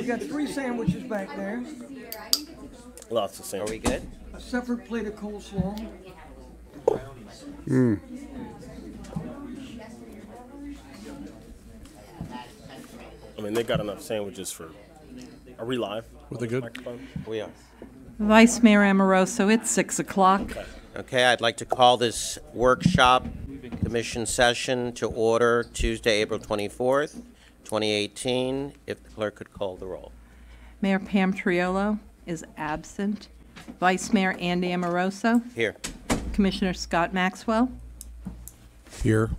You got 3 sandwiches back there, Lots of Are sandwich. we good? a separate plate of coleslaw. I mean, they got enough sandwiches for. Are we live? With a good. Microphone? We are. Vice Mayor Amoroso, it's 6 o'clock. Okay, I'd like to call this workshop commission session to order Tuesday, April 24th, 2018. If the clerk could call the roll. Mayor Pam Triolo is absent. Vice Mayor Andy Amoroso, Here. Commissioner Scott Maxwell, Here.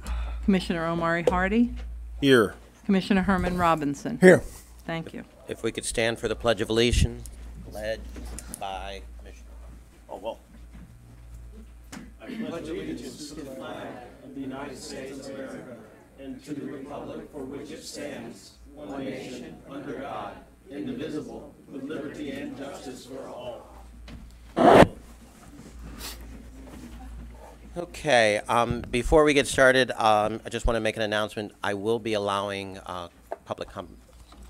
Commissioner Omari Hardy, Here. Commissioner Herman Robinson. Here. Thank you. If we could stand for the Pledge of Allegiance, led by Commissioner. Oh, well. Okay, before we get started, I just want to make an announcement. I will be allowing public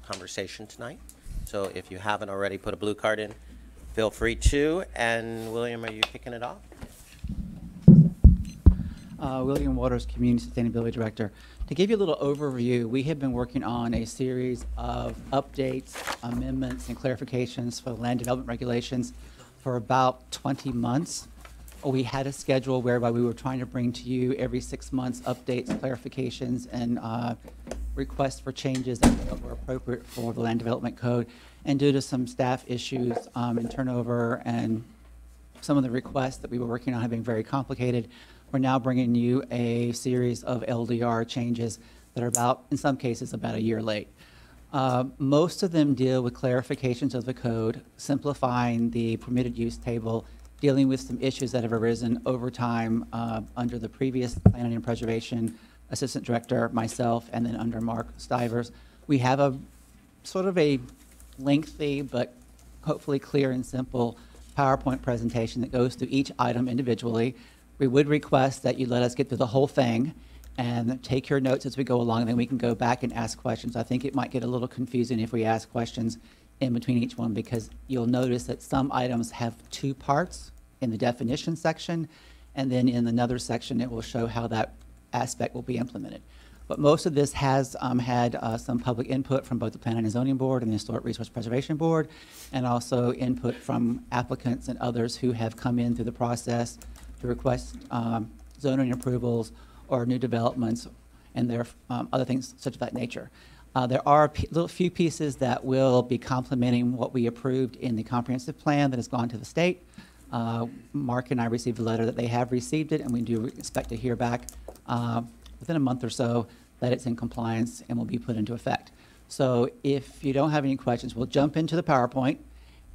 conversation tonight. So if you haven't already put a blue card in, feel free to. And William, are you kicking it off? William Waters, Community Sustainability Director. To give you a little overview, we have been working on a series of updates, amendments, and clarifications for the land development regulations for about 20 months. We had a schedule whereby we were trying to bring to you every 6 months updates, clarifications, and requests for changes that were appropriate for the land development code. And due to some staff issues and turnover and some of the requests that we were working on have been very complicated, we're now bringing you a series of LDR changes that are about, in some cases, about a year late. Most of them deal with clarifications of the code, simplifying the permitted use table, dealing with some issues that have arisen over time under the previous Planning and Preservation Assistant Director, myself, and then under Mark Stivers. We have a sort of a lengthy but hopefully clear and simple PowerPoint presentation that goes through each item individually. We would request that you let us get through the whole thing and take your notes as we go along, and then we can go back and ask questions. I think it might get a little confusing if we ask questions in between each one, because you'll notice that some items have 2 parts in the definition section, and then in another section it will show how that aspect will be implemented. But most of this has had some public input from both the Planning and Zoning Board and the Historic Resource Preservation Board, and also input from applicants and others who have come in through the process to request zoning approvals or new developments and their other things such of that nature. There are a few pieces that will be complementing what we approved in the comprehensive plan that has gone to the state. Mark and I received a letter that they have received it, and we do expect to hear back within a month or so that it's in compliance and will be put into effect. So if you don't have any questions, we'll jump into the PowerPoint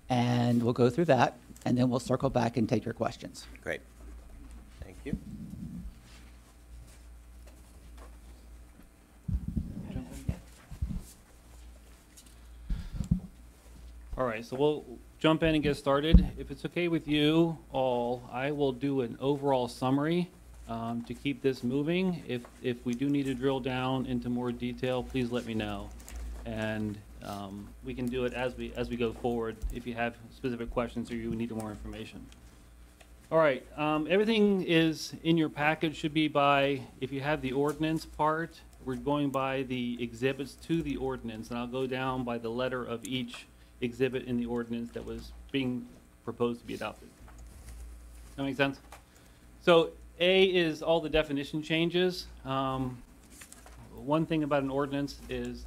and we'll go through that, and then we'll circle back and take your questions. Great. Thank you. All right, so we'll jump in and get started. If it's okay with you all, I will do an overall summary to keep this moving. If we do need to drill down into more detail, please let me know. And we can do it as we go forward if you have specific questions or you need more information. All right, everything is in your package, should be by, if you have the ordinance part, we're going by the exhibits to the ordinance, and I'll go down by the letter of each exhibit in the ordinance that was being proposed to be adopted. That make sense? So A is all the definition changes. One thing about an ordinance is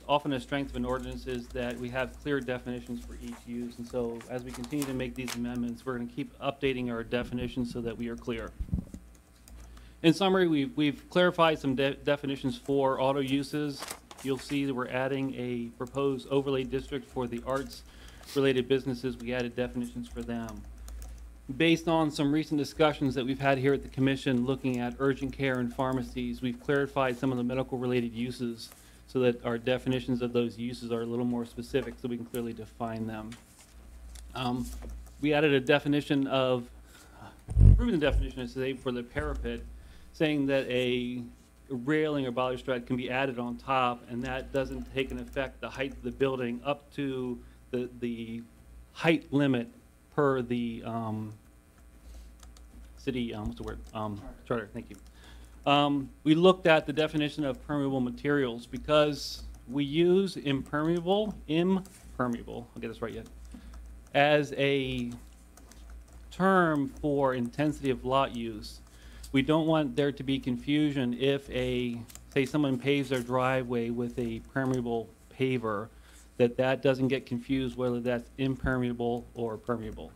often a strength of an ordinance is that we have clear definitions for each use, and so as we continue to make these amendments, we're going to keep updating our definitions so that we are clear. In summary, we've clarified some definitions for auto uses. You'll see that we're adding a proposed overlay district for the arts-related businesses. We added definitions for them. Based on some recent discussions that we've had here at the Commission looking at urgent care and pharmacies, we've clarified some of the medical-related uses so that our definitions of those uses are a little more specific so we can clearly define them. We added a definition of, improving the definition today for the parapet, saying that a railing or balustrade can be added on top, and that doesn't take an effect the height of the building up to the height limit per the city, what's the word? Charter, thank you. We looked at the definition of permeable materials because we use impermeable, I'll get this right yet, as a term for intensity of lot use. We don't want there to be confusion if say someone paves their driveway with a permeable paver, that doesn't get confused whether that's impermeable or permeable.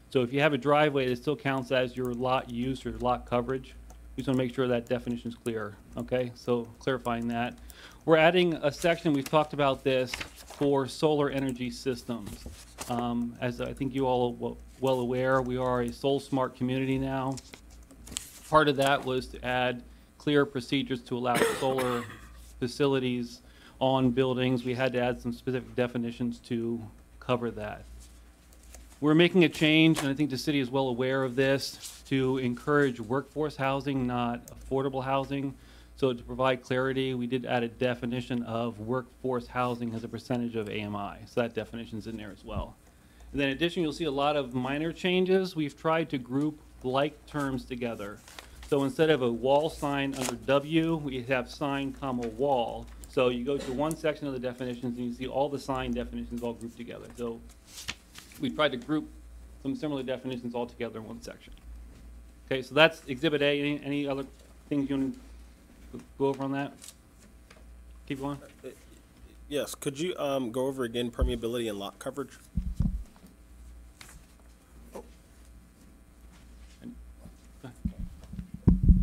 So if you have a driveway that still counts as your lot use or lot coverage, we just want to make sure that definition is clear, okay? So clarifying that. We're adding a section, we've talked about this, for solar energy systems. As I think you all are well aware, we are a Soul Smart community now. Part of that was to add clear procedures to allow solar facilities on buildings. We had to add some specific definitions to cover that. We're making a change, and I think the city is well aware of this, to encourage workforce housing, not affordable housing. So to provide clarity, we did add a definition of workforce housing as a percentage of AMI. So that definition's in there as well. And then in addition, you'll see a lot of minor changes. We've tried to group like terms together. So instead of a wall sign under W, we have sign, comma, wall. So you go to one section of the definitions and you see all the sign definitions all grouped together. So we tried to group some similar definitions all together in one section. Okay, so that's Exhibit A. Any other things you want to go over on that? Keep going. Yes, could you go over again permeability and lot coverage?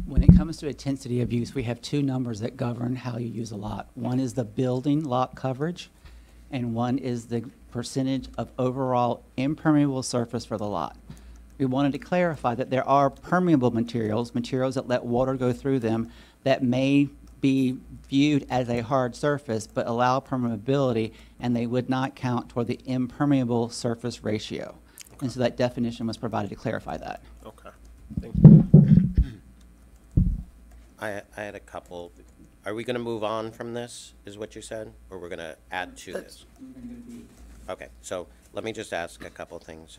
When it comes to intensity of use, we have two numbers that govern how you use a lot. One is the building lot coverage, and one is the percentage of overall impermeable surface for the lot. We wanted to clarify that there are permeable materials, materials that let water go through them, that may be viewed as a hard surface but allow permeability, and they would not count toward the impermeable surface ratio. Okay. And so that definition was provided to clarify that. Okay, thank you. I had a couple. Are we going to move on from this, is what you said? Or we're going to add to this? Okay, so let me just ask a couple things.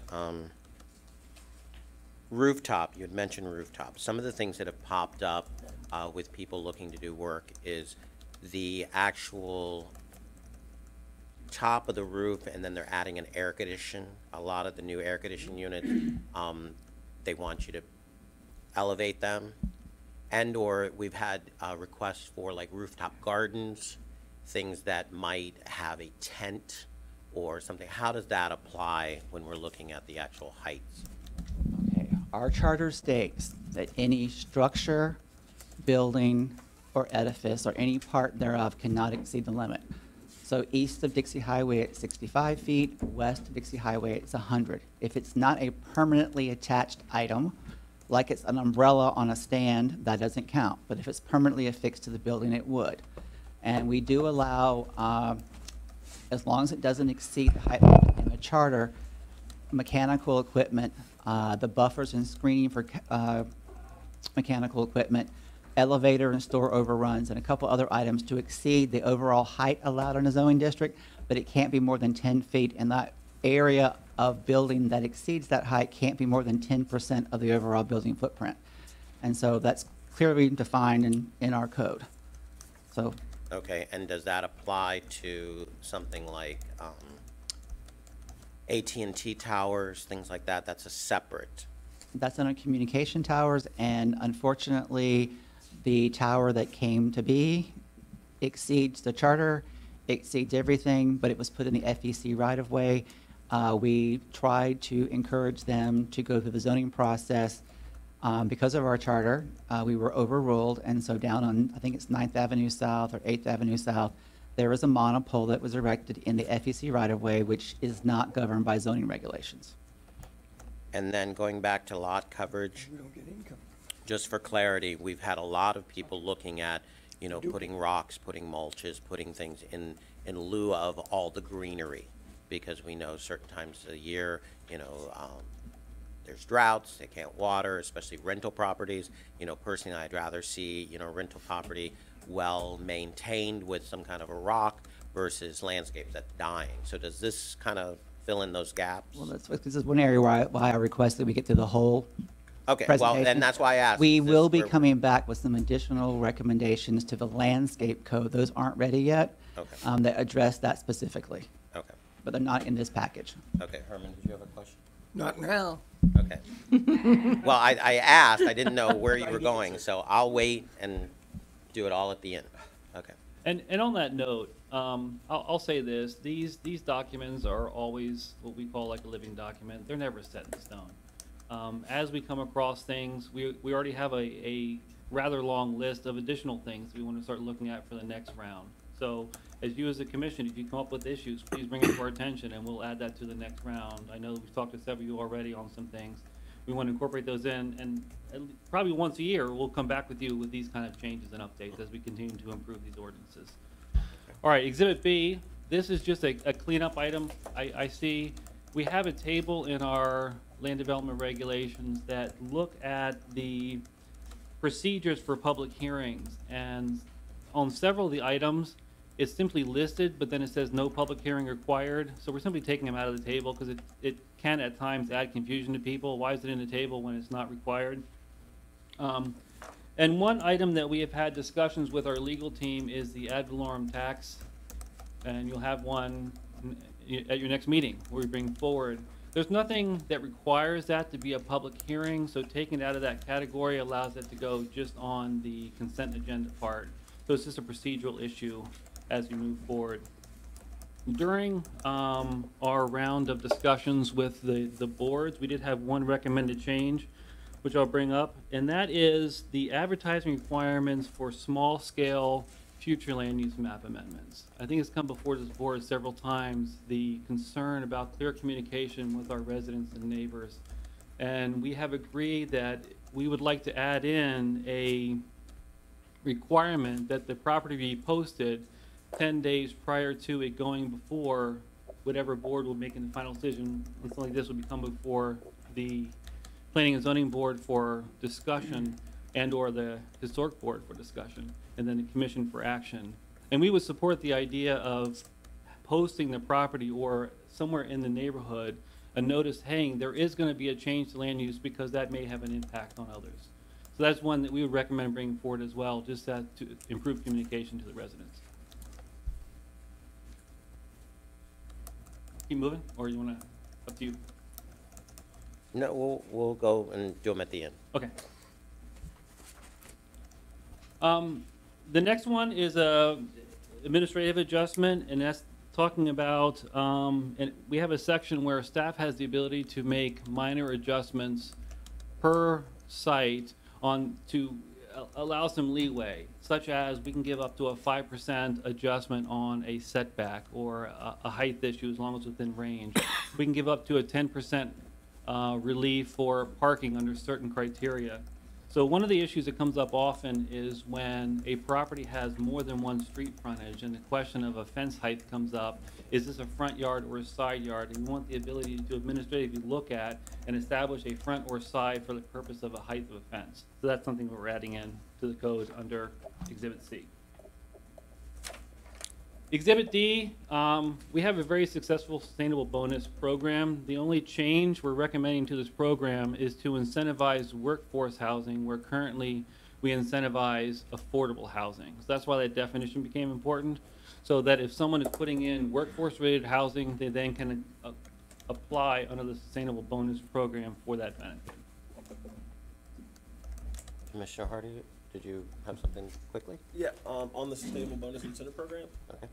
Rooftop, you had mentioned rooftop. Some of the things that have popped up with people looking to do work is the actual top of the roof, and then they're adding an air condition. A lot of the new air conditioning units, they want you to elevate them. And or we've had requests for like rooftop gardens, things that might have a tent or something. How does that apply when we're looking at the actual heights? Okay, our charter states that any structure, building, or edifice, or any part thereof cannot exceed the limit. So east of Dixie Highway it's 65 feet, west of Dixie Highway it's 100. If it's not a permanently attached item, like it's an umbrella on a stand, that doesn't count. But if it's permanently affixed to the building, it would. And we do allow, as long as it doesn't exceed the height in the charter, mechanical equipment, the buffers and screening for mechanical equipment, elevator and store overruns, and a couple other items to exceed the overall height allowed in a zoning district, but it can't be more than 10 feet, and that area of building that exceeds that height can't be more than 10% of the overall building footprint. And so that's clearly defined in our code. So. Okay, and does that apply to something like AT&T towers, things like that? That's a separate. That's on communication towers, and unfortunately, the tower that came to be exceeds the charter, exceeds everything, but it was put in the FEC right-of-way. We tried to encourage them to go through the zoning process. Because of our charter, we were overruled, and so down on, I think it's 9th Avenue South or 8th Avenue South, there was a monopole that was erected in the FEC right-of-way, which is not governed by zoning regulations. And then going back to lot coverage, We don't get income. just for clarity, we've had a lot of people looking at, you know, putting rocks, putting mulches, putting things in lieu of all the greenery, because we know certain times of the year, you know, there's droughts, they can't water, especially rental properties. Personally, I'd rather see, rental property well maintained with some kind of a rock versus landscapes that's dying. So does this kind of fill in those gaps? Well, this is one area why I request that we get through the whole Okay, well, presentation. then that's why I asked. We Is this will be where- coming back with some additional recommendations to the landscape code. Those aren't ready yet. Okay. That address that specifically, Okay, but they're not in this package. okay. Herman, did you have a question? Not now. Okay. Well, I asked, I didn't know where you were going, so I'll wait and do it all at the end. Okay. And on that note, I'll say this, these documents are always what we call like a living document. They're never set in stone. As we come across things, we already have a rather long list of additional things we want to start looking at for the next round. So as you as a commission, if you come up with issues, please bring it to our attention and we'll add that to the next round. I know we've talked to several of you already on some things. We want to incorporate those in, and probably once a year, we'll come back with you with these kind of changes and updates as we continue to improve these ordinances. All right, Exhibit B, this is just a cleanup item. I see we have a table in our land development regulations that look at the procedures for public hearings, and on several of the items, it's simply listed, but then it says no public hearing required. So we're simply taking them out of the table because it can at times add confusion to people. Why is it in the table when it's not required? And one item that we have had discussions with our legal team is the ad valorem tax. And you'll have one at your next meeting where we bring forward. There's nothing that requires that to be a public hearing, so taking it out of that category allows it to go just on the consent agenda part. So it's just a procedural issue as we move forward. During our round of discussions with the boards, we did have one recommended change, which I'll bring up, and that is the advertising requirements for small-scale future land use map amendments. I think it's come before this board several times, the concern about clear communication with our residents and neighbors. And we have agreed that we would like to add in a requirement that the property be posted 10 days prior to it going before whatever board will make the final decision. Something like this would become before the Planning and Zoning Board for discussion and or the Historic Board for discussion, and then the Commission for action. And we would support the idea of posting the property or somewhere in the neighborhood a notice, hey, there is going to be a change to land use because that may have an impact on others. So that's one that we would recommend bringing forward as well, just that to improve communication to the residents. Keep moving, or you want to, up to you. No, we'll go and do them at the end. Okay. The next one is a administrative adjustment, and that's talking about, and we have a section where staff has the ability to make minor adjustments per site to allow some leeway, such as we can give up to a 5% adjustment on a setback or a height issue as long as it's within range. We can give up to a 10% relief for parking under certain criteria. So one of the issues that comes up often is when a property has more than one street frontage and the question of a fence height comes up. Is this a front yard or a side yard? And we want the ability to administratively look at and establish a front or side for the purpose of a height of a fence. So that's something we're adding in to the code under Exhibit C. Exhibit D, we have a very successful sustainable bonus program. The only change we're recommending to this program is to incentivize workforce housing, where currently we incentivize affordable housing. So that's why that definition became important, so that if someone is putting in workforce-related housing, they then can apply under the sustainable bonus program for that benefit. Commissioner Hardy, did you have something quickly? Yeah, on the Sustainable Bonus Incentive Program. Okay.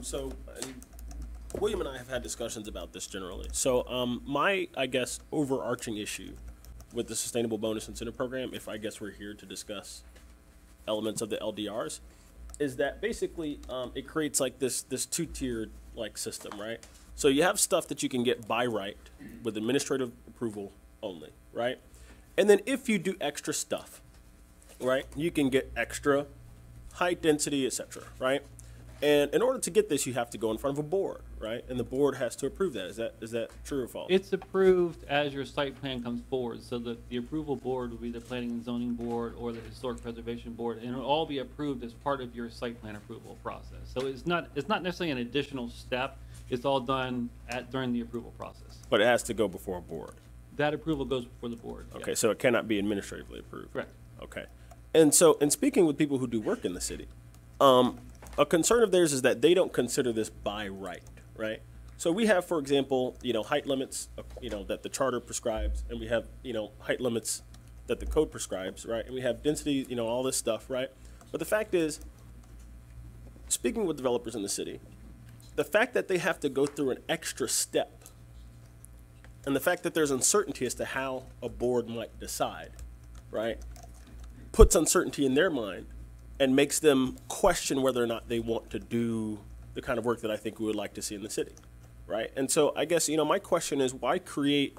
So William and I have had discussions about this generally. So my, I guess, overarching issue with the Sustainable Bonus Incentive Program, if I guess we're here to discuss elements of the LDRs, is that basically it creates like this two-tiered like system, right? So you have stuff that you can get by right with administrative approval only, right? And then if you do extra stuff, right, you can get extra height density, etc., right? And in order to get this, you have to go in front of a board, right? And the board has to approve that. Is that true or false? It's approved as your site plan comes forward, so the approval board will be the Planning and Zoning Board or the Historic Preservation Board, and it'll all be approved as part of your site plan approval process. So it's not necessarily an additional step. It's all done during the approval process. But it has to go before a board. That approval goes before the board. Okay, yes. so it cannot be administratively approved. Correct. Okay. And so, in speaking with people who do work in the city, a concern of theirs is that they don't consider this by right, right? So we have, for example, height limits, that the charter prescribes, and we have, height limits that the code prescribes, right? And we have density, all this stuff, right? But the fact is, speaking with developers in the city, the fact that they have to go through an extra step and the fact that there's uncertainty as to how a board might decide, right, puts uncertainty in their mind and makes them question whether or not they want to do the kind of work that I think we would like to see in the city, right? And so I guess, my question is, why create,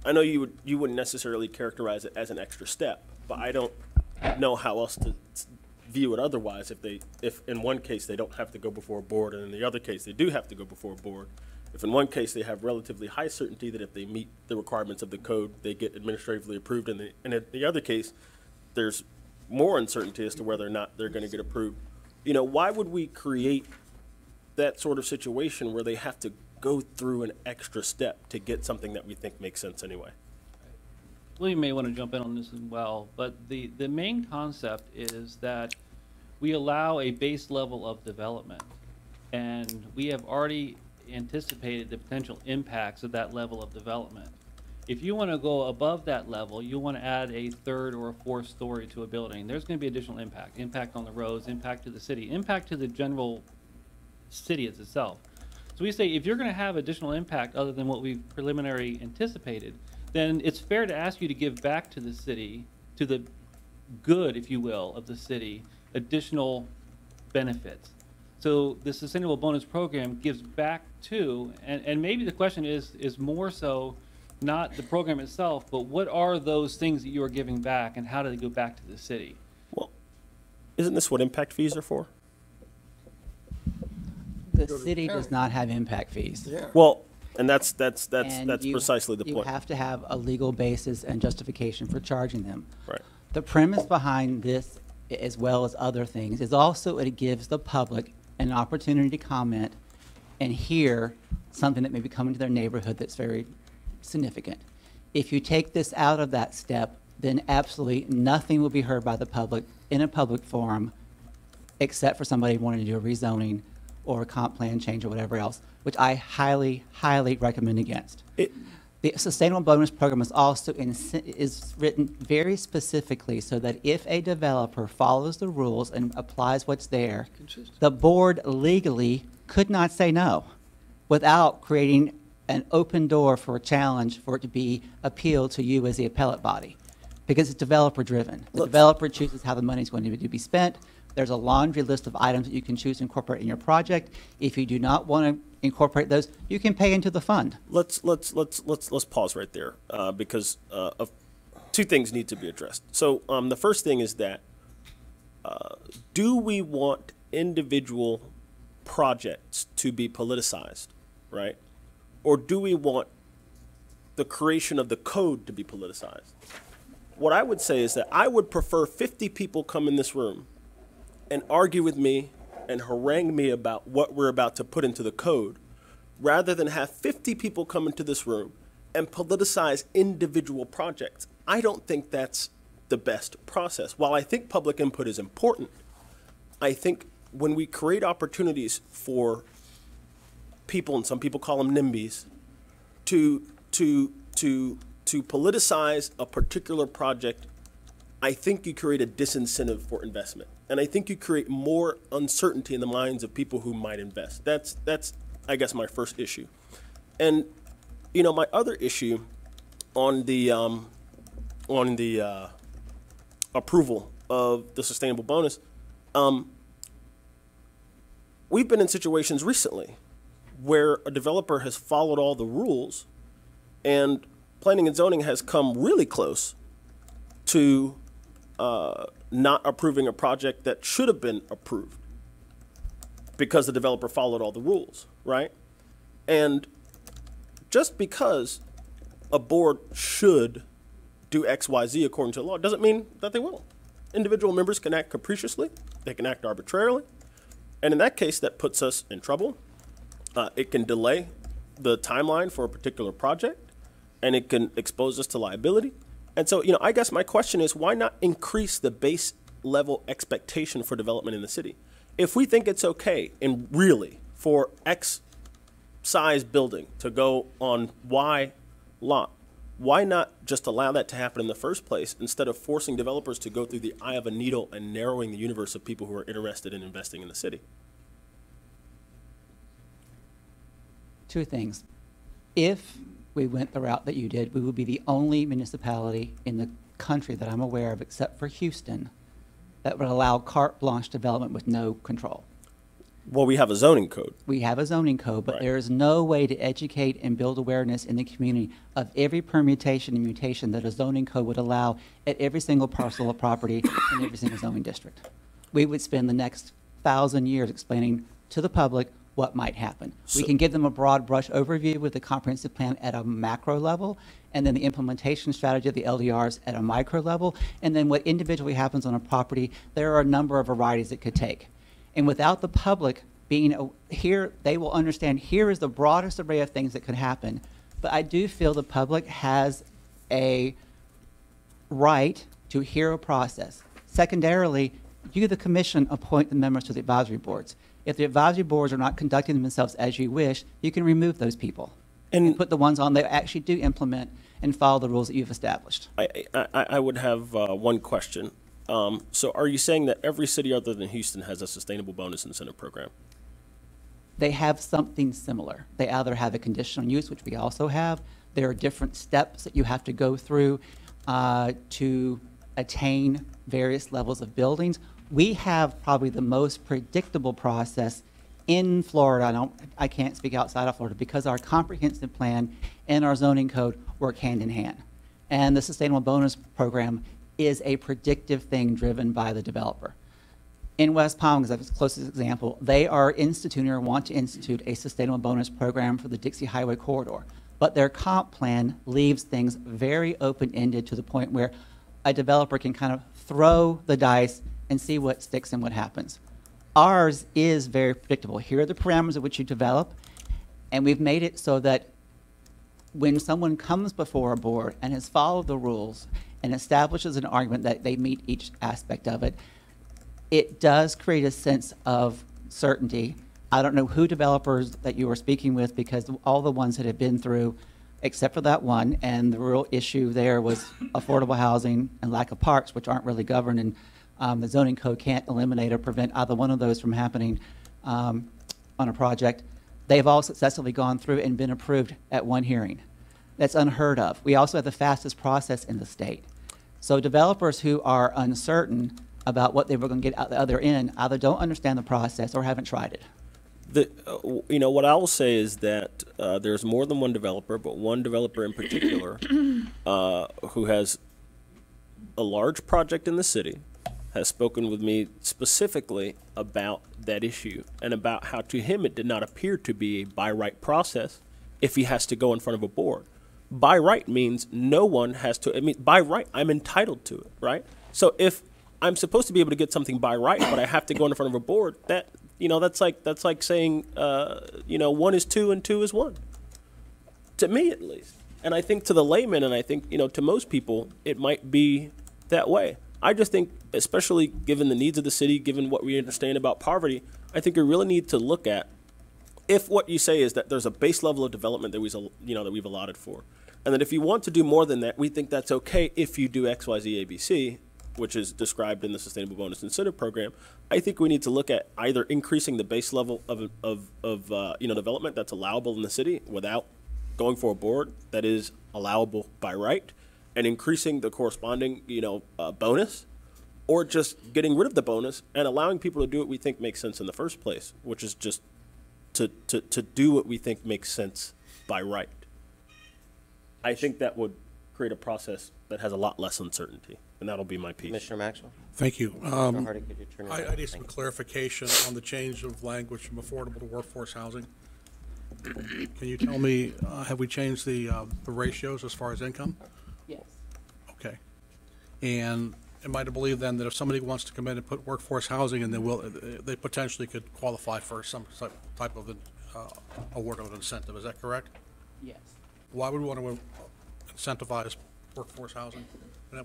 I know you wouldn't necessarily characterize it as an extra step, but I don't know how else to view it otherwise if in one case they don't have to go before a board and in the other case they do have to go before a board. If in one case they have relatively high certainty that if they meet the requirements of the code, they get administratively approved, and in the other case, there's more uncertainty as to whether or not they're going to get approved. Why would we create that sort of situation where they have to go through an extra step to get something that we think makes sense anyway? William may want to jump in on this as well, but the main concept is that we allow a base level of development, and we have already anticipated the potential impacts of that level of development. If you want to go above that level, you want to add a third or a fourth story to a building, there's going to be additional impact on the roads, impact to the city, impact to the general city as itself. So we say if you're going to have additional impact other than what we've preliminary anticipated, then it's fair to ask you to give back to the city, to the good, if you will, of the city, additional benefits. So the Sustainable Bonus Program gives back to, and maybe the question is more so not the program itself, but what are those things that you are giving back and how do they go back to the city? Well, isn't this what impact fees are for? The city does not have impact fees. Yeah. Well, and that's And precisely the you point. You have to have a legal basis and justification for charging them. Right. The premise behind this, as well as other things, is also it gives the public an opportunity to comment and hear something that may be coming to their neighborhood that's very significant. If you take this out of that step, then absolutely nothing will be heard by the public in a public forum except for somebody wanting to do a rezoning or a comp plan change or whatever else, which I highly, highly recommend against. The Sustainable Bonus Program is also is written very specifically so that if a developer follows the rules and applies what's there, the board legally could not say no without creating an open door for a challenge for it to be appealed to you as the appellate body, because it's developer driven. The developer chooses how the money is going to be spent. There's a laundry list of items that you can choose to incorporate in your project. If you do not want to incorporate those, you can pay into the fund. Let's pause right there because two things need to be addressed. So the first thing is that do we want individual projects to be politicized, right? Or do we want the creation of the code to be politicized? What I would say is that I would prefer 50 people come in this room and argue with me and harangue me about what we're about to put into the code, rather than have 50 people come into this room and politicize individual projects. I don't think that's the best process. While I think public input is important, I think when we create opportunities for people, and some people call them NIMBYs, to politicize a particular project, I think you create a disincentive for investment. And I think you create more uncertainty in the minds of people who might invest. That's I guess, my first issue. And, my other issue on the approval of the sustainable bonus, we've been in situations recently where a developer has followed all the rules and planning and zoning has come really close to not approving a project that should have been approved. because the developer followed all the rules, right? And just because a board should do X, Y, Z according to the law doesn't mean that they will. Individual members can act capriciously, they can act arbitrarily, and in that case, that puts us in trouble. It can delay the timeline for a particular project, and it can expose us to liability. And so, I guess my question is, why not increase the base level expectation for development in the city? If we think it's okay, and really, for X size building to go on Y lot, why not just allow that to happen in the first place instead of forcing developers to go through the eye of a needle and narrowing the universe of people who are interested in investing in the city? Two things. If we went the route that you did, we would be the only municipality in the country that I'm aware of, except for Houston, that would allow carte blanche development with no control. Well, we have a zoning code. We have a zoning code, but Right. there is no way to educate and build awareness in the community of every permutation and mutation that a zoning code would allow at every single parcel of property in every single zoning district. We would spend the next 1,000 years explaining to the public what might happen. We can give them a broad brush overview with the comprehensive plan at a macro level, and then the implementation strategy of the LDRs at a micro level, and then what individually happens on a property. There are a number of varieties it could take. And without the public being here, they will understand here is the broadest array of things that could happen. But I do feel the public has a right to hear a process. Secondarily, you, the commission, appoint the members to the advisory boards. If the advisory boards are not conducting themselves as you wish, you can remove those people and put the ones on that actually do implement and follow the rules that you've established. I would have one question. So are you saying that every city other than Houston has a sustainable bonus incentive program? They have something similar. They either have a conditional use, which we also have. There are different steps that you have to go through to attain various levels of buildings. We have probably the most predictable process in Florida. I can't speak outside of Florida because our comprehensive plan and our zoning code work hand in hand. And the sustainable bonus program is a predictive thing driven by the developer. In West Palm, because that's the closest example, they are instituting or want to institute a sustainable bonus program for the Dixie Highway corridor. But their comp plan leaves things very open-ended to the point where a developer can kind of throw the dice and see what sticks and what happens. Ours is very predictable. Here are the parameters at which you develop, and we've made it so that when someone comes before a board and has followed the rules and establishes an argument that they meet each aspect of it, it does create a sense of certainty. I don't know who developers that you were speaking with, because all the ones that have been through, except for that one, and the real issue there was affordable housing and lack of parks, which aren't really governed, and the zoning code can't eliminate or prevent either one of those from happening on a project. They've all successfully gone through and been approved at one hearing. That's unheard of. We also have the fastest process in the state. So developers who are uncertain about what they were going to get out the other end either don't understand the process or haven't tried it. What I will say is that there's more than one developer, but one developer in particular who has a large project in the city has spoken with me specifically about that issue and about how to him it did not appear to be a by right process if he has to go in front of a board. By right means no one has to, by right, I'm entitled to it, right? So if I'm supposed to be able to get something by right, but I have to go in front of a board, that's like saying, 1 is 2 and 2 is 1. To me, at least. And I think to the layman, and I think, to most people, it might be that way. I just think, especially given the needs of the city, given what we understand about poverty, I think we really need to look at if what you say is that there's a base level of development that we've allotted for, and that if you want to do more than that, we think that's okay if you do X, Y, Z, ABC, which is described in the Sustainable Bonus Incentive Program. I think we need to look at either increasing the base level of development that's allowable in the city without going for a board that is allowable by right, and increasing the corresponding bonus, or just getting rid of the bonus and allowing people to do what we think makes sense in the first place, which is just to do what we think makes sense by right. I think that would create a process that has a lot less uncertainty and that'll be my piece. Commissioner Maxwell? Thank you. Commissioner Hardy, could you turn your I mic? need some Thank you. clarification on the change of language from affordable to workforce housing. Can you tell me, have we changed the ratios as far as income? Yes. Okay. And am I to believe then that if somebody wants to come in and put workforce housing, and they potentially could qualify for some type of award of an incentive, is that correct? Yes. Why would we want to incentivize workforce housing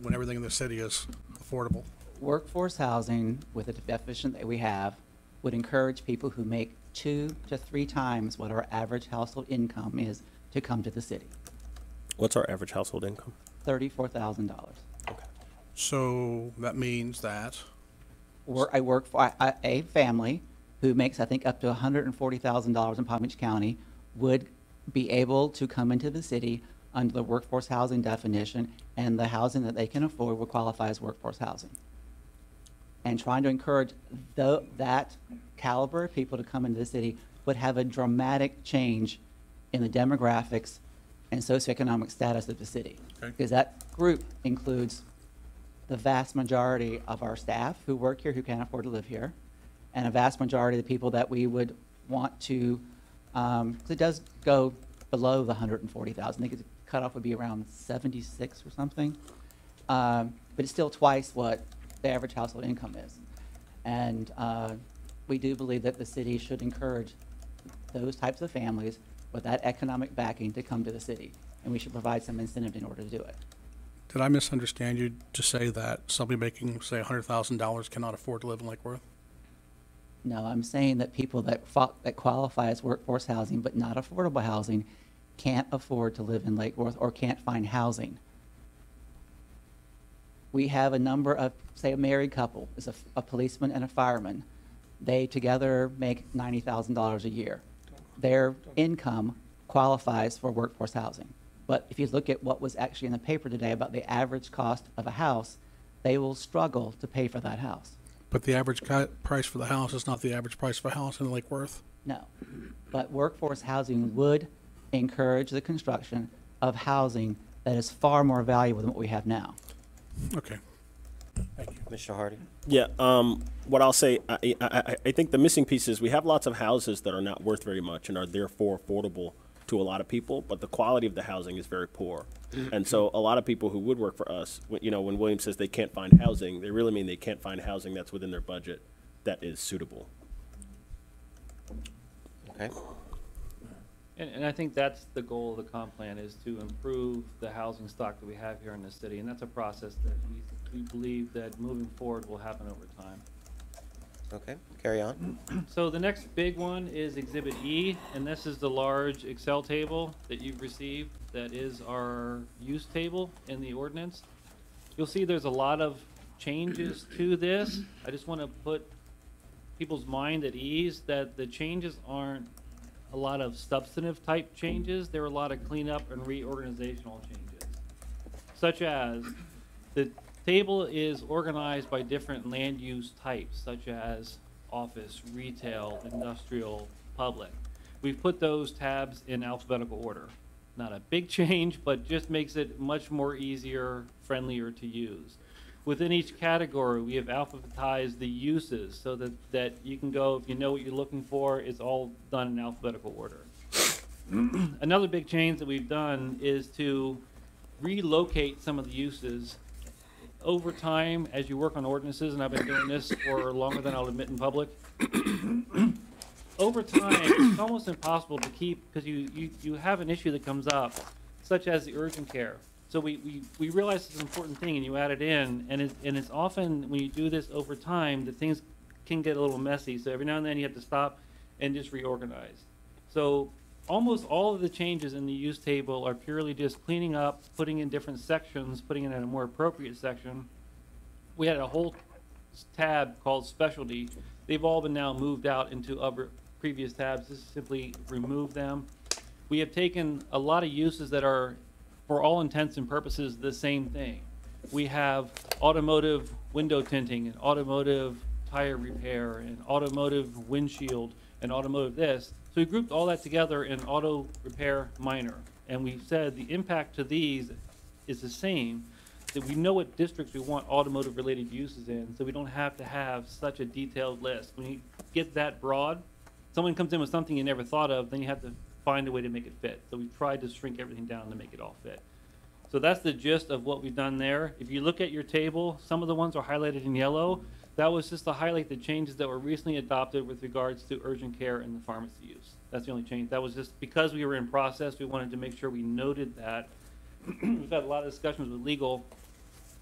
when everything in the city is affordable? Workforce housing, with the definition that we have, would encourage people who make 2 to 3 times what our average household income is to come to the city. What's our average household income? $34,000. So that means that, I work for a family who makes, I think, up to $140,000 in Palm Beach County would be able to come into the city under the workforce housing definition, and the housing that they can afford would qualify as workforce housing. And trying to encourage that caliber of people to come into the city would have a dramatic change in the demographics and socioeconomic status of the city. Okay. Because that group includes the vast majority of our staff who work here who can't afford to live here, and a vast majority of the people that we would want to, 'cause it does go below the 140,000. I think the cutoff would be around 76 or something. But it's still twice what the average household income is. And we do believe that the city should encourage those types of families with that economic backing to come to the city. And we should provide some incentive in order to do it. did I misunderstand you to say that somebody making, say, $100,000 cannot afford to live in Lake Worth? No, I'm saying that people that qualify as workforce housing but not affordable housing can't afford to live in Lake Worth or can't find housing. We have a number of, say, a married couple, is a policeman and a fireman. They together make $90,000 a year. Their income qualifies for workforce housing. But if you look at what was actually in the paper today about the average cost of a house, they will struggle to pay for that house. But the average price for the house is not the average price for a house in Lake Worth? No. But workforce housing would encourage the construction of housing that is far more valuable than what we have now. Okay. Thank you. Commissioner Hardy? Yeah, what I'll say, I think the missing piece is we have lots of houses that are not worth very much and are therefore affordable to a lot of people, but the quality of the housing is very poor. And so a lot of people who would work for us, you know, when William says they can't find housing, they really mean they can't find housing that's within their budget that is suitable. Okay. And I think that's the goal of the comp plan, is to improve the housing stock that we have here in the city. And that's a process that we believe that moving forward will happen over time. Okay, carry on. So the next big one is Exhibit E, and this is the large Excel table that you've received. That is our use table in the ordinance. You'll see there's a lot of changes to this. I just want to put people's mind at ease that the changes aren't a lot of substantive type changes. There are a lot of cleanup and reorganizational changes, such as the table is organized by different land use types, such as office, retail, industrial, public. We've put those tabs in alphabetical order. Not a big change, but just makes it much more easier, friendlier to use. Within each category, we have alphabetized the uses so that you can go, if you know what you're looking for, it's all done in alphabetical order. Another big change that we've done is to relocate some of the uses. Over time, as you work on ordinances, and I've been doing this for longer than I'll admit in public, over time, it's almost impossible to keep, because you have an issue that comes up, such as the urgent care. So we realize it's an important thing, and you add it in, and it's often, when you do this over time, that things can get a little messy. So every now and then you have to stop and just reorganize. So almost all of the changes in the use table are purely just cleaning up, putting in different sections, putting it in a more appropriate section. We had a whole tab called specialty. They've all been now moved out into other previous tabs. This is simply remove them. We have taken a lot of uses that are, for all intents and purposes, the same thing. We have automotive window tinting and automotive tire repair and automotive windshield and automotive this. So we grouped all that together in auto repair minor. And we've said the impact to these is the same. that we know what districts we want automotive-related uses in, so we don't have to have such a detailed list. When you get that broad, someone comes in with something you never thought of, then you have to find a way to make it fit. So we've tried to shrink everything down to make it all fit. So that's the gist of what we've done there. If you look at your table, some of the ones are highlighted in yellow. That was just to highlight the changes that were recently adopted with regards to urgent care and the pharmacy use. That's the only change. That was just because we were in process, we wanted to make sure we noted that. We've had a lot of discussions with legal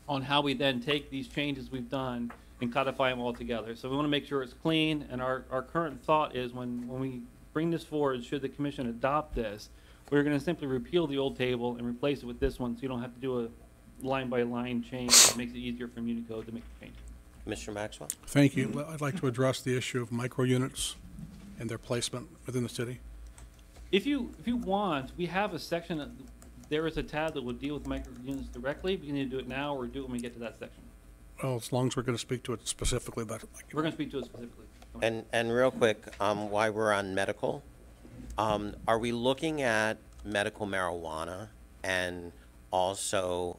on how we then take these changes we've done and codify them all together. So we want to make sure it's clean, and our current thought is when we bring this forward, should the commission adopt this, we're going to simply repeal the old table and replace it with this one, so you don't have to do a line-by-line change. It makes it easier for Unicode to make the change. Mr. Maxwell? Thank you. Well, I'd like to address the issue of micro units and their placement within the city. If you want, we have a section, there is a tab that will deal with micro units directly. We can either do it now or do it when we get to that section. Well, as long as we're going to speak to it specifically, We're going to speak to it specifically. And real quick, while we're on medical, are we looking at medical marijuana and also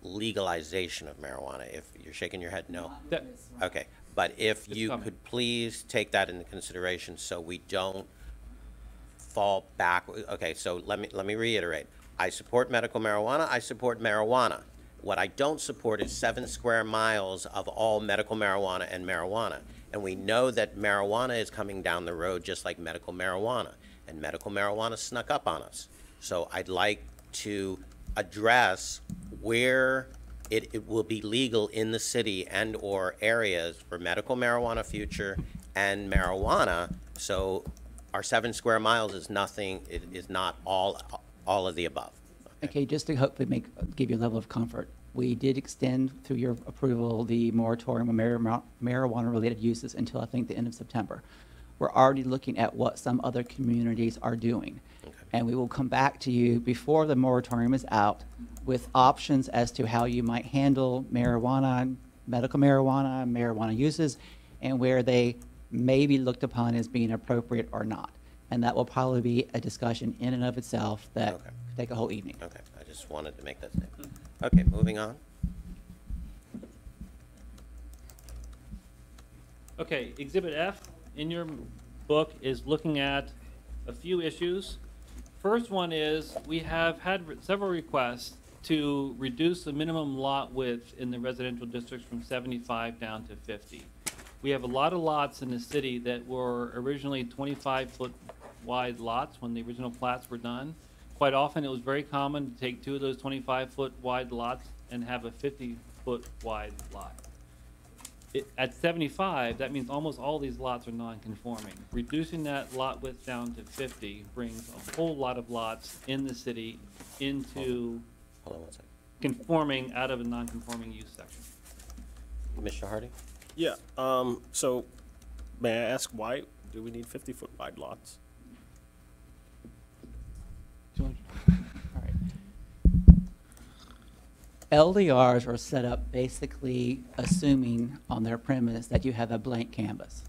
legalization of marijuana? If you're shaking your head, no. Okay, but if you could please take that into consideration so we don't fall back. Okay, so let me reiterate. I support medical marijuana. I support marijuana. What I don't support is 7 square miles of all medical marijuana and marijuana. And we know that marijuana is coming down the road just like medical marijuana. And medical marijuana snuck up on us. So I'd like to address where it will be legal in the city and or areas for medical marijuana future and marijuana. So our 7 square miles is nothing, it is not all of the above. Okay, just to hopefully give you a level of comfort, we did extend through your approval the moratorium on marijuana-related uses until I think the end of September. We're already looking at what some other communities are doing. Okay. And we will come back to you before the moratorium is out with options as to how you might handle marijuana, medical marijuana, marijuana uses, and where they may be looked upon as being appropriate or not. And that will probably be a discussion in and of itself that could take a whole evening. Okay, I just wanted to make that statement. Okay, moving on. Okay, Exhibit F in your book is looking at a few issues. First one is we have had several requests to reduce the minimum lot width in the residential districts from 75 down to 50. We have a lot of lots in the city that were originally 25-foot wide lots when the original plats were done. Quite often it was very common to take 2 of those 25-foot wide lots and have a 50-foot wide lot. At 75, that means almost all these lots are non-conforming. Reducing that lot width down to 50 brings a whole lot of lots in the city into Hold on one second. conforming out of a non-conforming use section. Mr. Hardy? Yeah, so may I ask why do we need 50-foot wide lots? All right. LDRs are set up basically assuming on their premise that you have a blank canvas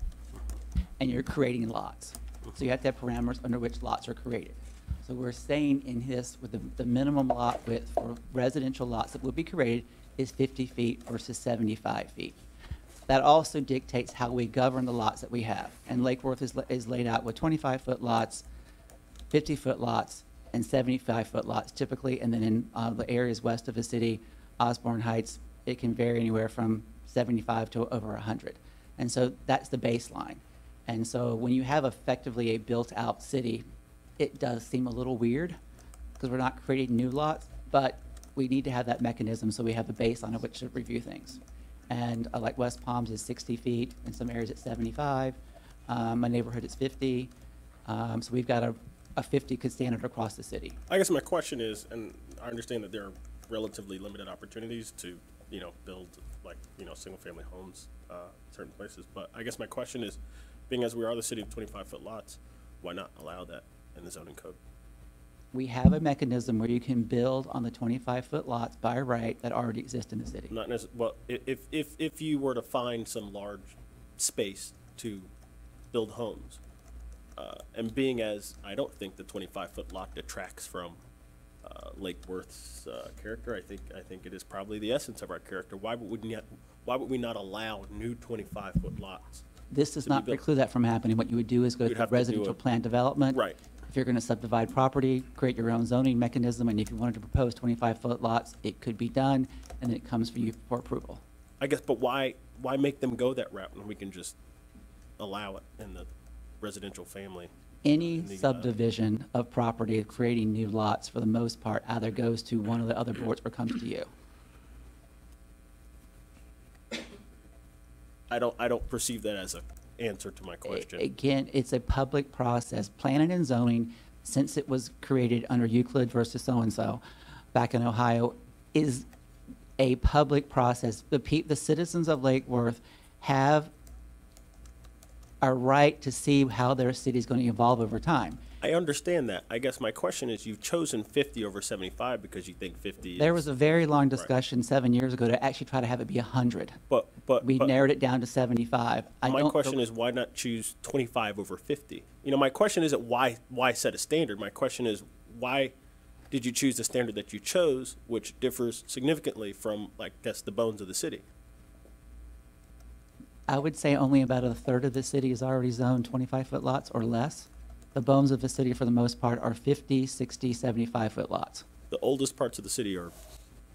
and you're creating lots. So you have to have parameters under which lots are created. So we're saying in this, with the minimum lot width for residential lots that will be created is 50 feet versus 75 feet. That also dictates how we govern the lots that we have. And Lake Worth is laid out with 25-foot lots, 50-foot lots, and 75-foot lots typically. And then in the areas west of the city, Osborne Heights, it can vary anywhere from 75 to over 100. And so that's the baseline. And so when you have effectively a built-out city, it does seem a little weird because we're not creating new lots, but we need to have that mechanism so we have a base on which to review things. And like West Palms is 60 feet, in some areas it's 75. My neighborhood is 50. So we've got a 50 standard across the city. I guess my question is, and I understand that there are relatively limited opportunities to, build like, single-family homes in certain places. But I guess my question is, being as we are the city of 25-foot lots, why not allow that in the zoning code? We have a mechanism where you can build on the 25-foot lots by right that already exist in the city. Not necessarily. Well, if you were to find some large space to build homes, and being as I don't think the 25-foot lot detracts from Lake Worth's character. I think it is probably the essence of our character. Why would we not allow new 25-foot lots? This does to be not built? preclude that from happening. What you would do is go You'd through have to do residential it. plan development. Right. If you're going to subdivide property, create your own zoning mechanism, and if you wanted to propose 25-foot lots, it could be done, and then it comes for you for approval. I guess, but why make them go that route when we can just allow it in the residential family? Any the, subdivision of property, creating new lots, for the most part, either goes to one of the other boards or comes to you. I don't perceive that as an answer to my question. Again, it's a public process. Planning and zoning, since it was created under Euclid versus so-and-so back in Ohio, is a public process. The citizens of Lake Worth have a right to see how their city is going to evolve over time. I understand that. I guess my question is, you've chosen 50 over 75 because you think 50 is... There was a very long discussion 7 years ago to actually try to have it be 100. But We narrowed it down to 75. my question is, why not choose 25 over 50? You know, my question isn't why set a standard. My question is, why did you choose the standard that you chose, which differs significantly from, like, that's the bones of the city? I would say only about a third of the city is already zoned 25-foot lots or less. The bones of the city, for the most part, are 50, 60, 75-foot lots. The oldest parts of the city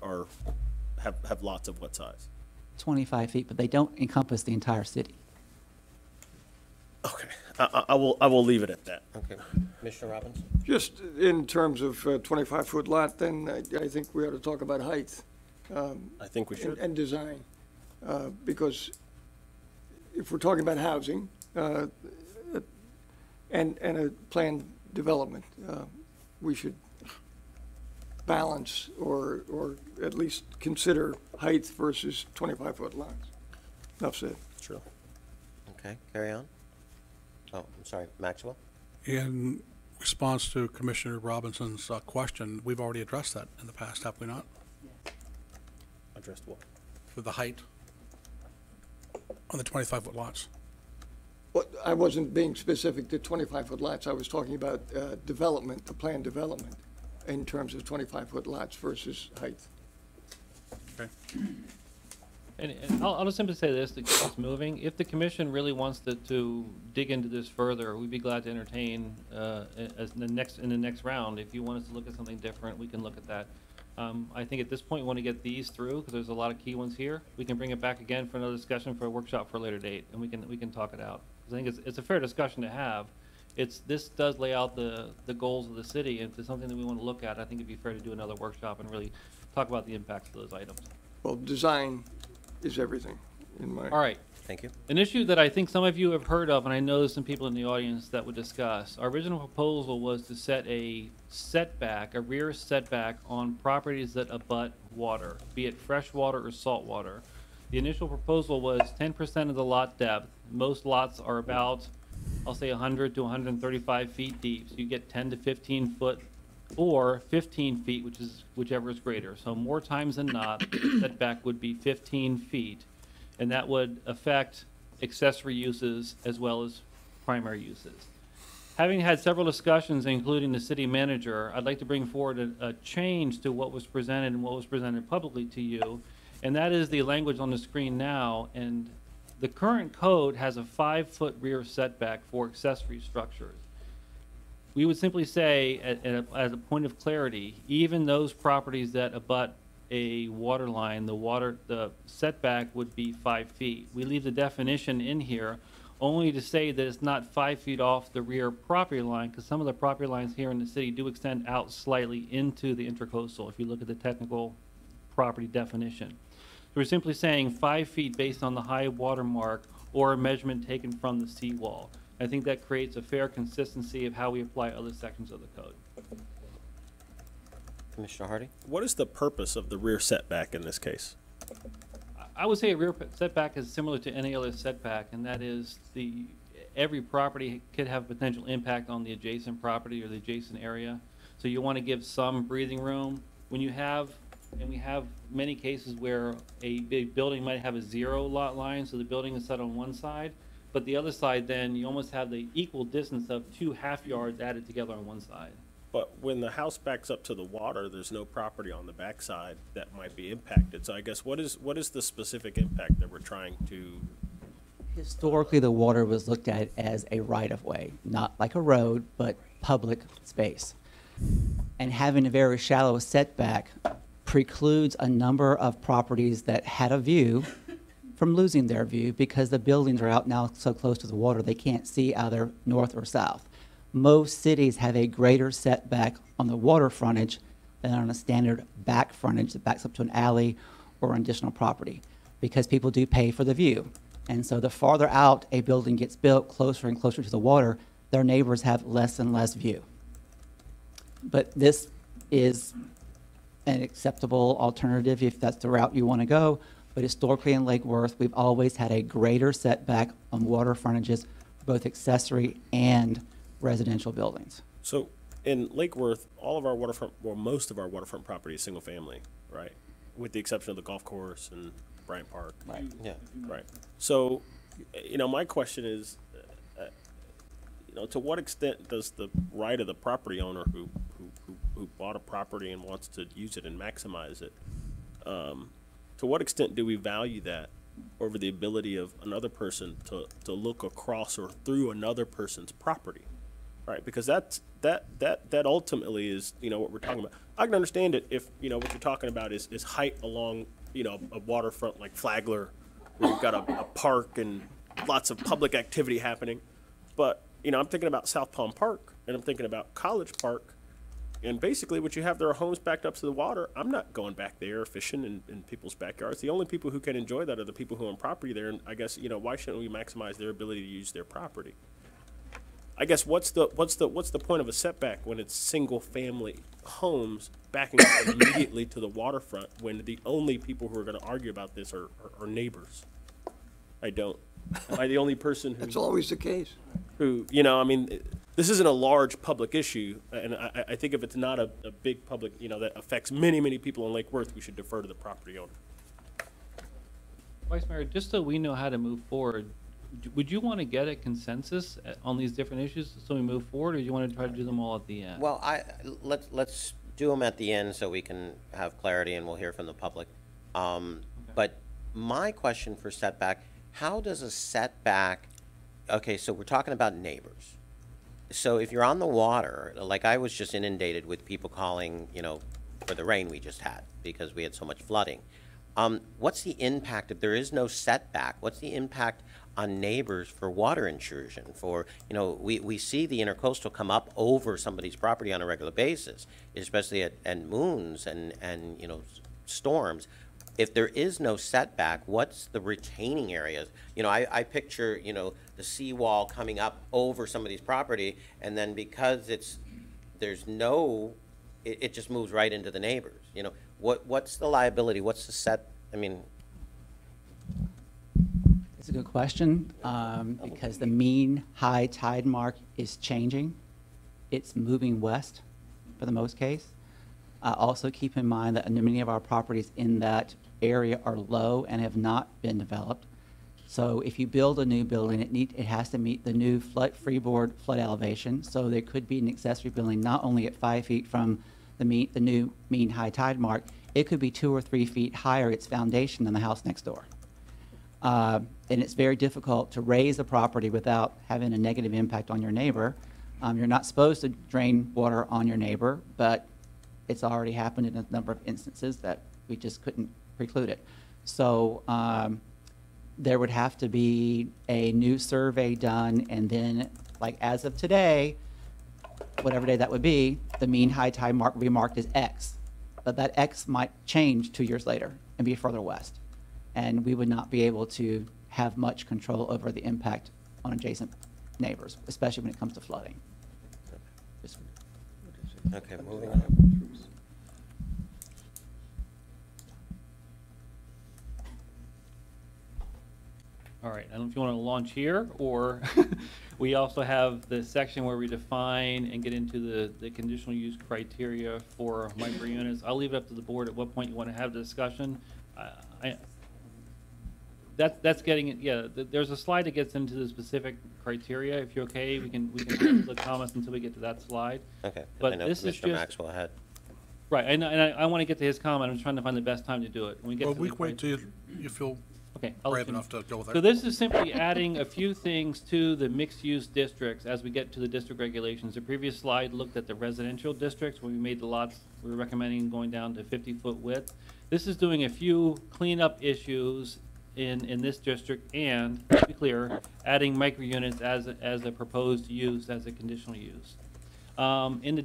have lots of what size? 25 feet, but they don't encompass the entire city. Okay, I will leave it at that. Okay. Commissioner Robbins? Just in terms of 25-foot lot, then I think we ought to talk about height I think we should. and design. Because if we're talking about housing and a planned development, we should balance or at least consider height versus 25-foot lots. Enough said. True. Okay, carry on. Oh, I'm sorry, Maxwell? In response to Commissioner Robinson's question, we've already addressed that in the past, have we not? Addressed what? With the height on the 25-foot lots. Well, I wasn't being specific to 25-foot lots. I was talking about development, the planned development, in terms of 25-foot lots versus height. Okay. And I'll just simply say this, to keep us moving. If the commission really wants to dig into this further, we'd be glad to entertain in the next round. If you want us to look at something different, we can look at that. I think at this point, we want to get these through, because there's a lot of key ones here. We can bring it back again for another discussion for a workshop for a later date, and we can talk it out. 'Cause I think it's a fair discussion to have. This does lay out the goals of the city, and if it's something that we want to look at, I think it'd be fair to do another workshop and really talk about the impacts of those items. Well, design is everything in my. All right. Thank you. An issue that I think some of you have heard of, and I know there's some people in the audience that would discuss. Our original proposal was to set a setback, a rear setback on properties that abut water, be it fresh water or salt water. The initial proposal was 10% of the lot depth. Most lots are about, I'll say 100 to 135 feet deep. So you get 10 to 15 foot or 15 feet, whichever is greater. So more times than not, the setback would be 15 feet. And that would affect accessory uses as well as primary uses. Having had several discussions, including the city manager, I'd like to bring forward a change to what was presented and what was presented publicly to you. And that is the language on the screen now. And the current code has a 5-foot rear setback for accessory structures. We would simply say, as a point of clarity, even those properties that abut a water line, the setback would be 5 feet. We leave the definition in here only to say that it's not 5 feet off the rear property line, because some of the property lines here in the city do extend out slightly into the intercoastal, if you look at the technical property definition. So we're simply saying 5 feet based on the high water mark or a measurement taken from the seawall. I think that creates a fair consistency of how we apply other sections of the code. Commissioner Hardy? What is the purpose of the rear setback in this case? I would say a rear setback is similar to any other setback, and that is every property could have potential impact on the adjacent property or the adjacent area. So you want to give some breathing room. When you have, and we have many cases where a big building might have a 0 lot line, so the building is set on one side, but the other side then you almost have the equal distance of 2 half yards added together on one side. But when the house backs up to the water, there's no property on the backside that might be impacted. So I guess what is the specific impact that we're trying to? Historically, the water was looked at as a right-of-way, not like a road, but public space. And having a very shallow setback precludes a number of properties that had a view from losing their view because the buildings are out now so close to the water they can't see either north or south. Most cities have a greater setback on the water frontage than on a standard back frontage that backs up to an alley or an additional property because people do pay for the view. And so the farther out a building gets built, closer and closer to the water, their neighbors have less and less view. But this is an acceptable alternative if that's the route you want to go. But historically in Lake Worth, we've always had a greater setback on water frontages, both accessory and residential buildings. So in Lake Worth, all of our waterfront, well, most of our waterfront property is single family, right? With the exception of the golf course and Bryant Park. Right. Yeah. Right. So, my question is, to what extent does the right of the property owner who bought a property and wants to use it and maximize it, to what extent do we value that over the ability of another person to look across or through another person's property, right? Because that ultimately is, what we're talking about. I can understand it if, what you're talking about is height along, a waterfront like Flagler, where you've got a park and lots of public activity happening. But, I'm thinking about South Palm Park, and I'm thinking about College Park, and basically what you have there are homes backed up to the water. I'm not going back there fishing in people's backyards. The only people who can enjoy that are the people who own property there, and I guess, why shouldn't we maximize their ability to use their property? I guess what's the point of a setback when it's single-family homes backing up immediately to the waterfront when the only people who are going to argue about this are neighbors? I don't. Am I the only person who? That's always the case. Who, this isn't a large public issue, and I think if it's not a big public, that affects many, many people in Lake Worth, we should defer to the property owner. Vice Mayor, just so we know how to move forward, would you want to get a consensus on these different issues so we move forward, or do you want to try to do them all at the end? Well, let's do them at the end so we can have clarity and we'll hear from the public. But my question for setback, how does a setback, okay, so we're talking about neighbors. So if you're on the water, like I was just inundated with people calling, for the rain we just had because we had so much flooding. What's the impact if there is no setback? What's the impact on neighbors for water intrusion? For, we see the intercoastal come up over somebody's property on a regular basis, especially at moons and storms. If there is no setback, what's the retaining areas? I picture, the seawall coming up over somebody's property, and then because there's no, it just moves right into the neighbors. What's the liability? What's the It's a good question because the mean high tide mark is changing. It's moving west for the most case. Also keep in mind that many of our properties in that area are low and have not been developed. So if you build a new building, it has to meet the new freeboard flood elevation. So there could be an accessory building not only at 5 feet from the new mean high tide mark, it could be 2 or 3 feet higher its foundation than the house next door. And it's very difficult to raise the property without having a negative impact on your neighbor. You're not supposed to drain water on your neighbor, but it's already happened in a number of instances that we just couldn't preclude it. So there would have to be a new survey done, and then, like as of today, whatever day that would be, the mean high tide mark would be marked as X. But that X might change 2 years later and be further west. And we would not be able to have much control over the impact on adjacent neighbors, especially when it comes to flooding. Okay, moving on. All right, I don't know if you want to launch here, or we also have the section where we define and get into the conditional use criteria for micro units. I'll leave it up to the board at what point you want to have the discussion. That's getting it, yeah, there's a slide that gets into the specific criteria. If you're okay, we can hold the comments until we get to that slide. Okay, But I know this is Commissioner just- Maxwell had. Right, and I want to get to his comment. I'm trying to find the best time to do it. When we get Well, to we the can wait till you feel Okay. I'll let brave you know. enough to go with that. So this is simply adding a few things to the mixed-use districts as we get to the district regulations. The previous slide looked at the residential districts, where we made the lots, we were recommending going down to 50-foot width. This is doing a few cleanup issues in this district, and, to be clear, adding micro-units as a proposed use, as a conditional use. In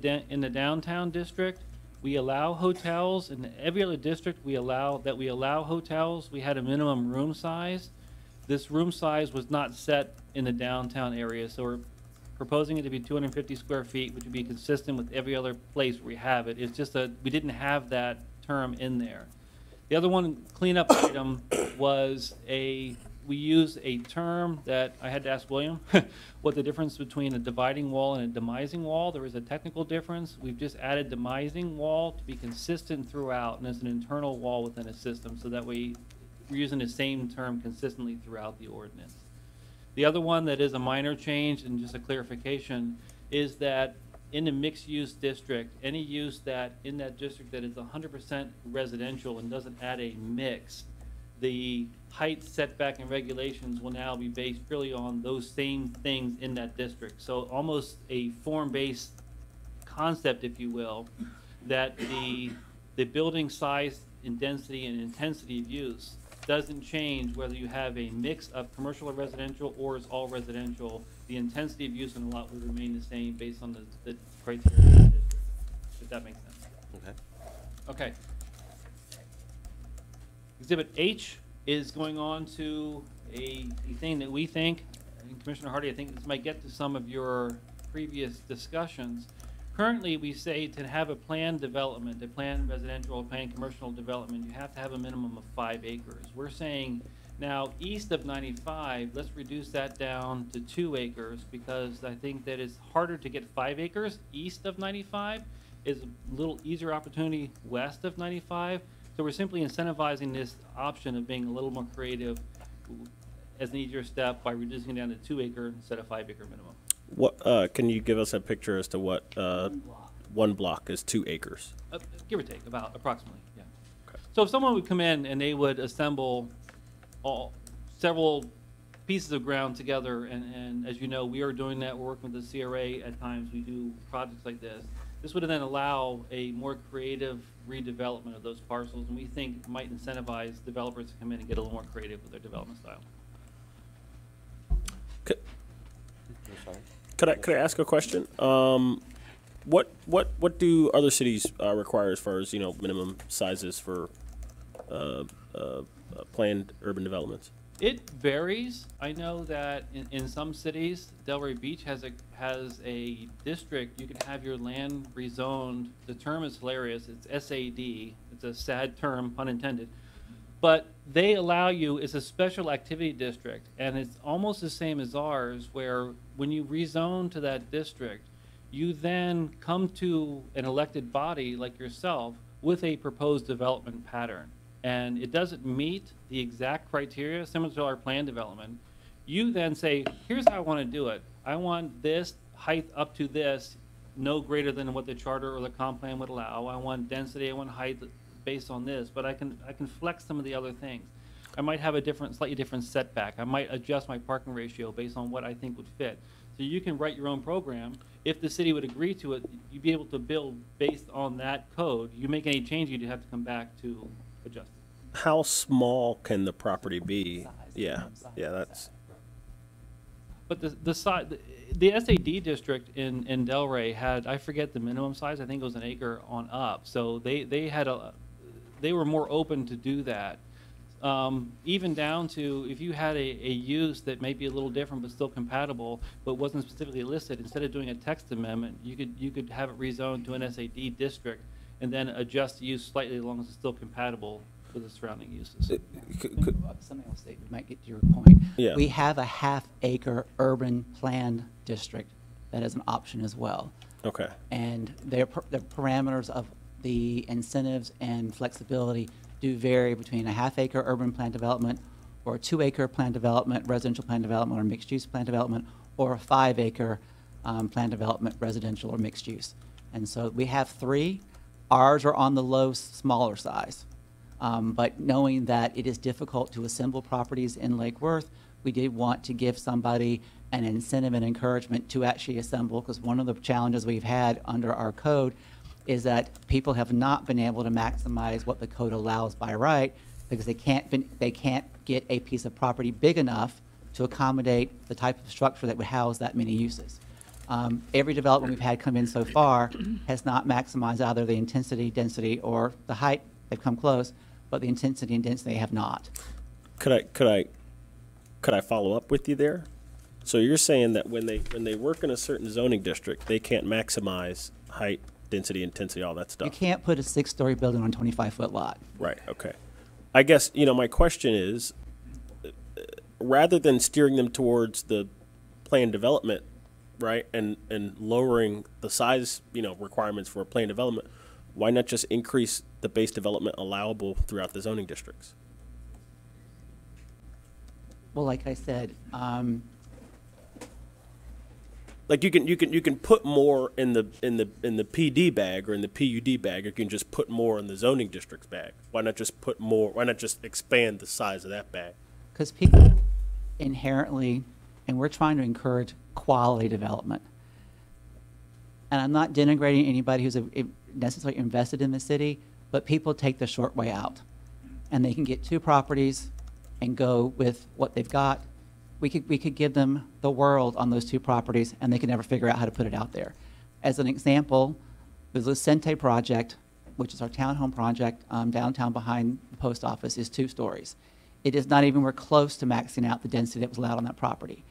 the downtown district, we allow hotels. In every other district, we allow hotels. We had a minimum room size. This room size was not set in the downtown area, so we're proposing it to be 250 square feet, which would be consistent with every other place where we have it. It's just that we didn't have that term in there. The other one cleanup item was we use a term that I had to ask William what the difference between a dividing wall and a demising wall. There is a technical difference. We've just added demising wall to be consistent throughout, and it's an internal wall within a system, so that we're using the same term consistently throughout the ordinance. The other one that is a minor change and just a clarification is that in the mixed-use district, any use that in that district that is 100% residential and doesn't add a mix, the height, setback, and regulations will now be based purely on those same things in that district. So almost a form-based concept, if you will, that the building size and density and intensity of use doesn't change whether you have a mix of commercial or residential or is all residential. The intensity of use in a lot would remain the same based on the criteria of the district, if that makes sense. Okay. Okay. Exhibit H is going on to a thing that we think, and Commissioner Hardy, I think this might get to some of your previous discussions. Currently, we say to have a planned development, a planned residential, a planned commercial development, you have to have a minimum of 5 acres. We're saying now east of 95, let's reduce that down to 2 acres, because I think that it's harder to get 5 acres east of 95. Is a little easier opportunity west of 95. So we're simply incentivizing this option of being a little more creative as an easier step by reducing it down to 2 acre instead of 5 acre minimum. What can you give us a picture as to what one block is 2 acres? Give or take, about approximately, yeah. Okay. So if someone would come in and they would assemble several pieces of ground together, and as you know, we are doing that. We're working with the CRA at times. We do projects like this. This would then allow a more creative redevelopment of those parcels, and we think might incentivize developers to come in and get a little more creative with their development style. Could I ask a question? What do other cities require as far as minimum sizes for planned urban developments? It varies. I know that in some cities, Delray Beach has a district. You can have your land rezoned. The term is hilarious. It's SAD. It's a sad term, pun intended. But they allow you, it's a special activity district, and it's almost the same as ours, where when you rezone to that district, you then come to an elected body like yourself with a proposed development pattern. And it doesn't meet the exact criteria similar to our plan development. You then say, here's how I want to do it. I want this height up to this, no greater than what the charter or the comp plan would allow. I want density, I want height based on this, but I can flex some of the other things. I might have a slightly different setback. I might adjust my parking ratio based on what I think would fit. So you can write your own program. If the city would agree to it, you'd be able to build based on that code. You make any change, you'd have to come back to adjust. How small can the property be? Yeah, that's. But the size, the SAD district in Delray had, I forget the minimum size. I think it was an acre on up. So they were more open to do that. Even down to if you had a use that may be a little different but still compatible, but wasn't specifically listed, instead of doing a text amendment, you could have it rezoned to an SAD district and then adjust the use slightly as long as it's still compatible with the surrounding uses. Something else that might get to your point. Yeah. We have a half-acre urban planned district that is an option as well. Okay. And the parameters of the incentives and flexibility do vary between a half-acre urban plan development or a 2-acre plan development, residential plan development, or mixed-use plan development, or a 5-acre plan development, residential or mixed use. And so we have 3. Ours are on the low, smaller size. But knowing that it is difficult to assemble properties in Lake Worth, we did want to give somebody an incentive and encouragement to actually assemble, because one of the challenges we've had under our code is that people have not been able to maximize what the code allows by right, because they can't get a piece of property big enough to accommodate the type of structure that would house that many uses. Every development we've had come in so far has not maximized either the intensity, density, or the height. They've come close, but the intensity and density have not. Could I follow up with you there? So you're saying that when they work in a certain zoning district, they can't maximize height, density, intensity, all that stuff? You can't put a 6-story building on a 25-foot lot. Right, okay. I guess, my question is, rather than steering them towards the planned development, right, and lowering the size, requirements for a planned development, why not just increase the base development allowable throughout the zoning districts? Well, like I said, like you can put more in the PD bag or in the PUD bag, or you can just put more in the zoning district's bag. Why not just put more? Why not just expand the size of that bag? because people inherently, and we're trying to encourage quality development. And I'm not denigrating anybody who's necessarily invested in the city, but people take the short way out. And they can get 2 properties and go with what they've got. We could give them the world on those 2 properties, and they can never figure out how to put it out there. As an example, the Lucente project, which is our townhome project downtown behind the post office, is 2 stories. It is not even close to maxing out the density that was allowed on that property.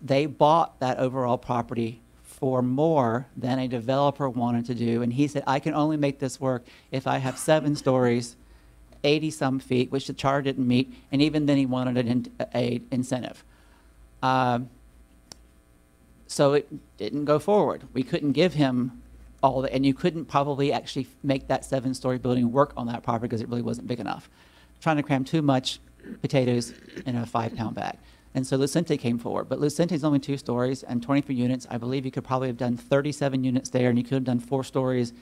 They bought that overall property for more than a developer wanted to do, and he said, I can only make this work if I have 7 stories, 80-some feet, which the charter didn't meet, and even then he wanted an incentive. So it didn't go forward. We couldn't give him all that, and you couldn't probably actually make that 7-story building work on that property because it really wasn't big enough. Trying to cram too much potatoes in a 5-pound bag. And so Lucente came forward, but Lucente is only 2 stories and 23 units. I believe you could probably have done 37 units there, and you could have done 4 stories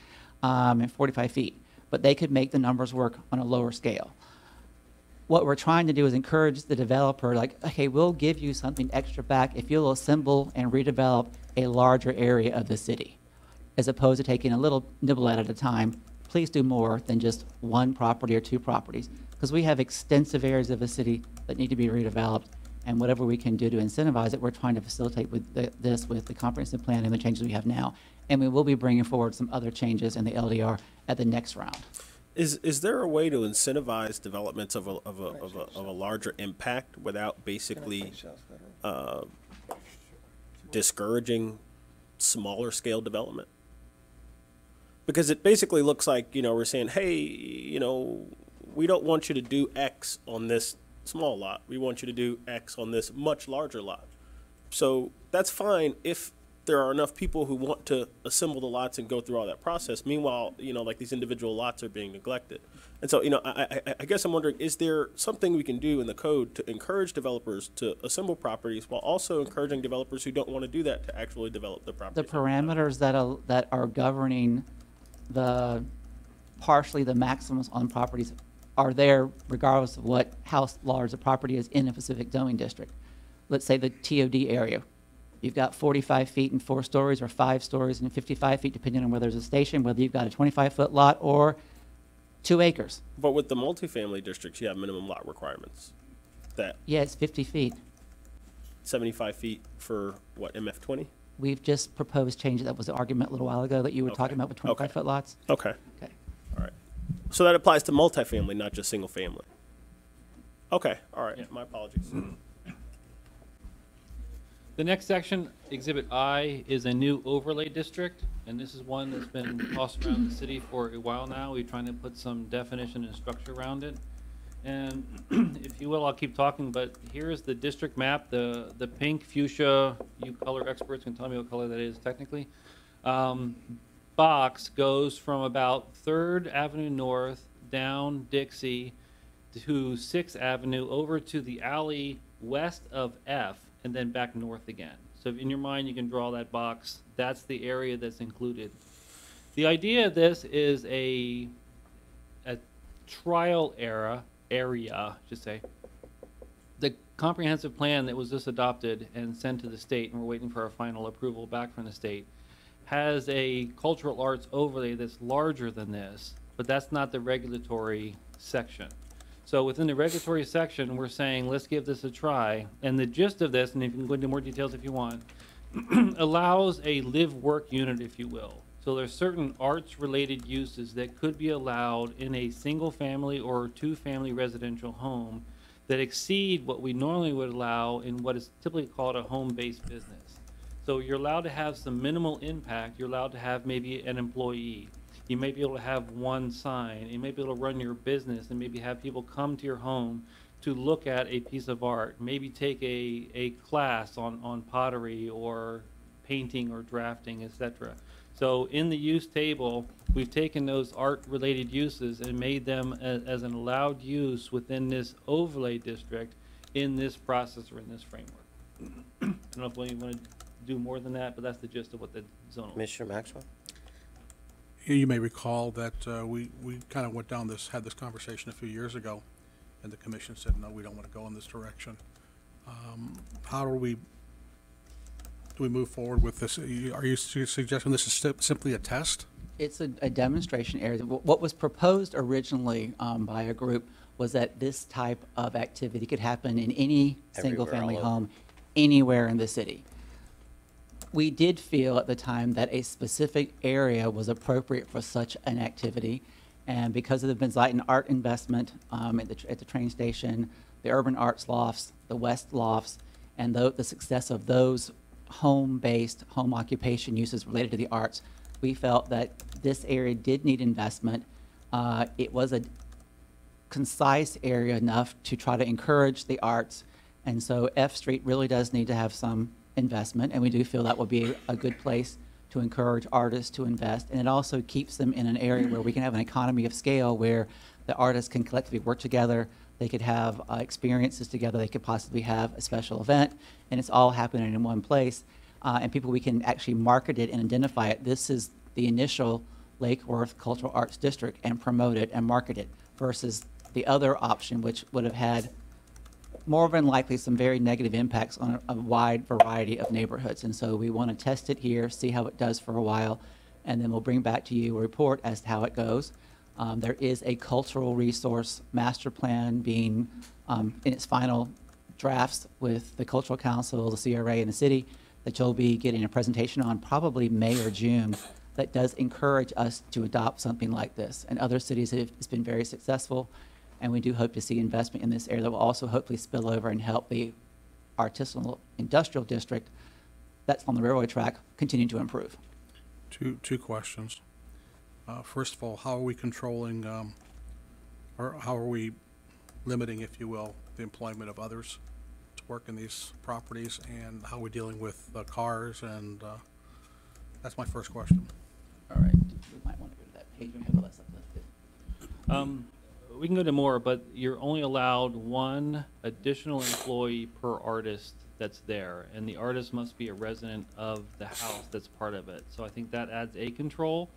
and 45 feet. But they could make the numbers work on a lower scale. What we're trying to do is encourage the developer, like, okay, we'll give you something extra back if you'll assemble and redevelop a larger area of the city, as opposed to taking a little nibble at a time. Please do more than just 1 property or 2 properties, because we have extensive areas of the city that need to be redeveloped, and whatever we can do to incentivize it, we're trying to facilitate with this with the comprehensive plan and the changes we have now. And we will be bringing forward some other changes in the LDR at the next round. Is there a way to incentivize developments of a larger impact without basically discouraging smaller scale development? Because it basically looks like, we're saying, hey, we don't want you to do X on this small lot. We want you to do X on this much larger lot. So that's fine if there are enough people who want to assemble the lots and go through all that process. Meanwhile, like these individual lots are being neglected. And so, I guess I'm wondering, is there something we can do in the code to encourage developers to assemble properties while also encouraging developers who don't want to do that to actually develop the property? The parameters that are governing partially the maximums on properties are there regardless of how large the property is in a specific zoning district. Let's say the TOD area. You've got 45 feet and 4 stories, or 5 stories and 55 feet, depending on whether there's a station, whether you've got a 25-foot lot or 2 acres. But with the multifamily districts, you have minimum lot requirements. Yeah, it's 50 feet. 75 feet for what, MF20? We've just proposed changes. That was the argument a little while ago that you were talking about with 25-foot lots. Okay. Okay. All right. So that applies to multifamily, not just single family. Okay. All right. Yeah. My apologies. The next section, Exhibit I, is a new overlay district, and this is one that's been tossed around the city for a while now. We're trying to put some definition and structure around it. And if you will, I'll keep talking, but here is the district map, the pink fuchsia, you color experts can tell me what color that is technically, box goes from about 3rd Avenue North down Dixie to 6th Avenue over to the alley west of F and then back north again. So in your mind, you can draw that box. That's the area that's included. The idea of this is a trial area, just say. The comprehensive plan that was just adopted and sent to the state, and we're waiting for our final approval back from the state, has a cultural arts overlay that's larger than this, but that's not the regulatory section. So within the regulatory section, we're saying, let's give this a try. And the gist of this, and if you can go into more details if you want, allows a live-work unit, if you will. So there's certain arts-related uses that could be allowed in a single-family or two-family residential home that exceed what we normally would allow in what is typically called a home-based business. So you're allowed to have some minimal impact. You're allowed to have maybe an employee. You may be able to have one sign. You may be able to run your business and maybe have people come to your home to look at a piece of art, maybe take a class on pottery or painting or drafting, etc. So in the use table, we've taken those art-related uses and made them as an allowed use within this overlay district in this process or in this framework. I don't know if you want to do more than that, but that's the gist of what the zone is. Mr. Maxwell? You may recall that we kind of went down this, had this conversation a few years ago, and the commission said, no, we don't want to go in this direction. How do we move forward with this? Are you suggesting this is simply a test? It's a demonstration area. What was proposed originally by a group was that this type of activity could happen in any single-family all over. home anywhere in the city. We did feel at the time that a specific area was appropriate for such an activity, and because of the Van Zyten art investment at the train station, the urban arts lofts, the west lofts, and the success of those home-based, home occupation uses related to the arts, we felt that this area did need investment. It was a concise area enough to try to encourage the arts, and so F Street really does need to have some investment, and we do feel that would be a good place to encourage artists to invest, and it also keeps them in an area where we can have an economy of scale where the artists can collectively work together, they could have experiences together, they could possibly have a special event, and it's all happening in one place, and we can actually market it and identify it. This is the initial Lake Worth Cultural Arts District, and promote it and market it, versus the other option, which would have had more than likely some very negative impacts on a wide variety of neighborhoods. And so we want to test it here, see how it does for a while, and then we'll bring back to you a report as to how it goes. There is a cultural resource master plan being in its final drafts with the Cultural Council, the CRA, and the city that you'll be getting a presentation on probably May or June that does encourage us to adopt something like this. And other cities, it's been very successful. And we do hope to see investment in this area that will also hopefully spill over and help the artisanal industrial district that's on the railroad track continue to improve. Two questions. First of all, how are we controlling, or how are we limiting, if you will, the employment of others to work in these properties, and how are we dealing with cars? And that's my first question. All right, we might want to go to that page. We have all that stuff listed. We can go to more, but you're only allowed one additional employee per artist that's there, and the artist must be a resident of the house that's part of it. So I think that adds a control.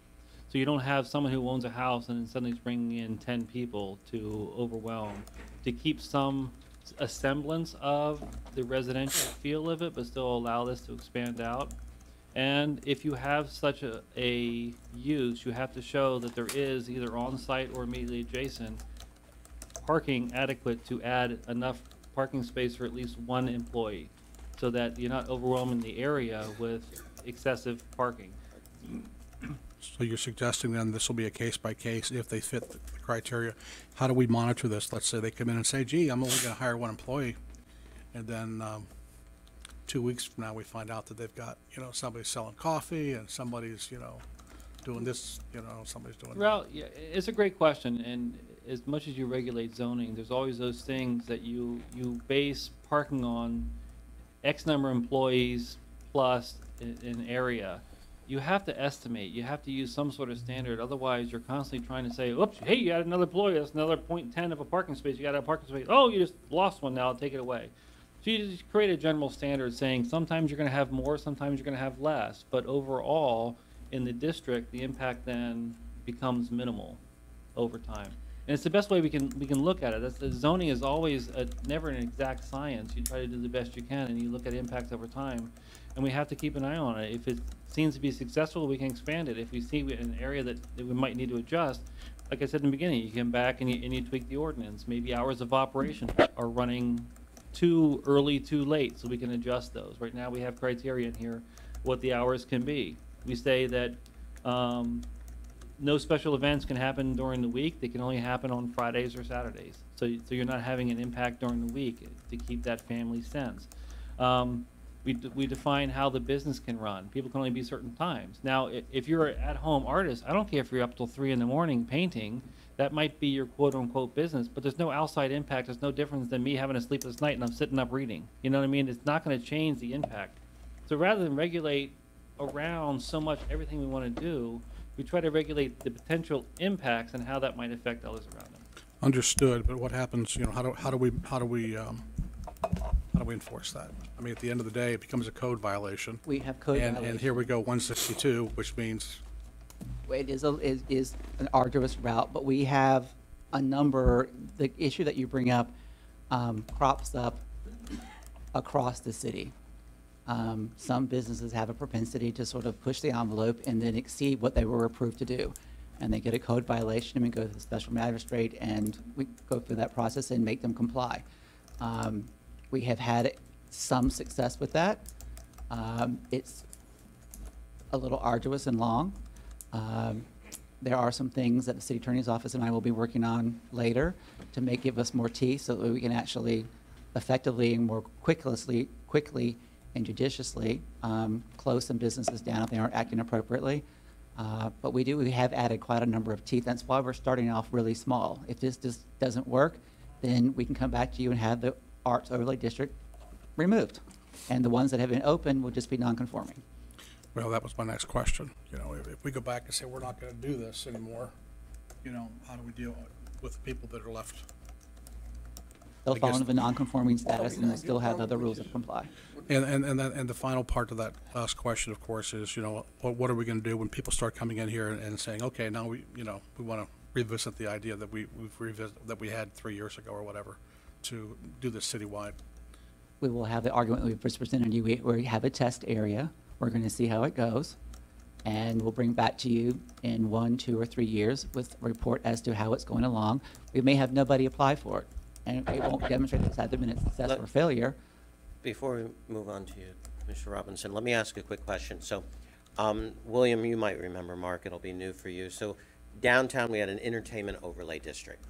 So you don't have someone who owns a house and then suddenly is bringing in 10 people to overwhelm. To keep a semblance of the residential feel of it, but still allow this to expand out. And if you have such a use, you have to show that there is either on-site or immediately adjacent parking adequate to add enough parking space for at least one employee, so that you're not overwhelming the area with excessive parking. So you're suggesting then this will be a case by case if they fit the criteria. How do we monitor this? Let's say they come in and say, gee, I'm only going to hire one employee, and then 2 weeks from now we find out that they've got, somebody selling coffee, and somebody's, doing this, somebody's doing that. Well, yeah, it's a great question, and as much as you regulate zoning, there's always those things that you base parking on X number of employees plus an area. you have to estimate, you have to use some sort of standard, otherwise you're constantly trying to say, oops, hey, you had another employee, that's another 0.10 of a parking space, you got a parking space, oh, you just lost one, now take it away. So you just create a general standard saying sometimes you're gonna have more, sometimes you're gonna have less, but overall, in the district, the impact then becomes minimal over time. And it's the best way we can look at it. That's, the zoning is always never an exact science. You try to do the best you can, and you look at impacts over time. And we have to keep an eye on it. If it seems to be successful, we can expand it. If we see an area that we might need to adjust, like I said in the beginning, you come back and you tweak the ordinance. Maybe hours of operation are running too early, too late, so we can adjust those. Right now, we have criteria in here what the hours can be. We say that no special events can happen during the week. They can only happen on Fridays or Saturdays. So you're not having an impact during the week to keep that family sense. We define how the business can run. People can only be certain times. Now, if you're an at-home artist, I don't care if you're up till 3 in the morning painting. That might be your quote-unquote business, but there's no outside impact. There's no difference than me having a sleepless night and I'm sitting up reading. You know what I mean? It's not going to change the impact. So rather than regulate around so much everything we want to do, we try to regulate the potential impacts and how that might affect others around them. Understood, but what happens, you know, how do we enforce that? I mean, at the end of the day, it becomes a code violation. We have code And violations. here we go, 162, which means, It is an arduous route, but we have a number, the issue that you bring up crops up across the city. Some businesses have a propensity to sort of push the envelope and then exceed what they were approved to do. And they get a code violation and we go to the special magistrate and we go through that process and make them comply. We have had some success with that. It's a little arduous and long. There are some things that the city attorney's office and I will be working on later to give us more teeth so that we can actually effectively and more quickly and judiciously close some businesses down if they aren't acting appropriately. But we have added quite a number of teeth. That's why we're starting off really small. If this just doesn't work, then we can come back to you and have the Arts Overlay District removed. And the ones that have been open will just be non-conforming. well, that was my next question. You know, if we go back and say we're not going to do this anymore, you know, how do we deal with the people that are left? They'll I fall guess- into the non-conforming status and they'll still have other rules that comply. And the final part of that last question, of course, is, you know, what are we going to do when people start coming in here and saying, okay, now we want to revisit the idea that that we had 3 years ago or whatever to do this citywide? We will have the argument that we've just presented to you. We have a test area. We're going to see how it goes. And we'll bring back to you in 1, 2, or 3 years with a report as to how it's going along. We may have nobody apply for it. And it won't demonstrate that it's either been a success or failure. Before we move on to you, Mr. Robinson, let me ask a quick question. So, William, you might remember, Mark, it'll be new for you. So downtown, we had an entertainment overlay district.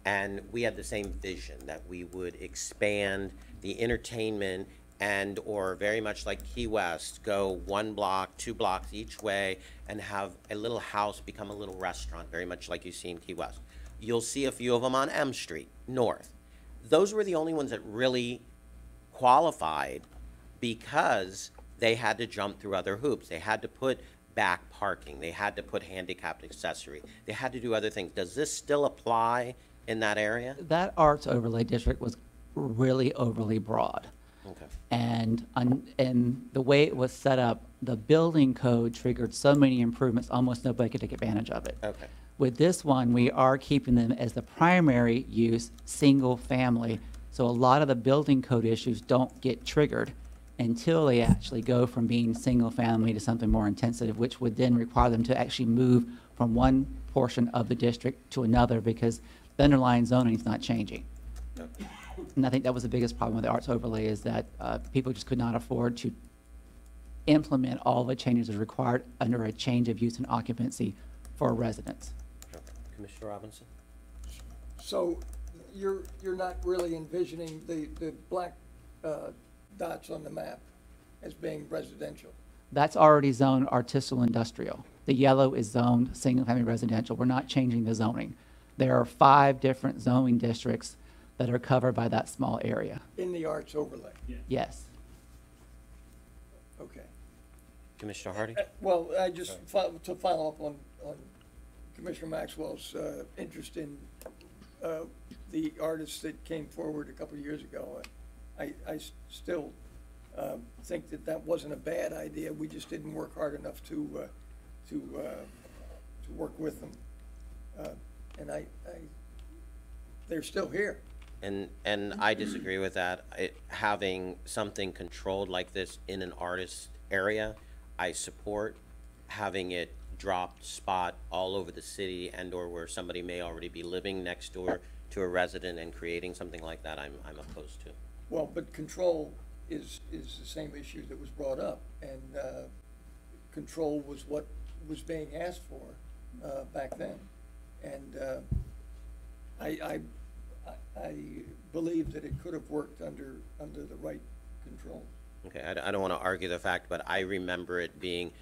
And we had the same vision that we would expand the entertainment and or very much like Key West, go 1 block, 2 blocks each way and have a little house become a little restaurant, very much like you see in Key West. You'll see a few of them on M Street, north. Those were the only ones that really qualified because they had to jump through other hoops. They had to put back parking. They had to put handicapped accessory. They had to do other things. Does this still apply in that area? That arts overlay district was really overly broad. Okay. And the way it was set up, the building code triggered so many improvements, almost nobody could take advantage of it. Okay. With this one, we are keeping them as the primary use, single family. So a lot of the building code issues don't get triggered until they actually go from being single family to something more intensive, which would then require them to actually move from one portion of the district to another because the underlying zoning is not changing. Okay. And I think that was the biggest problem with the arts overlay is that people just could not afford to implement all the changes that are required under a change of use and occupancy for residents. Okay. Commissioner Robinson? So you're not really envisioning the black dots on the map as being residential? That's already zoned artisanal industrial. The yellow is zoned single-family residential. We're not changing the zoning. There are 5 different zoning districts that are covered by that small area. In the arts overlay? Yes. Okay. Commissioner Hardy? Well, I just, to follow up on Commissioner Maxwell's interest in the artists that came forward a couple of years ago, I still think that wasn't a bad idea. We just didn't work hard enough to work with them. And they're still here. And I disagree with that. Having something controlled like this in an artist area, I support. Having it dropped spot all over the city and or where somebody may already be living next door to a resident and creating something like that, I'm opposed to. Well, but control is the same issue that was brought up, and control was what was being asked for back then. And I believe that it could have worked under the right control. Okay, I don't want to argue the fact, but I remember it being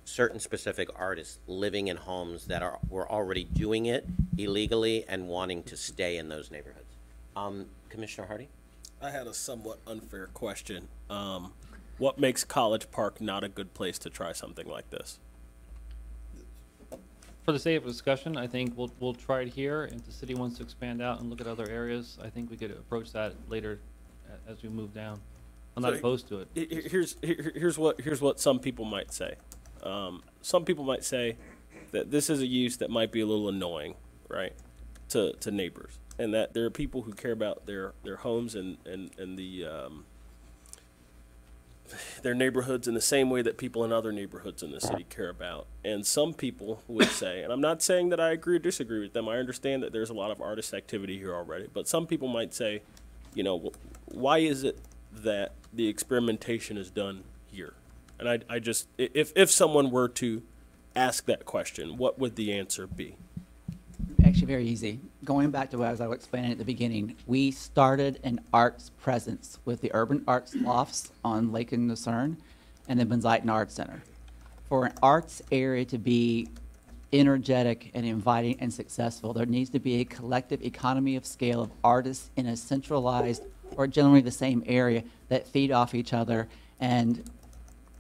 certain specific artists living in homes that were already doing it illegally and wanting to stay in those neighborhoods. Commissioner Hardy? I had a somewhat unfair question. What makes College Park not a good place to try something like this? For the sake of discussion, I think we'll try it here. If the city wants to expand out and look at other areas, I think we could approach that later as we move down. I'm not opposed to it. Here's what some people might say. Some people might say that this is a use that might be a little annoying, right, to neighbors, and that there are people who care about their homes and their neighborhoods in the same way that people in other neighborhoods in the city care about. And some people would say, and I'm not saying that I agree or disagree with them, I understand that there's a lot of artist activity here already, but some people might say, you know, why is it that the experimentation is done here? And I just, if someone were to ask that question, what would the answer be? Actually, very easy. Going back to what I was explaining at the beginning, we started an arts presence with the Urban Arts Lofts on Lake and Lucerne and the Benzeiten Arts Center. For an arts area to be energetic and inviting and successful, there needs to be a collective economy of scale of artists in a centralized or generally the same area that feed off each other, and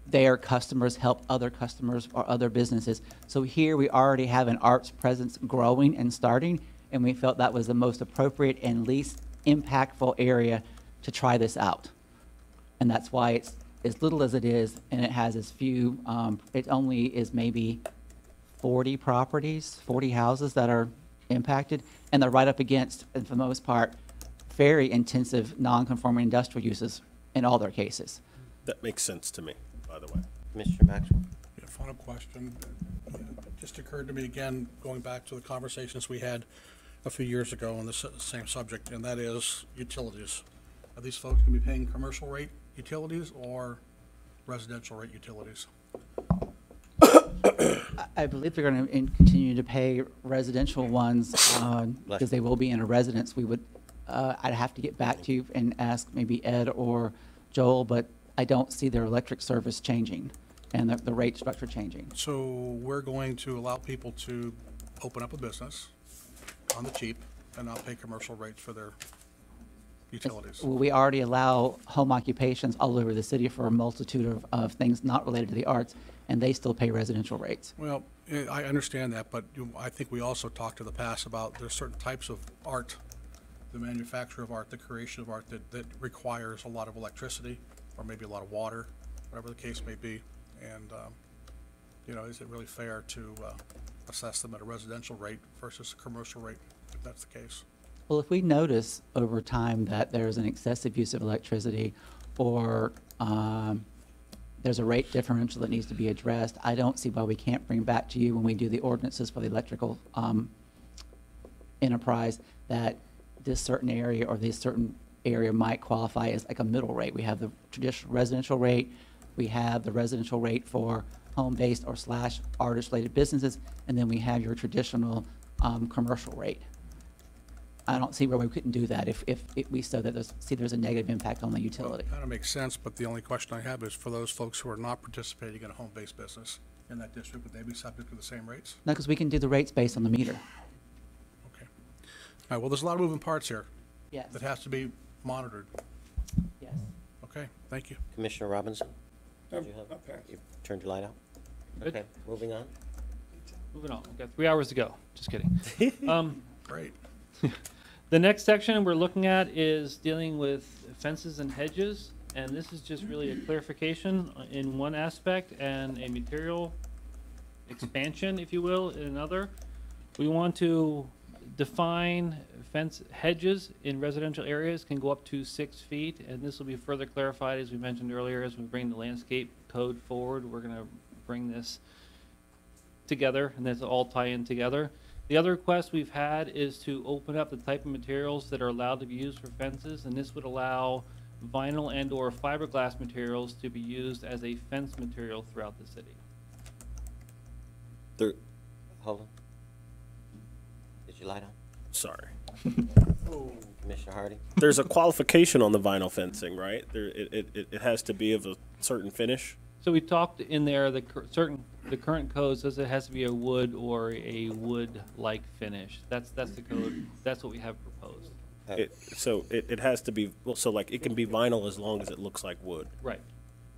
their customers help other customers or other businesses. So here we already have an arts presence growing and starting, and we felt that was the most appropriate and least impactful area to try this out. And that's why it's as little as it is, and it has as few, it only is maybe 40 properties, 40 houses that are impacted, and they're right up against, and for the most part, very intensive non-conforming industrial uses in all their cases. That makes sense to me, by the way. Mr. Maxwell? Yeah, final question. It just occurred to me again, going back to the conversations we had a few years ago on this same subject, and that is utilities. Are these folks going to be paying commercial rate utilities or residential rate utilities? I believe they're going to continue to pay residential ones because they will be in a residence. We would, I'd have to get back to you and ask maybe Ed or Joel, but I don't see their electric service changing and the rate structure changing. So we're going to allow people to open up a business on the cheap and not pay commercial rates for their utilities. Well, we already allow home occupations all over the city for a multitude of things not related to the arts, and they still pay residential rates. Well, I understand that, but I think we also talked in the past about there's certain types of art, the manufacture of art, the creation of art that requires a lot of electricity or maybe a lot of water, whatever the case may be. And, you know, is it really fair to assess them at a residential rate versus a commercial rate, if that's the case? Well, if we notice over time that there's an excessive use of electricity or there's a rate differential that needs to be addressed, I don't see why we can't bring back to you when we do the ordinances for the electrical enterprise that this certain area or this certain area might qualify as like a middle rate. We have the traditional residential rate, we have the residential rate for home-based or / artist-related businesses, and then we have your traditional commercial rate. I don't see where we couldn't do that if we saw that there's a negative impact on the utility. Well, kind of makes sense, but the only question I have is for those folks who are not participating in a home-based business in that district, would they be subject to the same rates? No, because we can do the rates based on the meter. Okay. All right, well, there's a lot of moving parts here. Yes. That has to be monitored. Yes. Okay, thank you. Commissioner Robinson? Okay. Turned your light out? Good. Okay, moving on. Moving on, we've got 3 hours to go. Just kidding. Great. The next section we're looking at is dealing with fences and hedges, and this is just really a clarification in one aspect and a material expansion, if you will, in another. We want to define hedges in residential areas can go up to 6 feet, and this will be further clarified, as we mentioned earlier, as we bring the landscape code forward. We're going to bring this together, and this will all tie in together. The other request we've had is to open up the type of materials that are allowed to be used for fences, and this would allow vinyl and or fiberglass materials to be used as a fence material throughout the city. There, Hold on. Is your light on? sorry. Commissioner Hardy? There's a qualification on the vinyl fencing, right? It has to be of a certain finish. So we talked in there, the current code says it has to be a wood or a wood-like finish. That's the code, that's what we have proposed. It has to be, well, so like it can be vinyl as long as it looks like wood. Right.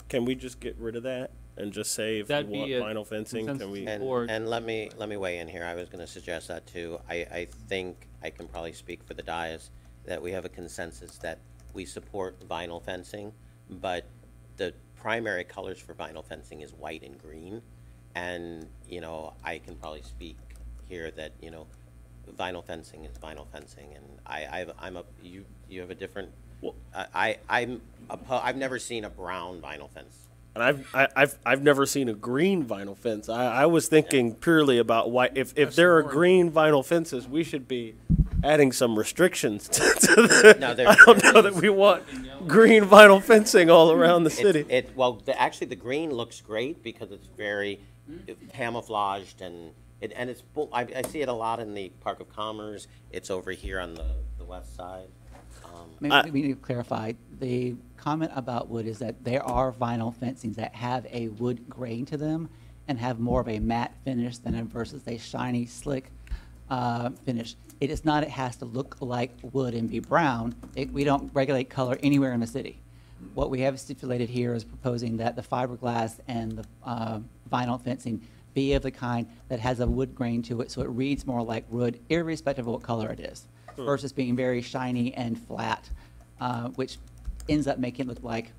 Can we just get rid of that and just say if That'd we want be a vinyl fencing, can we? consensus. And, Or- and let me weigh in here. I was going to suggest that too. I think I can probably speak for the dais that we have a consensus that we support vinyl fencing, but the primary colors for vinyl fencing is white and green. And, you know, I can probably speak here that, you know, vinyl fencing is vinyl fencing, and you have a different. Well, I've never seen a brown vinyl fence. And I've never seen a green vinyl fence. I was thinking purely about why if there are green vinyl fences, we should be adding some restrictions to the. No, I don't know that we want green vinyl fencing all around the city. Actually, the green looks great because it's very camouflaged and it's. I see it a lot in the Park of Commerce. It's over here on the west side. Maybe we need to clarify, the comment about wood is that there are vinyl fencings that have a wood grain to them and have more of a matte finish than versus a shiny, slick finish. It is not, it has to look like wood and be brown. We don't regulate color anywhere in the city. What we have stipulated here is proposing that the fiberglass and the vinyl fencing be of the kind that has a wood grain to it, so it reads more like wood, irrespective of what color it is, versus being very shiny and flat, which ends up making it look like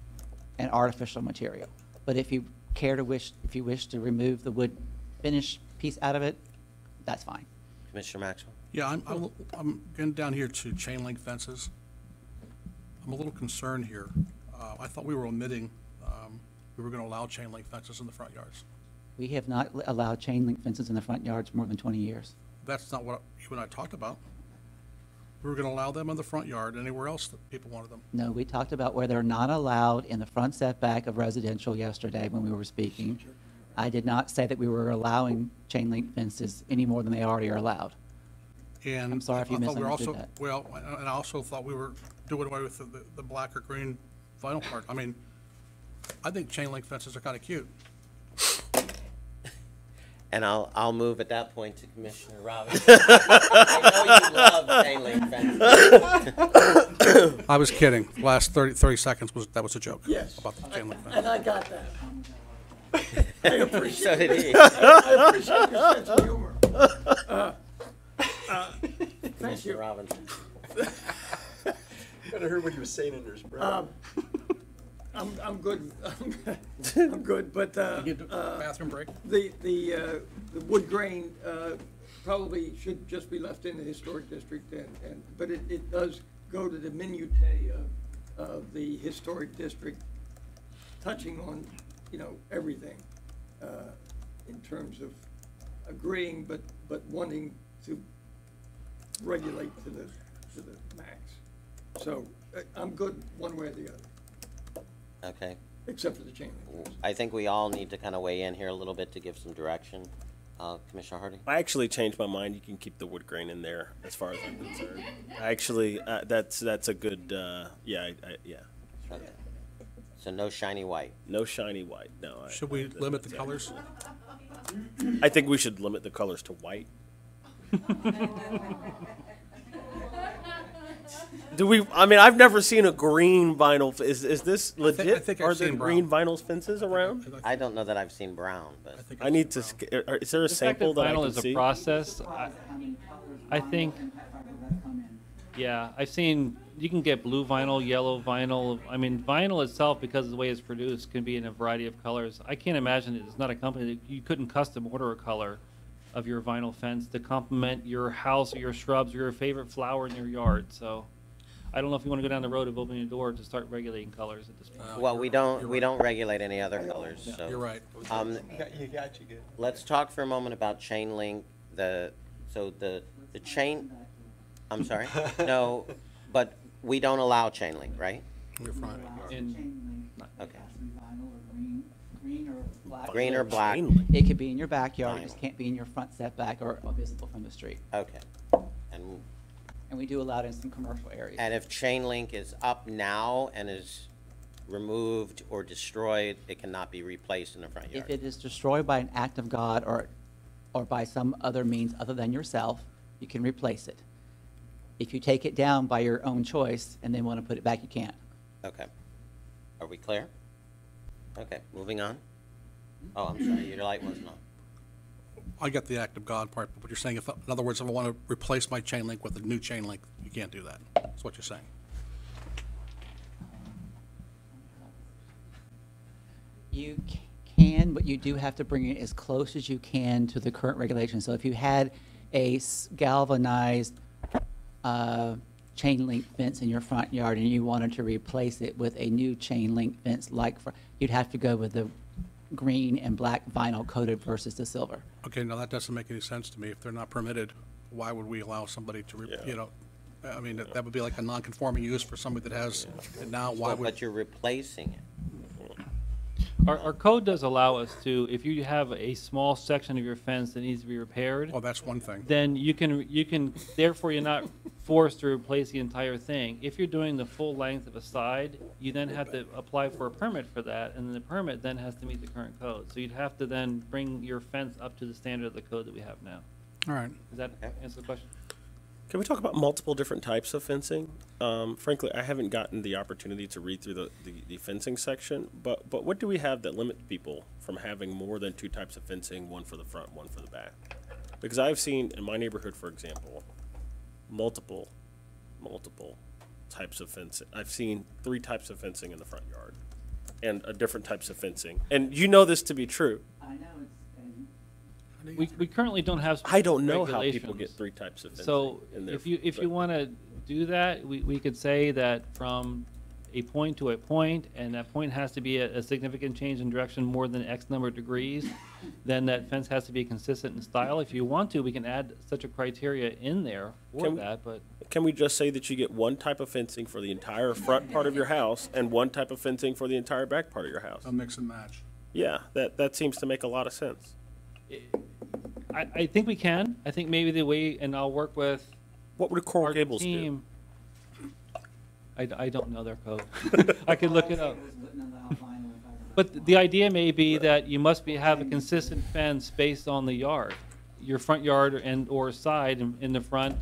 an artificial material. But if you wish to remove the wood finish piece out of it, that's fine. Commissioner Maxwell? Yeah, I'm getting down here to chain link fences. I'm a little concerned here. I thought we were omitting, we were going to allow chain link fences in the front yards. We have not allowed chain link fences in the front yards more than 20 years. That's not what you and I talked about. We were going to allow them in the front yard, anywhere else that people wanted them. No, we talked about where they're not allowed in the front setback of residential yesterday when we were speaking. I did not say that we were allowing chain link fences any more than they already are allowed. And I'm sorry if you I thought we were misunderstood also, that. well, and I also thought we were doing away with the black or green vinyl part. I mean, I think chain link fences are kind of cute. And I'll move at that point to Commissioner Robbins. I know you love chain link fences. I was kidding. Last 30 seconds that was a joke. Yes. About the chain link fence. And I got that. I appreciate So did he. I appreciate your sense of humor. Thank Commissioner you. Robbins. Kind of heard what he was saying under his breath. I'm good. I'm good, but Bathroom break? the wood grain probably should just be left in the historic district, but it does go to the minutiae of the historic district, touching on, you know, everything in terms of agreeing, but wanting to regulate to the max. So I'm good one way or the other, Okay. except for the chain link. I think we all need to kind of weigh in here a little bit to give some direction. Commissioner Hardy? I actually changed my mind. You can keep the wood grain in there, as far as I'm concerned. Actually, that's a good. Yeah. Okay. So no shiny white. No shiny white. No. Should we limit the colors? I think we should limit the colors to white. I mean, I've never seen a green vinyl. Is this legit? I think Are I've there seen green vinyl fences around? I don't know that I've seen brown, but I need to. Is there a The fact sample that I vinyl can is a see? process. I think, yeah, I've seen, you can get blue vinyl, yellow vinyl. I mean, vinyl itself, because of the way it's produced, can be in a variety of colors. I can't imagine it's not a company that you couldn't custom order a color of your vinyl fence to complement your house or your shrubs or your favorite flower in your yard. So I don't know if you want to go down the road of opening a door to start regulating colors at this point. well, we don't regulate any other colors, so. You're right. You got you good. Let's talk for a moment about chain link, the chain, I'm sorry? No, but we don't allow chain link, right? You're fine. Okay. Green or black. Green or black? Chain link. It could be in your backyard, it Vinyl. just can't be in your front setback or visible from the street. Okay. And, And we do allow it in some commercial areas. and if chain link is up now and is removed or destroyed, it cannot be replaced in the front If yard? it is destroyed by an act of God or by some other means other than yourself, you can replace it. If you take it down by your own choice and then want to put it back, you can't. Okay. Are we clear? Okay, moving on. Oh, I'm sorry, your light wasn't on. I get the act of God part, but what you're saying, in other words, if I want to replace my chain link with a new chain link, you can't do that. That's what you're saying. You can, but you do have to bring it as close as you can to the current regulation. So if you had a galvanized chain link fence in your front yard and you wanted to replace it with a new chain link fence you'd have to go with the green and black vinyl coated versus the silver. Okay, now that doesn't make any sense to me. If they're not permitted, why would we allow somebody to, you know, I mean, that would be like a non-conforming use for somebody that has it now. Why would? But you're replacing it. Our code does allow us to, if you have a small section of your fence that needs to be repaired, Oh, that's one thing. then you can, therefore you're not forced to replace the entire thing. If you're doing the full length of a side, you then have to apply for a permit for that, and the permit then has to meet the current code. So you'd have to then bring your fence up to the standard of the code that we have now. All right. Does that answer the question? Can we talk about multiple different types of fencing? Frankly, I haven't gotten the opportunity to read through the fencing section, but what do we have that limits people from having more than two types of fencing, one for the front, one for the back? Because I've seen in my neighborhood, for example, multiple types of fencing. I've seen 3 types of fencing in the front yard and different types of fencing. And you know this to be true. I know We currently don't have I don't know how regulations. people get 3 types of fencing. So in their- if you but- want to do that, we could say that from a point to a point, and that point has to be a significant change in direction more than X number of degrees, then that fence has to be consistent in style. If you want to, we can add such a criteria in there for Can we- that, but Can we just say that you get one type of fencing for the entire front part of your house and one type of fencing for the entire back part of your house? A mix and match. Yeah, that seems to make a lot of sense. I think we can. I think maybe the way, and I'll work with What would Coral our Gables do? team. I don't know their code. I could look it up. But the idea may be that you must have a consistent fence based on the yard, your front yard or side in the front,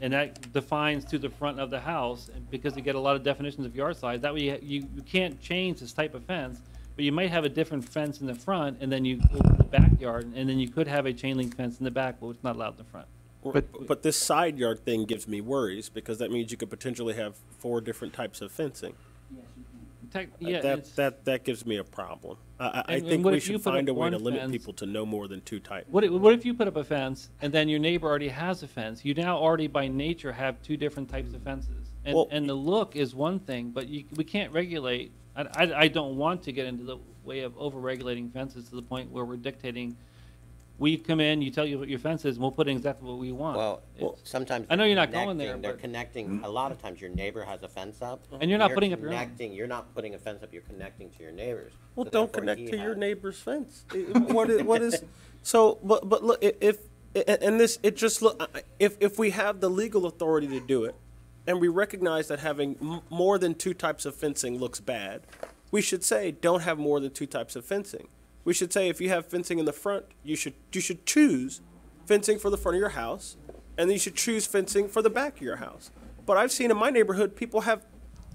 and that defines to the front of the house, because you get a lot of definitions of yard size. That way you can't change this type of fence, but you might have a different fence in the front, and then you go to the backyard, and then you could have a chain link fence in the back, but it's not allowed in the front. But this side yard thing gives me worries because that means you could potentially have 4 different types of fencing. That gives me a problem. I And think what we if you should put find up a way to one limit fence? people to no more than 2 types. What if you put up a fence and then your neighbor already has a fence? You now already by nature have 2 different types of fences. Well- And the look is one thing, but we can't regulate. I don't want to get into the way of over-regulating fences to the point where we're dictating, we come in, you tell you what your fence is, and we'll put in exactly what we want. Well, It's- sometimes. I know they're you're not going there, connecting- They're but- connecting, a lot of times your neighbor has a fence up. And you're not putting up your own. You're not putting a fence up, you're connecting to your neighbors. Well, So don't therefore connect he to your has- neighbor's fence. What is so? But look, if we have the legal authority to do it, and we recognize that having more than 2 types of fencing looks bad, we should say don't have more than 2 types of fencing. We should say if you have fencing in the front, you should choose fencing for the front of your house, and then you should choose fencing for the back of your house. but I've seen in my neighborhood, people have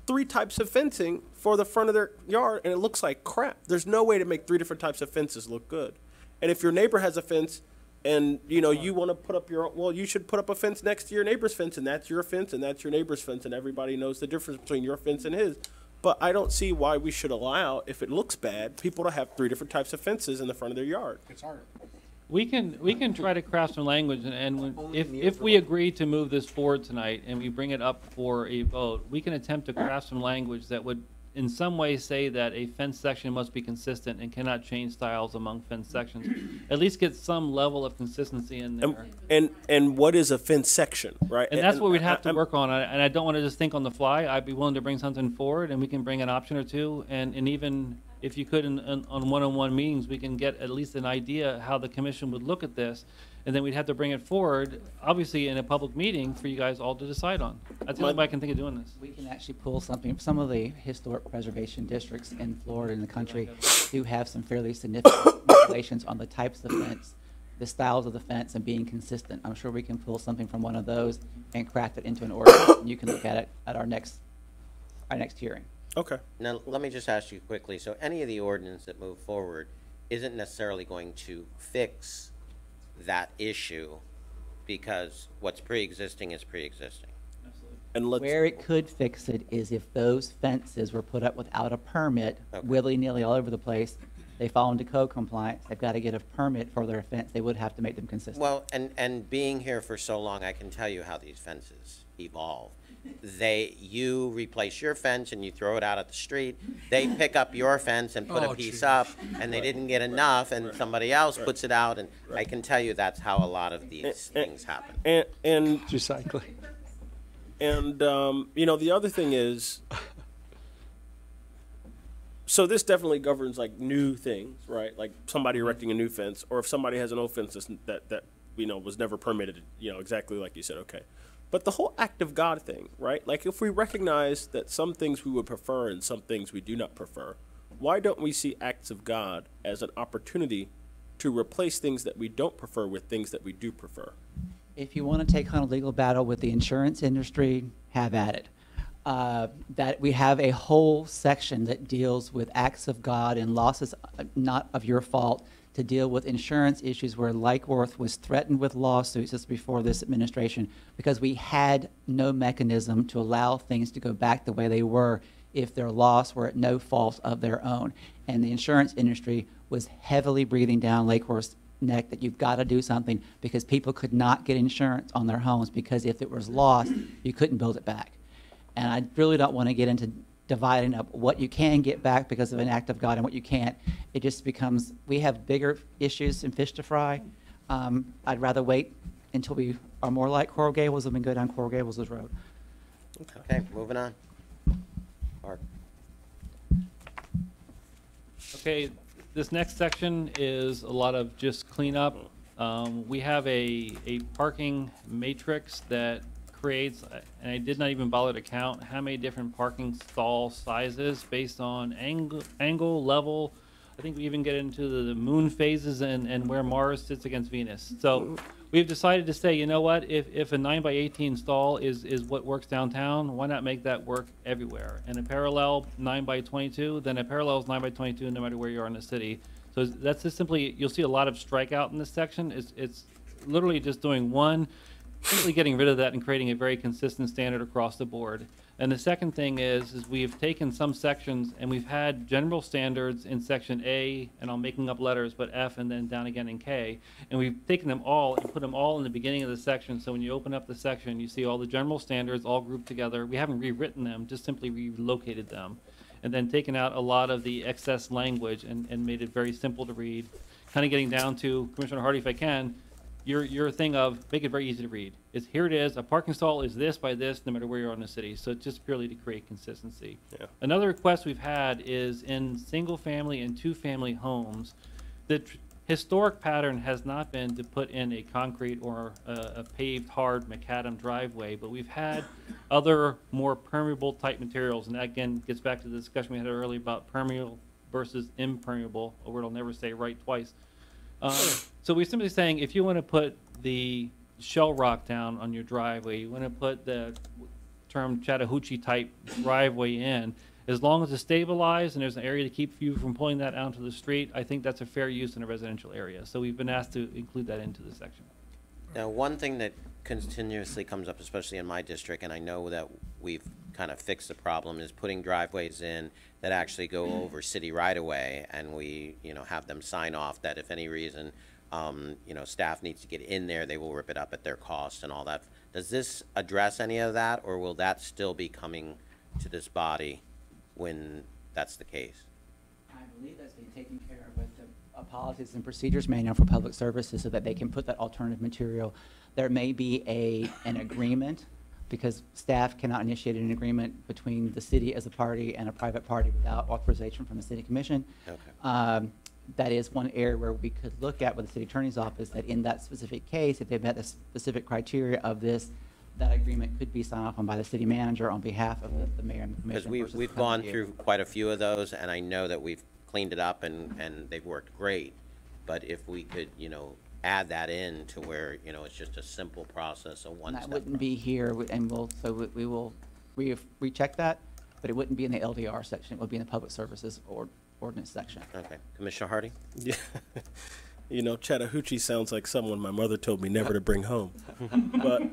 3 types of fencing for the front of their yard, and it looks like crap. There's no way to make 3 different types of fences look good. And if your neighbor has a fence, and you know you want to put up your, well, you should put up a fence next to your neighbor's fence, and that's your fence, and that's your neighbor's fence, and everybody knows the difference between your fence and his. But I don't see why we should allow, if it looks bad, people to have 3 different types of fences in the front of their yard. It's hard. We can try to craft some language, if we agree to move this forward tonight and we bring it up for a vote, we can attempt to craft some language that would in some way say that a fence section must be consistent and cannot change styles among fence sections. At least get some level of consistency in there. And what is a fence section, right? And that's what we'd have to work on. And I don't want to just think on the fly. I'd be willing to bring something forward, and we can bring an option or two. And even if you could, on one-on-one meetings, we can get at least an idea how the commission would look at this. And then we'd have to bring it forward, obviously, in a public meeting for you guys all to decide on. That's the only way I can think of doing this. We can actually pull something. Some of the historic preservation districts in Florida and the country do have some fairly significant regulations on the types of fence, the styles of the fence, and being consistent. I'm sure we can pull something from one of those and craft it into an ordinance, and you can look at it at our next hearing. Okay. Now, let me just ask you quickly, so any of the ordinance that move forward isn't necessarily going to fix that issue, because what's pre-existing is pre-existing. And let's, Where it could fix it is if those fences were put up without a permit, Okay. willy-nilly all over the place, they fall into code compliance, they've got to get a permit for their fence, they would have to make them consistent. Well, and being here for so long, I can tell you how these fences evolve. You replace your fence and you throw it out at the street. They pick up your fence and put a piece up, and they didn't get enough, and somebody else puts it out, and I can tell you that's how a lot of these things happen. and Recycling. you know, the other thing is, so this definitely governs like new things, right? Like somebody erecting a new fence, or if somebody has an old fence that you know was never permitted, you know, exactly like you said, okay. But the whole act of God thing, right? Like if we recognize that some things we would prefer and some things we do not prefer, why don't we see acts of God as an opportunity to replace things that we don't prefer with things that we do prefer? If you want to take on a legal battle with the insurance industry, have at it. That we have a whole section that deals with acts of God and losses not of your fault, to deal with insurance issues where Likeworth was threatened with lawsuits just before this administration because we had no mechanism to allow things to go back the way they were if their loss were at no fault of their own. And the insurance industry was heavily breathing down Lakeworth's neck that you've got to do something because people could not get insurance on their homes because if it was lost, you couldn't build it back. And I really don't want to get into dividing up what you can get back because of an act of God and what you can't. It just becomes, we have bigger issues and fish to fry. I'd rather wait until we are more like Coral Gables than we go down Coral Gables' road. Okay, moving on. Mark. Okay, this next section is a lot of just cleanup. We have a parking matrix that creates, and I did not even bother to count how many different parking stall sizes based on angle, level. I think we even get into the moon phases and where Mars sits against Venus. So we've decided to say, you know what, if a 9x18 stall is what works downtown, why not make that work everywhere? And a parallel 9x22, then a parallel is 9x22 no matter where you are in the city. So that's just simply, you'll see a lot of strikeout in this section. It's literally just doing one, simply getting rid of that and creating a very consistent standard across the board. And the second thing is we've taken some sections and we've had general standards in section A, and I'm making up letters, but F and then down again in K. And we've taken them all and put them all in the beginning of the section. So when you open up the section, you see all the general standards all grouped together. We haven't rewritten them, just simply relocated them. And then taken out a lot of the excess language and made it very simple to read. Kind of getting down to, Commissioner Hardy, if I can, your thing of make it very easy to read. It's here it is, a parking stall is this by this, no matter where you're in the city. So it's just purely to create consistency. Yeah. Another request we've had is in single family and 2-family homes, the historic pattern has not been to put in a concrete or a paved hard macadam driveway, but we've had other more permeable type materials. And that again gets back to the discussion we had earlier about permeable versus impermeable, a word I'll never say right twice. So we're simply saying if you want to put the shell rock down on your driveway, you want to put the term Chattahoochee type driveway in. As long as it's stabilized and there's an area to keep you from pulling that out into the street, I think that's a fair use in a residential area. So we've been asked to include that into the section. Now, one thing that continuously comes up, especially in my district, and I know that we've kind of fixed the problem, is putting driveways in that actually go over city right-of-way, and we, have them sign off that if any reason, staff needs to get in there, they will rip it up at their cost and all that. Does this address any of that, or will that still be coming to this body when that's the case? I believe that's being taken care of with the policies and procedures manual for public services so that they can put that alternative material. There may be an agreement, because staff cannot initiate an agreement between the city as a party and a private party without authorization from the city commission. Okay. That is one area where we could look at with the city attorney's office, that in that specific case, if they've met the specific criteria of this, that agreement could be signed off on by the city manager on behalf of the mayor and the commission. Because we've gone through quite a few of those, and I know that we've cleaned it up and they've worked great. But if we could, add that in to where, it's just a simple process, a one-step. That wouldn't be here, and we will recheck that, but it wouldn't be in the LDR section. It would be in the public services ordinance section. Okay. Commissioner Hardy? Yeah. Chattahoochee sounds like someone my mother told me never to bring home. But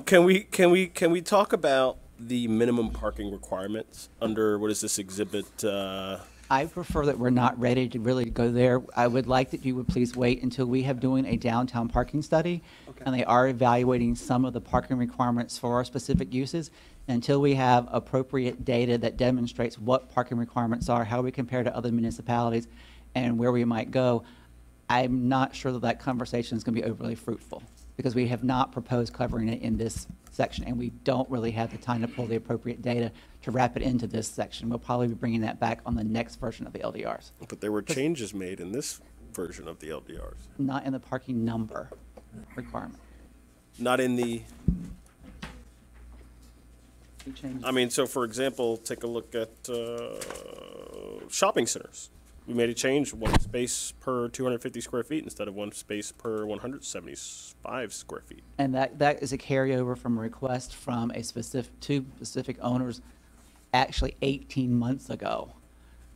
can we talk about the minimum parking requirements under, what is this, exhibit? I prefer that we're not ready to really go there. I would like that you would please wait until we have doing a downtown parking study. Okay. And they are evaluating some of the parking requirements for our specific uses. Until we have appropriate data that demonstrates what parking requirements are, how we compare to other municipalities, and where we might go, I'm not sure that conversation is going to be overly fruitful, because we have not proposed covering it in this section, and we don't really have the time to pull the appropriate data to wrap it into this section. We'll probably be bringing that back on the next version of the LDRs. But there were changes made in this version of the LDRs. Not in the parking number requirement. Not in the... We changed. I mean, so for example, take a look at shopping centers. We made a change, one space per 250 square feet instead of one space per 175 square feet. And that is a carryover from a request from two specific owners actually 18 months ago.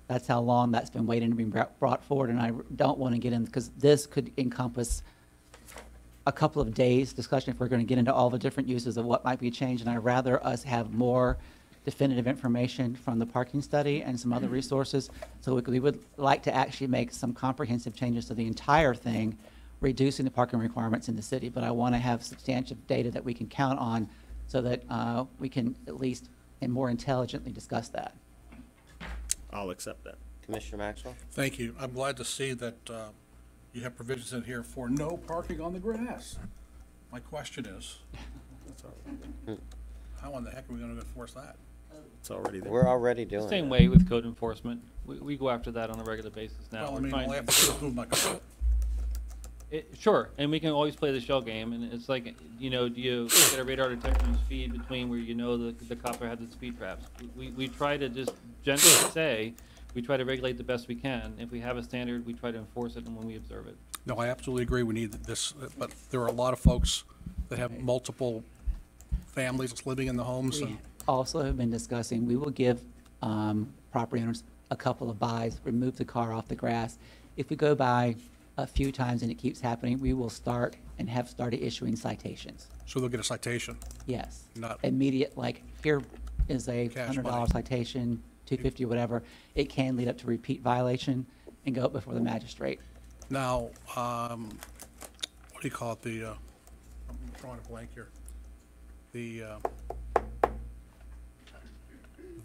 That's how long that's been waiting to be brought forward, and I don't want to get in, because this could encompass a couple of days discussion if we're going to get into all the different uses of what might be changed, and I'd rather us have more definitive information from the parking study and some other resources. So we would like to actually make some comprehensive changes to the entire thing, reducing the parking requirements in the city, but I want to have substantial data that we can count on so that we can at least and more intelligently discuss that. I'll accept that. Commissioner Maxwell? Thank you. I'm glad to see that you have provisions in here for no parking on the grass. My question is, how in the heck are we going to enforce that? It's already there. We're already doing Same it. way with code enforcement. We go after that on a regular basis now. Well, I We're mean, trying all I to- have to do is move my car. Sure, and we can always play the shell game, and it's like, do you get a radar detector and speed between where the copper had the speed traps? We try to just gently say, we try to regulate the best we can. If we have a standard, we try to enforce it, and when we observe it. No, I absolutely agree we need this, but there are a lot of folks that have multiple families living in the homes, We and also have been discussing, we will give property owners a couple of buys, remove the car off the grass. If we go by a few times and it keeps happening, we will start and have started issuing citations. so they'll get a citation. Yes. Not- Immediate, like, here is a Cash $100 money. citation, $250 or whatever. It can lead up to repeat violation and go up before the magistrate. Now, what do you call it, I'm drawing a blank here. The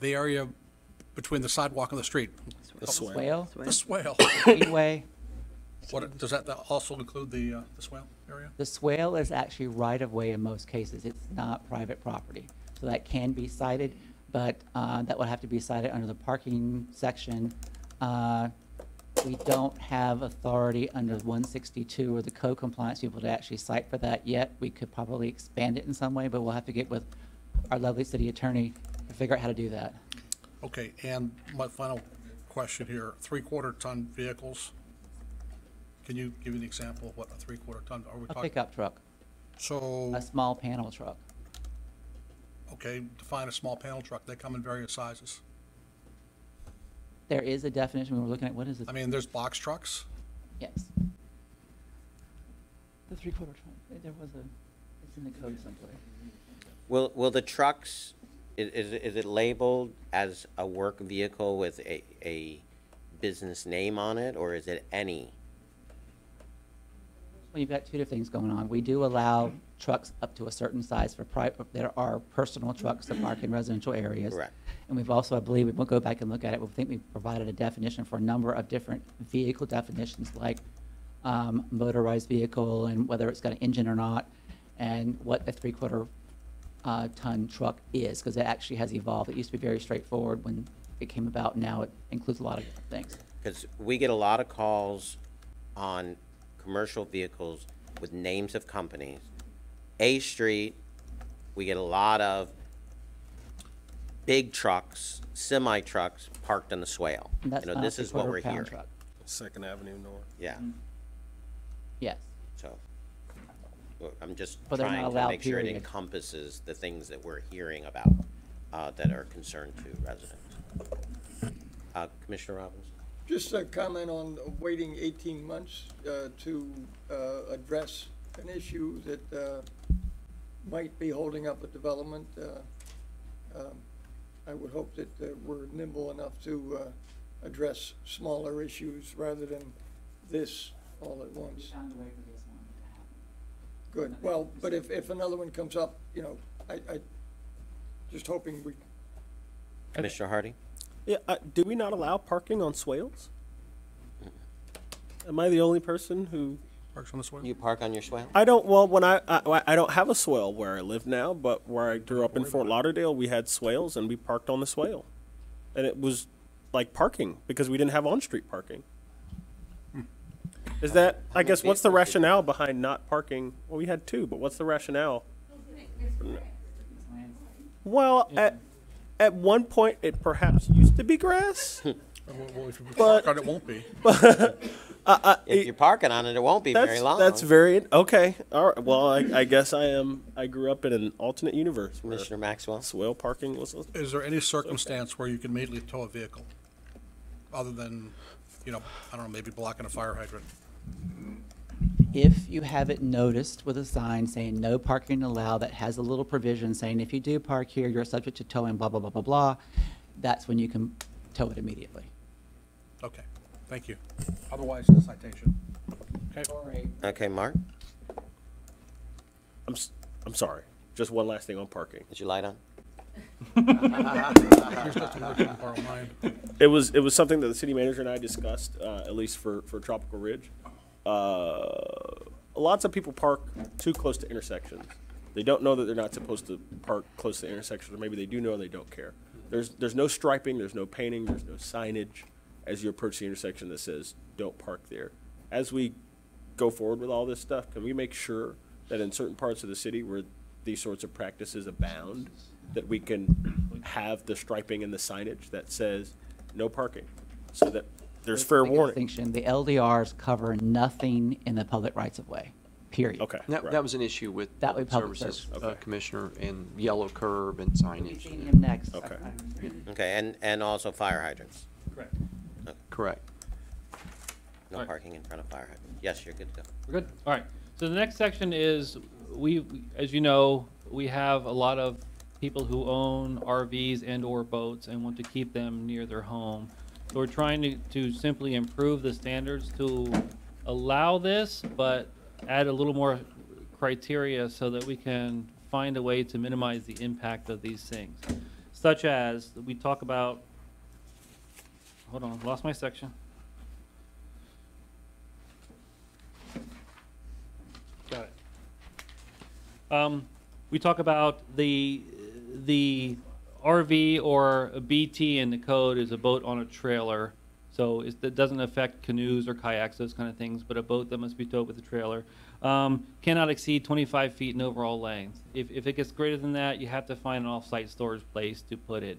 area between the sidewalk and the street, The swale. Swale, the swale. Speedway. What, does that also include the swale area? The swale is actually right-of-way in most cases. It's not private property. So that can be cited, but that would have to be cited under the parking section. We don't have authority under 162 or the code compliance people to actually cite for that yet. We could probably expand it in some way, but we'll have to get with our lovely city attorney to figure out how to do that. Okay, and my final question here, 3/4 ton vehicles. Can you give me an example of what a 3/4 ton, are we A talking? pickup truck, So, a small panel truck. Okay, define a small panel truck. They come in various sizes. There is a definition, we were looking at, what is it? I mean, there's box trucks. Yes. The three-quarter truck, there was a, it's in the code somewhere. Will the trucks, is it labeled as a work vehicle with a business name on it, or is it any? Well, you've got two different things going on. We do allow trucks up to a certain size for private, there are personal trucks that park in residential areas. Correct. And we've also, I believe, we'll go back and look at it, we think we provided a definition for a number of different vehicle definitions, like motorized vehicle and whether it's got an engine or not, and what a three-quarter ton truck is, because it actually has evolved. It used to be very straightforward when it came about. Now it includes a lot of different things. Because we get a lot of calls on commercial vehicles with names of companies. A Street, we get a lot of big trucks, semi-trucks parked on the swale. And that's You know, not a this is what we're three-quarter pound hearing. truck. Second Avenue North. Yeah, Yes. so, well, I'm just But they're not trying to allowed, make sure it period. encompasses the things that we're hearing about, that are concerned to residents. Commissioner Robbins? Just a comment on waiting 18 months to address an issue that might be holding up a development. I would hope that we're nimble enough to address smaller issues rather than this all at once. Good. Well, but if another one comes up, you know, I just hoping we, Commissioner Hardy? Yeah, do we not allow parking on swales? Am I the only person who? Parks on the swale. You park on your swale? I don't. Well, when I don't have a swale where I live now, but where I grew up in Fort Lauderdale, we had swales and we parked on the swale, and it was like parking because we didn't have on-street parking. Is that? I guess what's the rationale behind not parking? Well, we had two, but what's the rationale? Well, at one point it perhaps used to be grass. Well, if you But- park on it, won't be. If you're parking on it, it won't be very long. That's very okay. All right. Well, I guess I grew up in an alternate universe where Commissioner Maxwell? swale parking was. Is there any circumstance where you can immediately tow a vehicle, other than, you know, I don't know, maybe blocking a fire hydrant? If you have it noticed with a sign saying no parking allowed, that has a little provision saying if you do park here, you're subject to towing, blah, blah, blah, blah, blah, that's when you can tow it immediately. Okay, thank you. Otherwise, it's a citation. Okay. Okay, Mark, I'm sorry. Just one last thing on parking. is your light on? Here's just a working borrow mine. It was something that the city manager and I discussed, at least for Tropical Ridge. Lots of people park too close to intersections. They don't know that they're not supposed to park close to the intersections, or maybe they do know and they don't care. There's no striping, there's no painting, there's no signage as you approach the intersection that says don't park there. As we go forward with all this stuff, can we make sure that in certain parts of the city where these sorts of practices abound, that we can have the striping and the signage that says no parking, so that there's fair Big warning? distinction, the LDRs cover nothing in the public rights of way, period. Okay. That, right. that was an issue with That way Public public Services service. Okay. Commissioner and yellow curb and signage. Seeing him next. Okay. Okay, and also fire hydrants. Correct. Correct. No Alright. parking in front of fire hydrants. Yes, you're good to go. We're good? All right. So the next section is, as you know, we have a lot of people who own RVs and/or boats and want to keep them near their home. So we're trying to simply improve the standards to allow this, but add a little more criteria so that we can find a way to minimize the impact of these things. Such as, we talk about, hold on, lost my section. Got it. We talk about the RV or a BT in the code is a boat on a trailer. So it doesn't affect canoes or kayaks, those kind of things, but a boat that must be towed with a trailer. Cannot exceed 25 feet in overall length. If it gets greater than that, you have to find an off-site storage place to put it.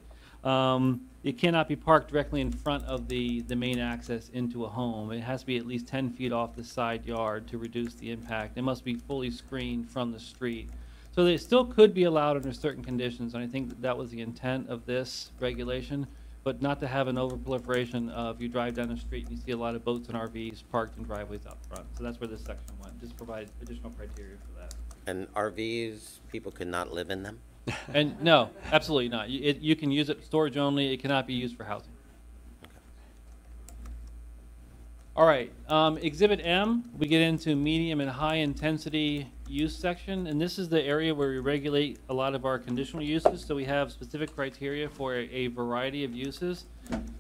It cannot be parked directly in front of the main access into a home. It has to be at least 10 feet off the side yard to reduce the impact. It must be fully screened from the street. So they still could be allowed under certain conditions, and I think that was the intent of this regulation, but not to have an overproliferation of you drive down the street and you see a lot of boats and RVs parked in driveways out front. So that's where this section went, just provide additional criteria for that. And RVs, people could not live in them? And no, absolutely not. You can use it storage only. It cannot be used for housing. All right, Exhibit M, we get into medium and high intensity use section, and this is the area where we regulate a lot of our conditional uses. So we have specific criteria for a variety of uses.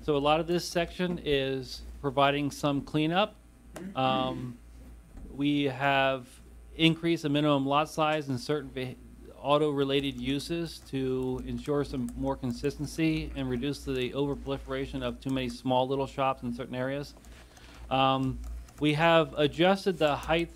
So a lot of this section is providing some cleanup. We have increased the minimum lot size in certain auto-related uses to ensure some more consistency and reduce the overproliferation of too many small little shops in certain areas. We have adjusted the height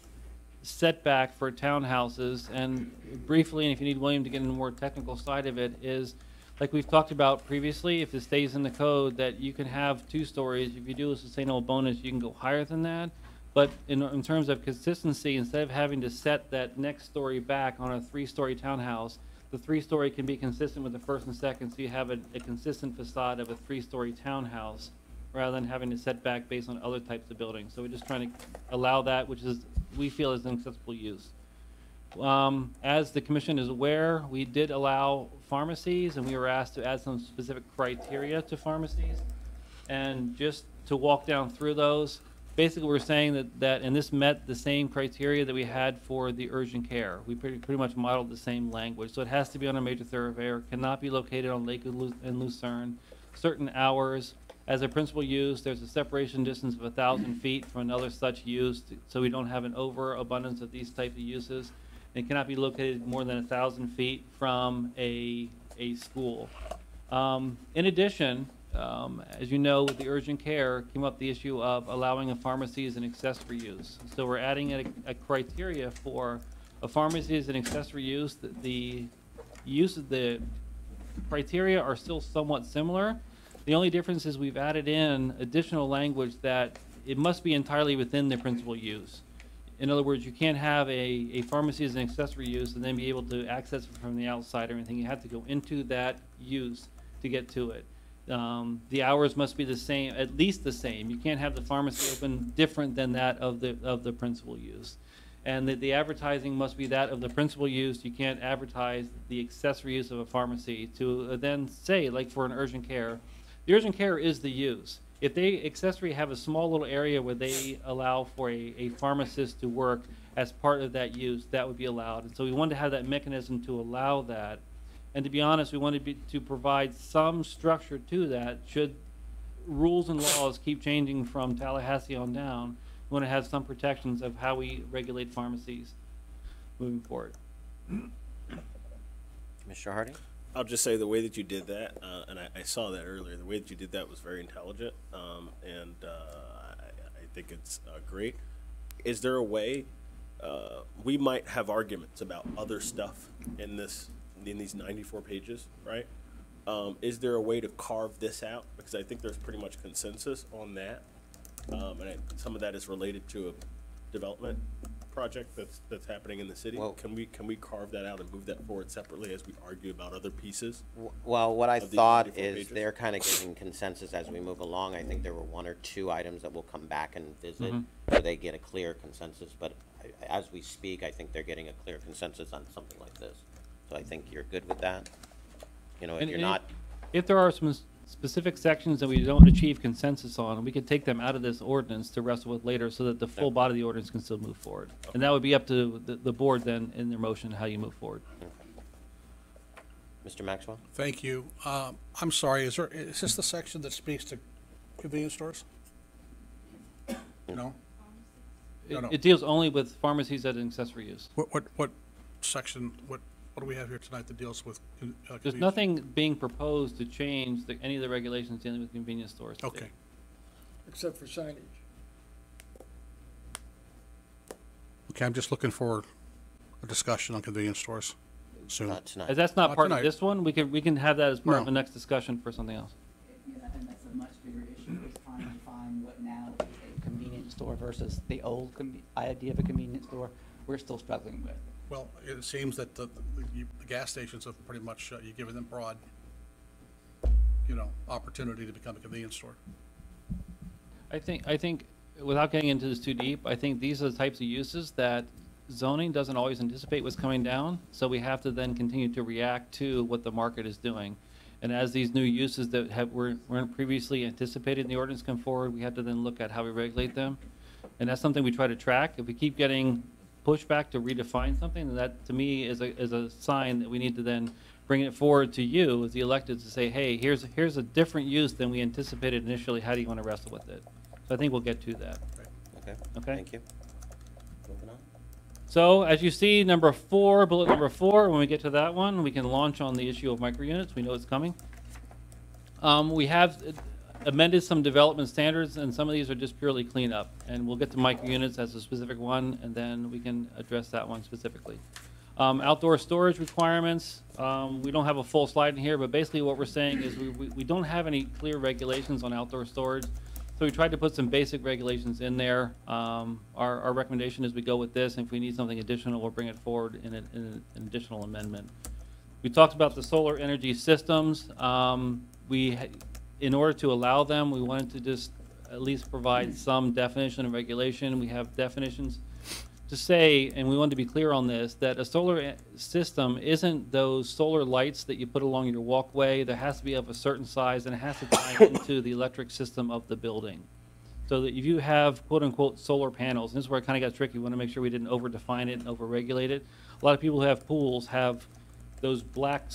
setback for townhouses, and briefly, and if you need William to get into the more technical side of it, is like we've talked about previously, if it stays in the code, that you can have 2 stories. If you do a sustainable bonus, you can go higher than that. But in terms of consistency, instead of having to set that next story back on a 3-story townhouse, the 3-story can be consistent with the first and second, so you have a consistent facade of a 3-story townhouse, rather than having to set back based on other types of buildings. So we're just trying to allow that, which is, we feel is an acceptable use. As the commission is aware, we did allow pharmacies, and we were asked to add some specific criteria to pharmacies. And just to walk down through those, basically we're saying that and this met the same criteria that we had for the urgent care. We pretty much modeled the same language. So it has to be on a major thoroughfare, cannot be located on Lake and Lucerne, certain hours. As a principal use, there's a separation distance of 1,000 feet from another such use, so we don't have an overabundance of these type of uses. It cannot be located more than 1,000 feet from a school. In addition, as you know, with the urgent care came up the issue of allowing a pharmacy as an accessory use. So we're adding a criteria for a pharmacy as an accessory use. The use of the criteria are still somewhat similar. The only difference is we've added in additional language that it must be entirely within the principal use. In other words, you can't have a pharmacy as an accessory use and then be able to access it from the outside or anything. You have to go into that use to get to it. The hours must be the same, at least the same. You can't have the pharmacy open different than that of the principal use. And the advertising must be that of the principal use. You can't advertise the accessory use of a pharmacy to then say, like for an urgent care, the urgent care is the use. If they accessory have a small little area where they allow for a pharmacist to work as part of that use, that would be allowed. And so we wanted to have that mechanism to allow that. And to be honest, we wanted to provide some structure to that. Should rules and laws keep changing from Tallahassee on down, we want to have some protections of how we regulate pharmacies moving forward. Mr. Harding? I'll just say the way that you did that, and I saw that earlier, the way that you did that was very intelligent, and I think it's great. Is there a way, we might have arguments about other stuff in these 94 pages, right? Is there a way to carve this out? Because I think there's pretty much consensus on that, and some of that is related to a development project that's happening in the city. Well, can we carve that out and move that forward separately as we argue about other pieces? Well, what I of these thought 94 is pages? they're kind of getting consensus as we move along. I think there were 1 or 2 items that we'll come back and visit so they get a clear consensus. But as we speak, I think they're getting a clear consensus on something like this. So I think you're good with that. You know, if you're not. If there are some specific sections that we don't achieve consensus on, we could take them out of this ordinance to wrestle with later so that the full body of the ordinance can still move forward. And that would be up to the board then in their motion how you move forward. Mr. Maxwell? Thank you. I'm sorry, is this the section that speaks to convenience stores? No? No. It deals only with pharmacies as an accessory use. What section, what do we have here tonight that deals with There's convenience? nothing being proposed to change any of the regulations dealing with convenience stores today. Okay. Except for signage. Okay, I'm just looking for a discussion on convenience stores soon. Not tonight. As that's not Not part tonight. of this one, we can have that as part of No. the next discussion for something else. Yeah, I think that's a much bigger issue, is trying to find what now is a convenience store versus the old idea of a convenience store we're still struggling with. Well, it seems that the gas stations have pretty much, you're giving them broad, opportunity to become a convenience store. I think, without getting into this too deep, I think these are the types of uses that zoning doesn't always anticipate what's coming down, so we have to then continue to react to what the market is doing. And as these new uses that weren't previously anticipated in the ordinance come forward, we have to then look at how we regulate them. And that's something we try to track. If we keep getting pushback to redefine something, then that to me is a sign that we need to then bring it forward to you as the elected to say, hey, here's a different use than we anticipated initially. How do you want to wrestle with it? So I think we'll get to that. Okay. Okay. Thank you. Moving on. So as you see, bullet number 4, when we get to that one, we can launch on the issue of microunits. We know it's coming. We have amended some development standards, and some of these are just purely cleanup. And we'll get to microunits as a specific one, and then we can address that one specifically. Outdoor storage requirements, we don't have a full slide in here, but basically what we're saying is we don't have any clear regulations on outdoor storage. So we tried to put some basic regulations in there. Our recommendation is we go with this, and if we need something additional, we'll bring it forward in an additional amendment. We talked about the solar energy systems. In order to allow them, we wanted to just at least provide some definition and regulation. We have definitions to say, and we want to be clear on this, that a solar system isn't those solar lights that you put along your walkway. There has to be of a certain size, and it has to tie into the electric system of the building. So that if you have quote-unquote solar panels, and this is where it kind of got tricky, we want to make sure we didn't over-define it and over-regulate it. A lot of people who have pools have those black,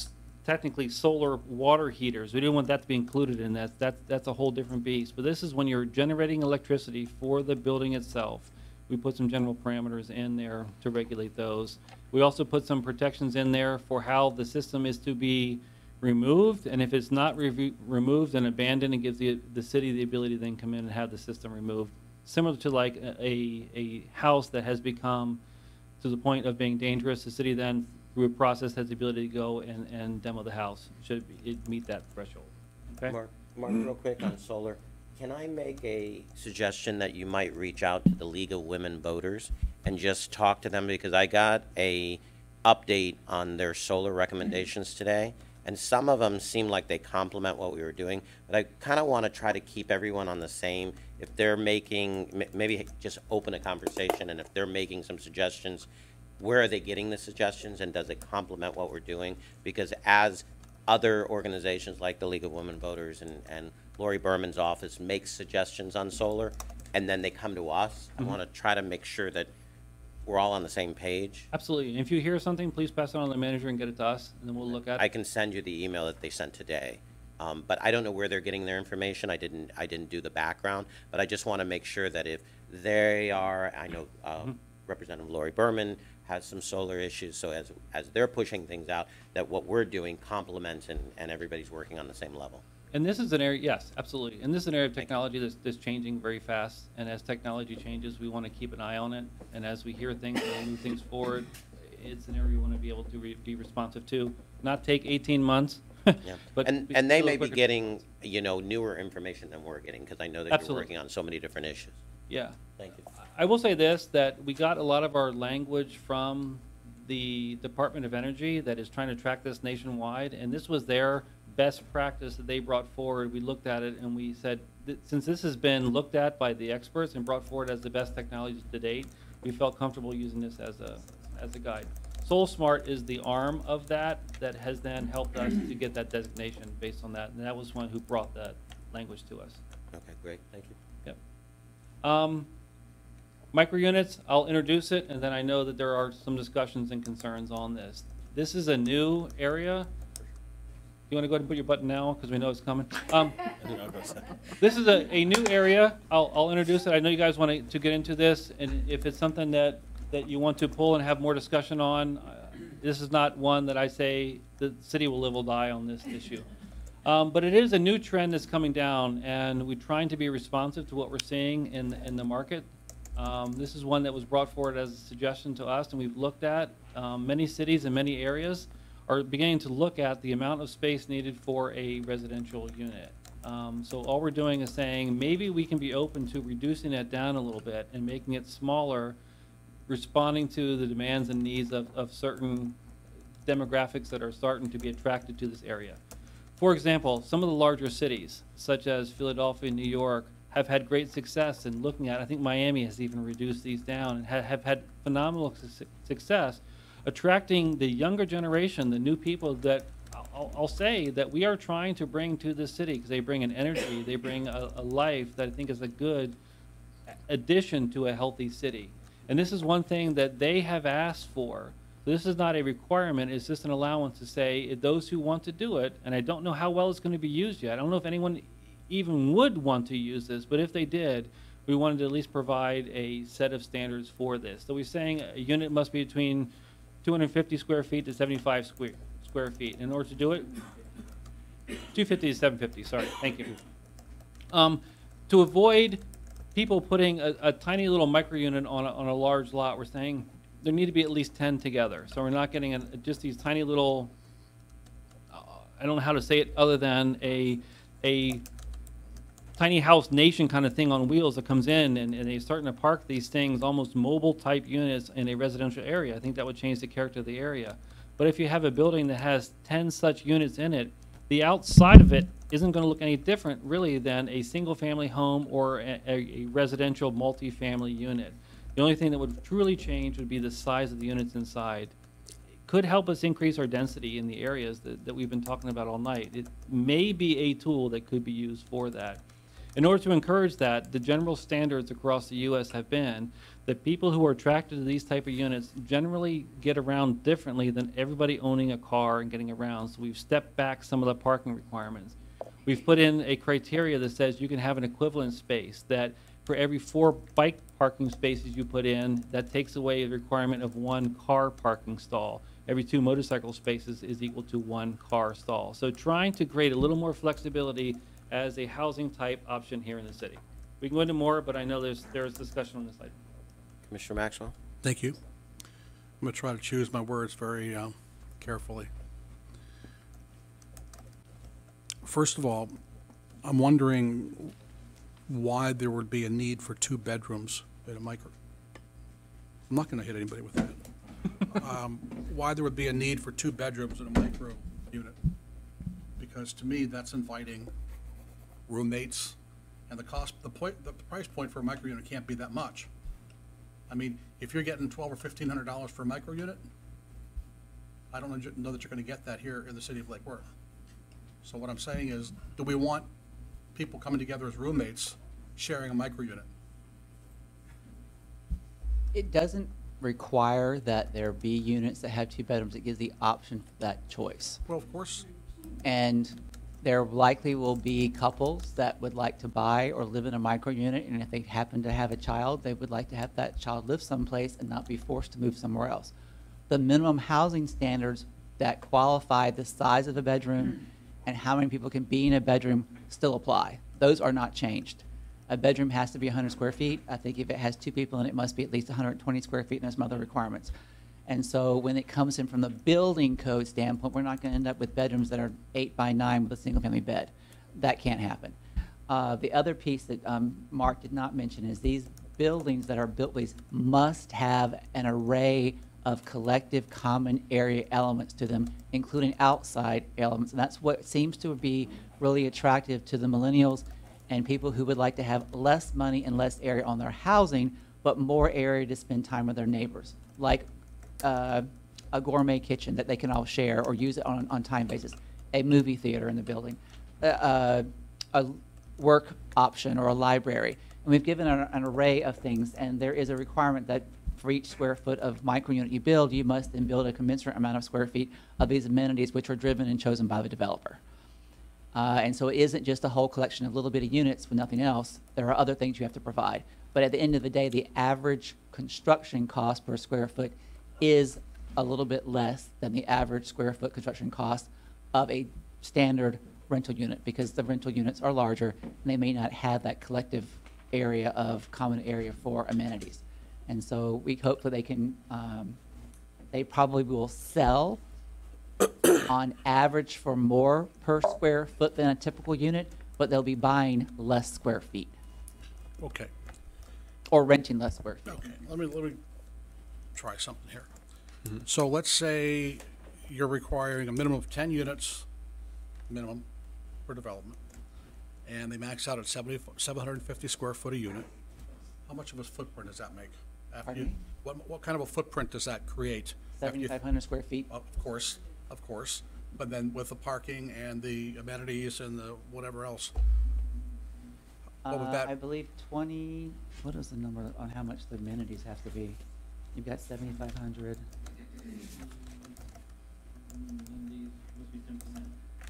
technically solar water heaters. We didn't want that to be included in that. That's a whole different beast. But this is when you're generating electricity for the building itself. We put some general parameters in there to regulate those. We also put some protections in there for how the system is to be removed, and if it's not removed and abandoned, it gives the city the ability to then come in and have the system removed. Similar to like a house that has become to the point of being dangerous, the city then, through a process, has the ability to go and demo the house, should it meet that threshold. Okay? Mark, real quick on solar. Can I make a suggestion that you might reach out to the League of Women Voters and just talk to them, because I got a update on their solar recommendations today, and some of them seem like they complement what we were doing, but I kind of want to try to keep everyone on the same. If they're making, maybe just open a conversation, and if they're making some suggestions, where are they getting the suggestions, and does it complement what we're doing? Because as other organizations like the League of Women Voters and Lori Berman's office makes suggestions on solar, and then they come to us, I want to try to make sure that we're all on the same page. Absolutely. And if you hear something, please pass it on to the manager and get it to us, and then we'll look at it. I can send you the email that they sent today, but I don't know where they're getting their information. I didn't do the background, but I just want to make sure that if they are, I know Representative Lori Berman has some solar issues, so as they're pushing things out, that what we're doing complements and everybody's working on the same level. And this is an area, yes, absolutely. And this is an area of technology that's changing very fast. And as technology changes, we want to keep an eye on it. And as we hear things and move things forward, it's an area we want to be able to be responsive to. Not take 18 months. Yeah. But and they may be getting, newer information than we're getting, because I know that Absolutely. you're working on so many different issues. Yeah. Thank you. I will say this, that we got a lot of our language from the Department of Energy that is trying to track this nationwide, and this was their best practice that they brought forward. We looked at it and we said, since this has been looked at by the experts and brought forward as the best technology to date, we felt comfortable using this as a guide. SolSmart is the arm of that has then helped us to get that designation based on that, and that was one who brought that language to us. Okay, great. Thank you. Yep. Microunits, I'll introduce it, and then I know that there are some discussions and concerns on this. This is a new area. You want to go ahead and put your button now, because we know it's coming. This is a new area. I'll introduce it. I know you guys want to get into this, and if it's something that you want to pull and have more discussion on, this is not one that I say the city will live or die on this issue. But it is a new trend that's coming down, and we're trying to be responsive to what we're seeing in the market. This is one that was brought forward as a suggestion to us, and we've looked at. Many cities and many areas are beginning to look at the amount of space needed for a residential unit. So all we're doing is saying maybe we can be open to reducing that down a little bit and making it smaller responding to the demands and needs of certain demographics that are starting to be attracted to this area. For example, some of the larger cities, such as Philadelphia and New York, have had great success in looking at, I think Miami has even reduced these down, and have had phenomenal success attracting the younger generation, the new people that I'll say that we are trying to bring to this city, because they bring an energy, they bring a life that I think is a good addition to a healthy city. And this is one thing that they have asked for. This is not a requirement, it's just an allowance to say those who want to do it, and I don't know how well it's going to be used yet. I don't know if anyone even would want to use this, but if they did, we wanted to at least provide a set of standards for this. So we're saying a unit must be between 250 square feet to 75 square feet. In order to do it, 250 to 750, sorry, thank you. To avoid people putting a tiny little micro unit on a large lot, we're saying there need to be at least 10 together. So we're not getting just these tiny little, I don't know how to say it other than a tiny house nation kind of thing on wheels that comes in, and they're starting to park these things, almost mobile type units in a residential area. I think that would change the character of the area. But if you have a building that has 10 such units in it, the outside of it isn't going to look any different really than a single family home or a residential multi-family unit. The only thing that would truly change would be the size of the units inside. It could help us increase our density in the areas that we've been talking about all night. It may be a tool that could be used for that. In order to encourage that, the general standards across the U.S. have been that people who are attracted to these type of units generally get around differently than everybody owning a car and getting around. So we've stepped back some of the parking requirements. We've put in a criteria that says you can have an equivalent space, that for every 4 bike parking spaces you put in, that takes away the requirement of 1 car parking stall. Every 2 motorcycle spaces is equal to 1 car stall. So trying to create a little more flexibility as a housing type option here in the city. We can go into more, but I know there's discussion on this item. Commissioner Maxwell? Thank you. I'm going to try to choose my words very carefully. First of all, I'm wondering why there would be a need for 2 bedrooms in a micro. I'm not going to hit anybody with that. Why there would be a need for 2 bedrooms in a micro unit? Because to me, that's inviting roommates, and the price point for a micro unit can't be that much. I mean, if you're getting $1,200 or $1,500 for a micro unit, I don't know that you're going to get that here in the city of Lake Worth. So what I'm saying is, do we want people coming together as roommates sharing a micro unit? It doesn't require that there be units that have 2 bedrooms. It gives the option for that choice. Well, of course. And there likely will be couples that would like to buy or live in a micro unit, and if they happen to have a child, they would like to have that child live someplace and not be forced to move somewhere else. The minimum housing standards that qualify the size of a bedroom and how many people can be in a bedroom still apply. Those are not changed. A bedroom has to be 100 square feet. I think if it has 2 people in it, it must be at least 120 square feet, and there's some other requirements. And so when it comes in from the building code standpoint, we're not going to end up with bedrooms that are 8 by 9 with a single family bed. That can't happen. The other piece that Mark did not mention is these buildings that are built with these must have an array of collective common area elements to them, including outside elements. And that's what seems to be really attractive to the millennials and people who would like to have less money and less area on their housing, but more area to spend time with their neighbors, like a gourmet kitchen that they can all share or use it on time basis, a movie theater in the building, a work option or a library. And we've given an array of things, and there is a requirement that for each square foot of micro unit you build, you must then build a commensurate amount of square feet of these amenities, which are driven and chosen by the developer. And so it isn't just a whole collection of little bitty units with nothing else. There are other things you have to provide. But at the end of the day, the average construction cost per square foot is a little bit less than the average square foot construction cost of a standard rental unit, because the rental units are larger and they may not have that collective area of common area for amenities. And so we hope that they can, they probably will sell on average for more per square foot than a typical unit, but they'll be buying less square feet Okay. or renting less square feet. Okay. Let me try something here. So let's say you're requiring a minimum of 10 units, minimum, for development, and they max out at 750 square foot a unit. How much of a footprint does that make? Pardon me? What kind of a footprint does that create? after you- 7,500 square feet? Of course, but then with the parking and the amenities and the whatever else. What would that? I believe 20, what is the number on how much the amenities have to be? You've got 7,500.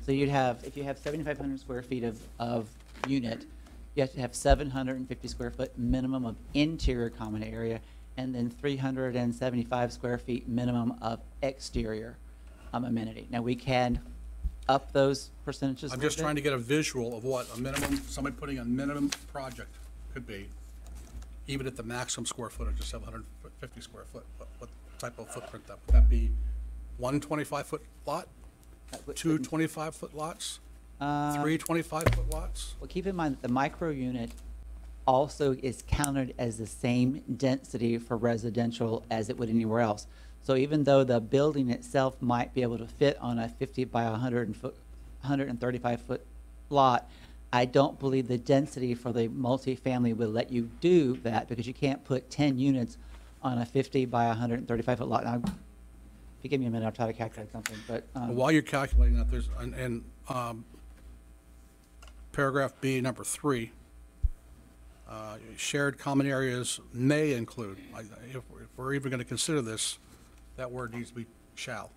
So you'd have, if you have 7,500 square feet of unit, you have to have 750 square foot minimum of interior common area, and then 375 square feet minimum of exterior amenity. Now, we can up those percentages a I'm little just bit. trying to get a visual of what a minimum, somebody putting a minimum project could be, even at the maximum square footage of 750 square foot. What type of footprint that, would that be? One 25-foot lot? Two 25-foot lots? Three 25-foot lots? Well, keep in mind that the micro unit also is counted as the same density for residential as it would anywhere else. So even though the building itself might be able to fit on a 50 by 135 foot lot, I don't believe the density for the multifamily will let you do that, because you can't put 10 units on a 50 by 135 foot lot. Now, if you give me a minute, I'll try to calculate something, but. While you're calculating that, there's, and paragraph B, number 3, shared common areas may include, if we're even going to consider this, that word needs to be shall.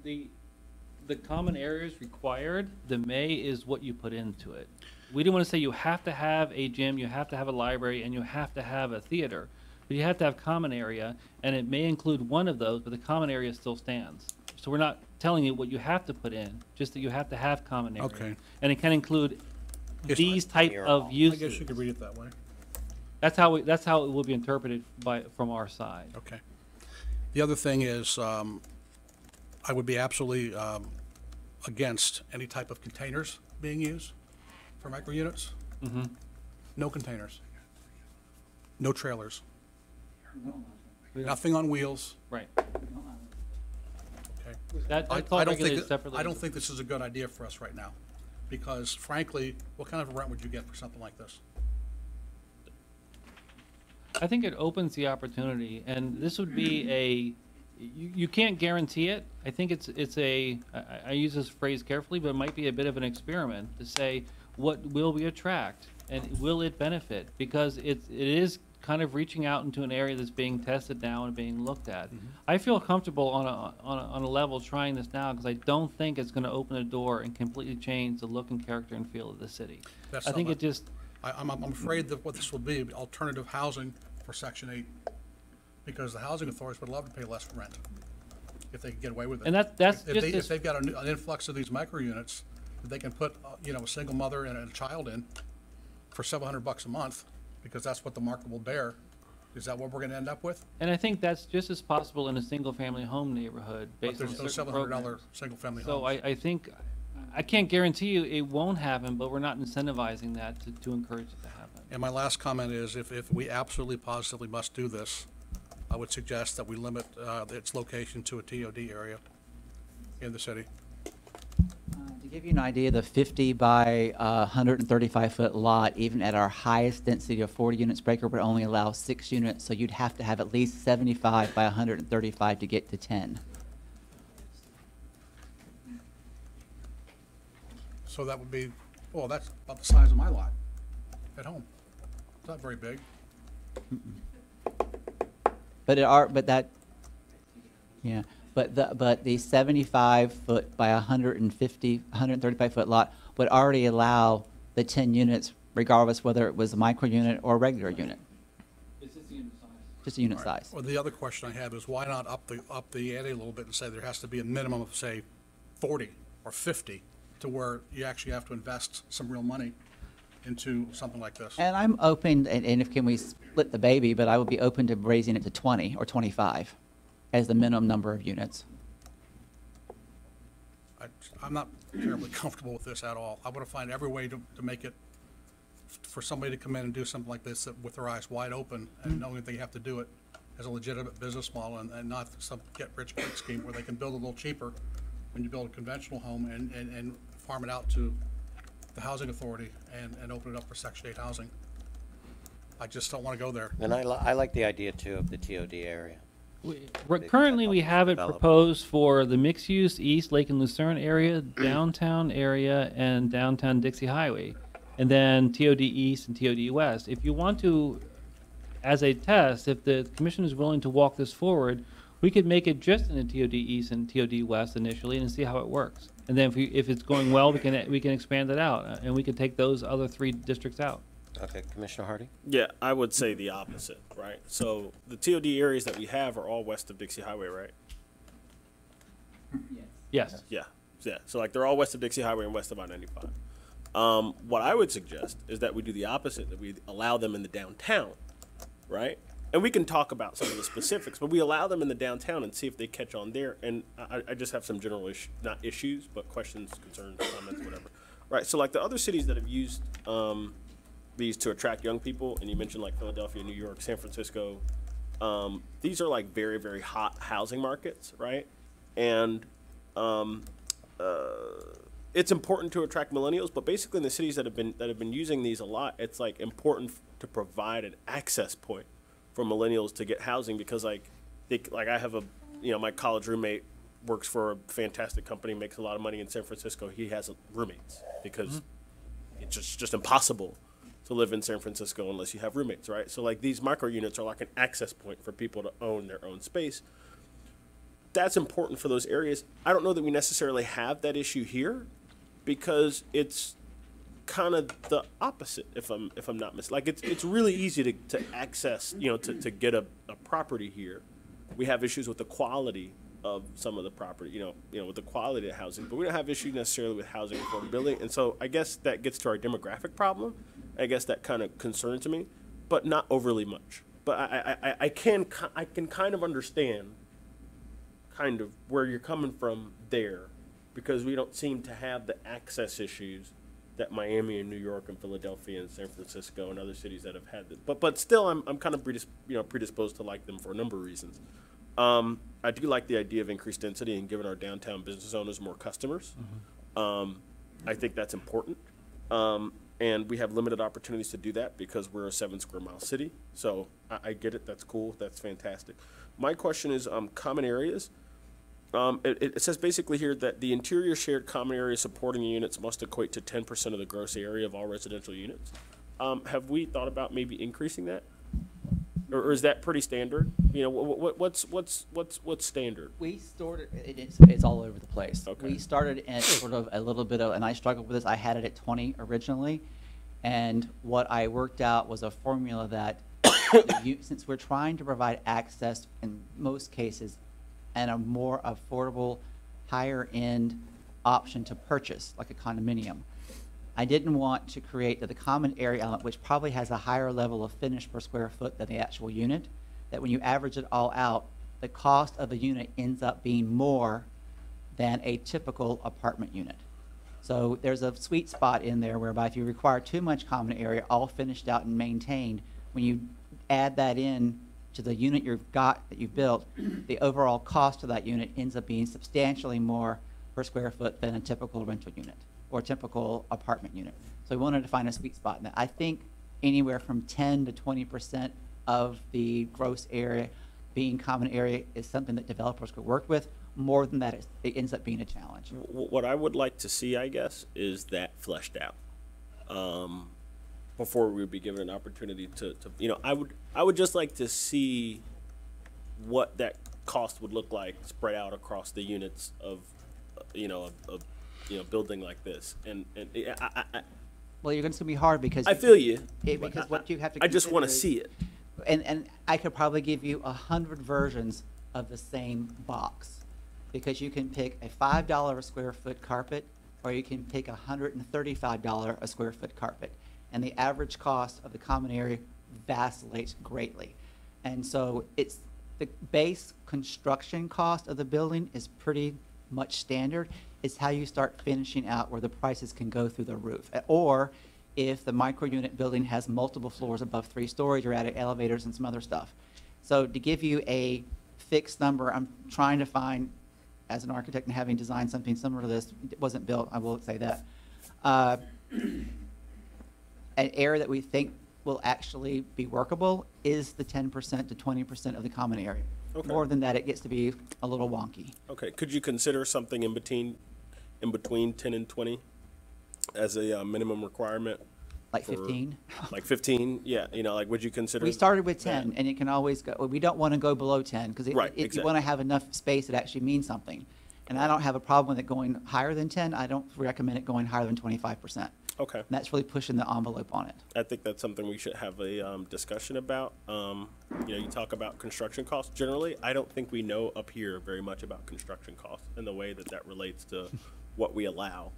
The common areas required, the may is what you put into it. We didn't want to say you have to have a gym, you have to have a library, and you have to have a theater. But you have to have common area, and it may include one of those, but the common area still stands. So we're not telling you what you have to put in, just that you have to have common area. Okay. And it can include Yes, these type of I uses. guess you could read it that way. That's how it will be interpreted from our side. Okay. The other thing is, I would be absolutely against any type of containers being used for micro units. No containers. No trailers. Nothing on wheels. Right. Okay. That's all I don't regulated think, separately. I don't think this is a good idea for us right now, because frankly, what kind of rent would you get for something like this? I think it opens the opportunity, and this would be you can't guarantee it. I think it's I use this phrase carefully, but it might be a bit of an experiment to say, what will we attract, and will it benefit? Because it is kind of reaching out into an area that's being tested now and being looked at. I feel comfortable on a level trying this now, because I don't think it's going to open a door and completely change the look and character and feel of the city. That's I think not- it just. I'm afraid that what this will be, alternative housing for Section 8, because the housing authorities would love to pay less rent if they could get away with it. And that's If just they- as- if they've got an influx of these micro units that they can put, a single mother and a child in for $700 a month, because that's what the market will bear, is that what we're gonna end up with? And I think that's just as possible in a single-family home neighborhood But based on there's no certain $700 programs. single-family So homes. I think, I can't guarantee you it won't happen, but we're not incentivizing that to encourage it to happen. And my last comment is, if we absolutely positively must do this, I would suggest that we limit its location to a TOD area in the city. To give you an idea, the 50 by 135 foot lot, even at our highest density of 40 units per acre, would only allow 6 units, so you'd have to have at least 75 by 135 to get to 10. So that would be, well, that's about the size of my lot at home. It's not very big. But the 75 foot by 135 foot lot would already allow the 10 units, regardless whether it was a micro unit or a regular unit. It's just the unit size. Just a unit size. Well, the other question I have is, why not up the ante a little bit and say there has to be a minimum of, say, 40 or 50, to where you actually have to invest some real money into something like this? And I'm open, and if can we split the baby, but I would be open to raising it to 20 or 25 as the minimum number of units. I'm not terribly comfortable with this at all. I want to find every way to make it, for somebody to come in and do something like this with their eyes wide open and knowing that they have to do it, as a legitimate business model and not some get-rich-quick scheme where they can build a little cheaper when you build a conventional home and farm it out to the housing authority and open it up for Section 8 housing. I just don't want to go there. And I like the idea too of the TOD area. Currently, we have it Develop. proposed for the mixed-use East Lake and Lucerne area, downtown area, and downtown Dixie Highway, and then TOD East and TOD West. If you want to, as a test, if the commission is willing to walk this forward, we could make it just in the TOD East and TOD West initially and see how it works. And then if it's going well, we can expand it out, and we can take those other 3 districts out. Okay, Commissioner Hardy? Yeah, I would say the opposite, right? So the TOD areas that we have are all west of Dixie Highway, right? Yes. Yeah, yeah. So like they're all west of Dixie Highway and west of I-95. What I would suggest is that we do the opposite, that we allow them in the downtown, right? And we can talk about some of the specifics, but we allow them in the downtown and see if they catch on there. And I just have some general not issues, but questions, concerns, comments, whatever. Right, so like the other cities that have used these to attract young people, and you mentioned like Philadelphia, New York, San Francisco, these are like very, very hot housing markets, right? And it's important to attract millennials, but basically in the cities that have been using these a lot, it's like important to provide an access point for millennials to get housing, because like I have my college roommate works for a fantastic company, makes a lot of money in San Francisco. He has roommates because it's just impossible to live in San Francisco unless you have roommates, right? So like these micro units are like an access point for people to own their own space. That's important for those areas. I don't know that we necessarily have that issue here, because it's kind of the opposite, if I'm not mistaken. Like it's really easy to access, to get a property here. We have issues with the quality of some of the property, with the quality of housing, but we don't have issues necessarily with housing affordability. And so I guess that gets to our demographic problem. I guess that kind of concerns me, but not overly much. But I can kind of understand kind of where you're coming from there, because we don't seem to have the access issues that Miami and New York and Philadelphia and San Francisco and other cities that have had this. But still, I'm kind of predisposed to like them for a number of reasons. I do like the idea of increased density and giving our downtown business owners more customers. I think that's important. And we have limited opportunities to do that because we're a 7 square mile city. So I get it. That's cool. That's fantastic. My question is common areas. It says basically here that the interior shared common area supporting the units must equate to 10% of the gross area of all residential units. Have we thought about maybe increasing that? Or is that pretty standard? What's standard? We started, it's all over the place. Okay. We started at sort of a little bit of, and I struggled with this, I had it at 20 originally, and what I worked out was a formula that, since we're trying to provide access in most cases and a more affordable, higher-end option to purchase, like a condominium, I didn't want to create the common area element, which probably has a higher level of finish per square foot than the actual unit, that when you average it all out, the cost of a unit ends up being more than a typical apartment unit. So there's a sweet spot in there whereby if you require too much common area, all finished out and maintained, when you add that in to the unit that you've built, the overall cost of that unit ends up being substantially more per square foot than a typical rental unit or typical apartment unit. So we wanted to find a sweet spot in that. I think anywhere from 10 to 20% of the gross area being common area is something that developers could work with. More than that, it ends up being a challenge. What I would like to see, I guess, is that fleshed out before we would be given an opportunity to I would just like to see what that cost would look like spread out across the units of building like this. And Well, you're going to be hard because I feel you. Because what you have to I just want to consider see it. and I could probably give you 100 versions of the same box, because you can pick a $5 a square foot carpet, or you can pick $135 a square foot carpet, and the average cost of the common area vacillates greatly. And so it's the base construction cost of the building is pretty much standard. It's how you start finishing out where the prices can go through the roof. Or if the micro unit building has multiple floors above 3 stories, you're adding elevators and some other stuff. So to give you a fixed number, I'm trying to find, as an architect and having designed something similar to this, it wasn't built, I will say that, an area that we think will actually be workable is the 10% to 20% of the common area. Okay. More than that, it gets to be a little wonky. Okay, could you consider something in between 10 and 20 as a minimum requirement? Like for- 15? Like 15, yeah, like, would you consider? We started with that? 10, and it can always go, we don't want to go below 10, because Right, you exactly. want to have enough space that actually means something. And I don't have a problem with it going higher than 10. I don't recommend it going higher than 25%. Okay. And that's really pushing the envelope on it. I think that's something we should have a discussion about. You talk about construction costs. Generally, I don't think we know up here very much about construction costs and the way that that relates to what we allow,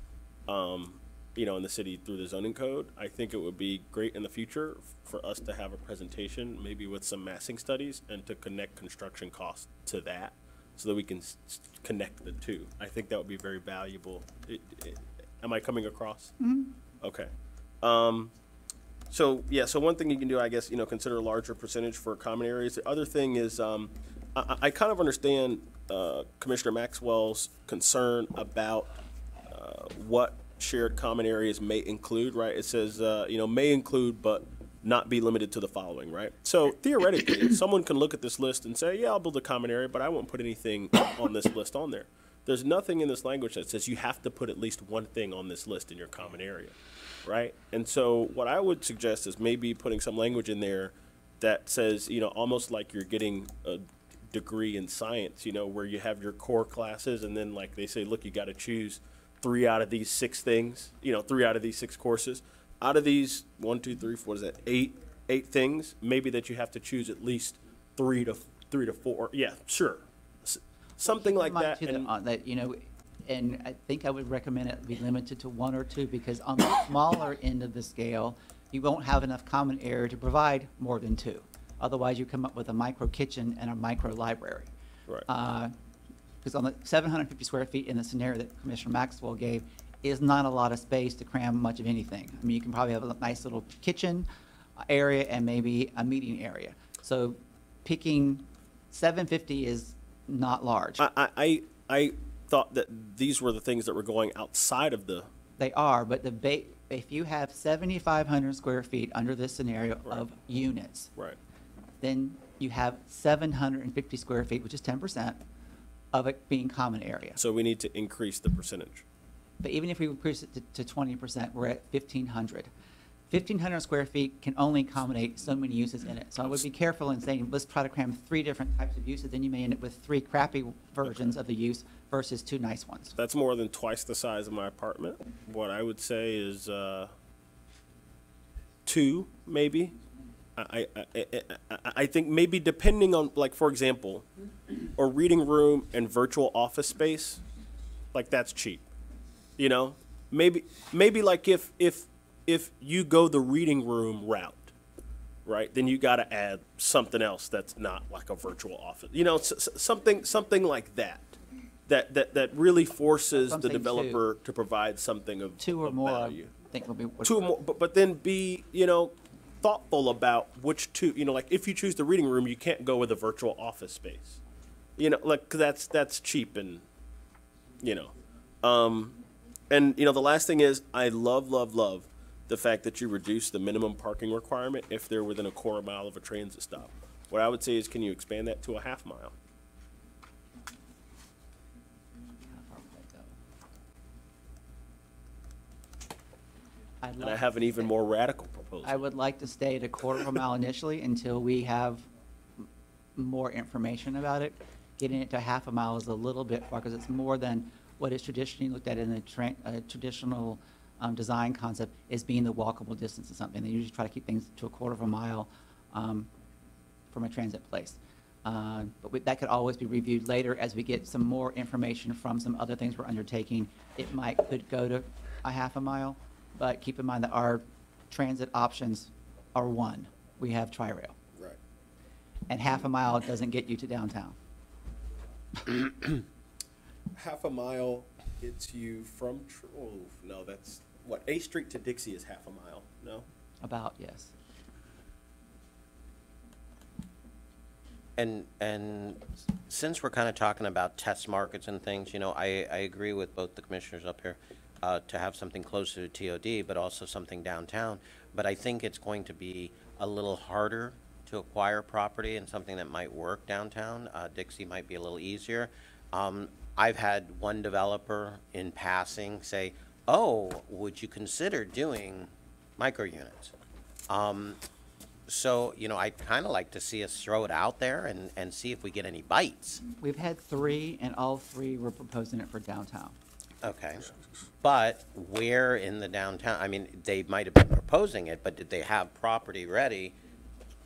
in the city through the zoning code. I think it would be great in the future for us to have a presentation, maybe with some massing studies, and to connect construction costs to that so that we can connect the two. I think that would be very valuable. Am I coming across? Mm-hmm. Okay. So one thing you can do, I guess, consider a larger percentage for common areas. The other thing is, I kind of understand Commissioner Maxwell's concern about what shared common areas may include, right? It says, may include, but not be limited to the following, right? So theoretically, someone can look at this list and say, yeah, I'll build a common area, but I won't put anything on this list on there. There's nothing in this language that says you have to put at least one thing on this list in your common area, right? And so what I would suggest is maybe putting some language in there that says, almost like you're getting a degree in science, where you have your core classes, and then like they say, look, you got to choose 3 out of these 6 things, 3 out of these 6 courses. Out of these 1, 2, 3, 4, what is that? 8 things, maybe that you have to choose at least 3 to 4. Yeah, sure. Something like that. And and I think I would recommend it be limited to 1 or 2, because on the smaller end of the scale, you won't have enough common area to provide more than 2. Otherwise, you come up with a micro kitchen and a micro library. Right. Because on the 750 square feet in the scenario that Commissioner Maxwell gave is not a lot of space to cram much of anything. I mean, you can probably have a nice little kitchen area and maybe a meeting area. So picking 750 is not large. I thought that these were the things that were going outside of the. They are, but if you have 7,500 square feet under this scenario of units, Right. then you have 750 square feet, which is 10% of it being common area. So we need to increase the percentage. But even if we increase it to 20%, we're at 1,500. 1,500 square feet can only accommodate so many uses in it. So I would be careful in saying, let's try to cram 3 different types of uses. Then you may end up with 3 crappy versions of the use versus 2 nice ones. That's more than twice the size of my apartment. What I would say is 2, maybe. I think maybe depending on, like, for example, a reading room and virtual office space, like that's cheap. Maybe like if you go the reading room route, right, then you got to add something else that's not like a virtual office. Something like that really forces the developer to provide something of 2 or of more, value. I think will be. 2 or more, but then be thoughtful about which 2. Like if you choose the reading room, you can't go with a virtual office space. Like that's cheap and And the last thing is, I love the fact that you reduce the minimum parking requirement if they're within a quarter mile of a transit stop. What I would say is, can you expand that to a half mile? And I have an even more radical proposal. I would like to stay at a quarter of a mile initially until we have more information about it. Getting it to half a mile is a little bit far because it's more than what is traditionally looked at in the traditional design concept as being the walkable distance of something. They usually try to keep things to a quarter of a mile from a transit place. But that could always be reviewed later as we get some more information from some other things we're undertaking. It could go to a half a mile, but keep in mind that our transit options are 1. We have Tri-Rail. Right. And half a mile doesn't get you to downtown. Half a mile gets you from, no, that's, what, A Street to Dixie is half a mile, no? About, yes. And since we're kind of talking about test markets and things, you know, I agree with both the commissioners up here to have something closer to TOD, but also something downtown. But I think it's going to be a little harder to acquire property and something that might work downtown. Dixie might be a little easier. I've had one developer in passing say, "Oh, would you consider doing micro units?" So, you know, I'd kind of like to see us throw it out there and see if we get any bites. We've had 3, and all 3 were proposing it for downtown. Okay. But where in the downtown, I mean, they might have been proposing it, but did they have property ready?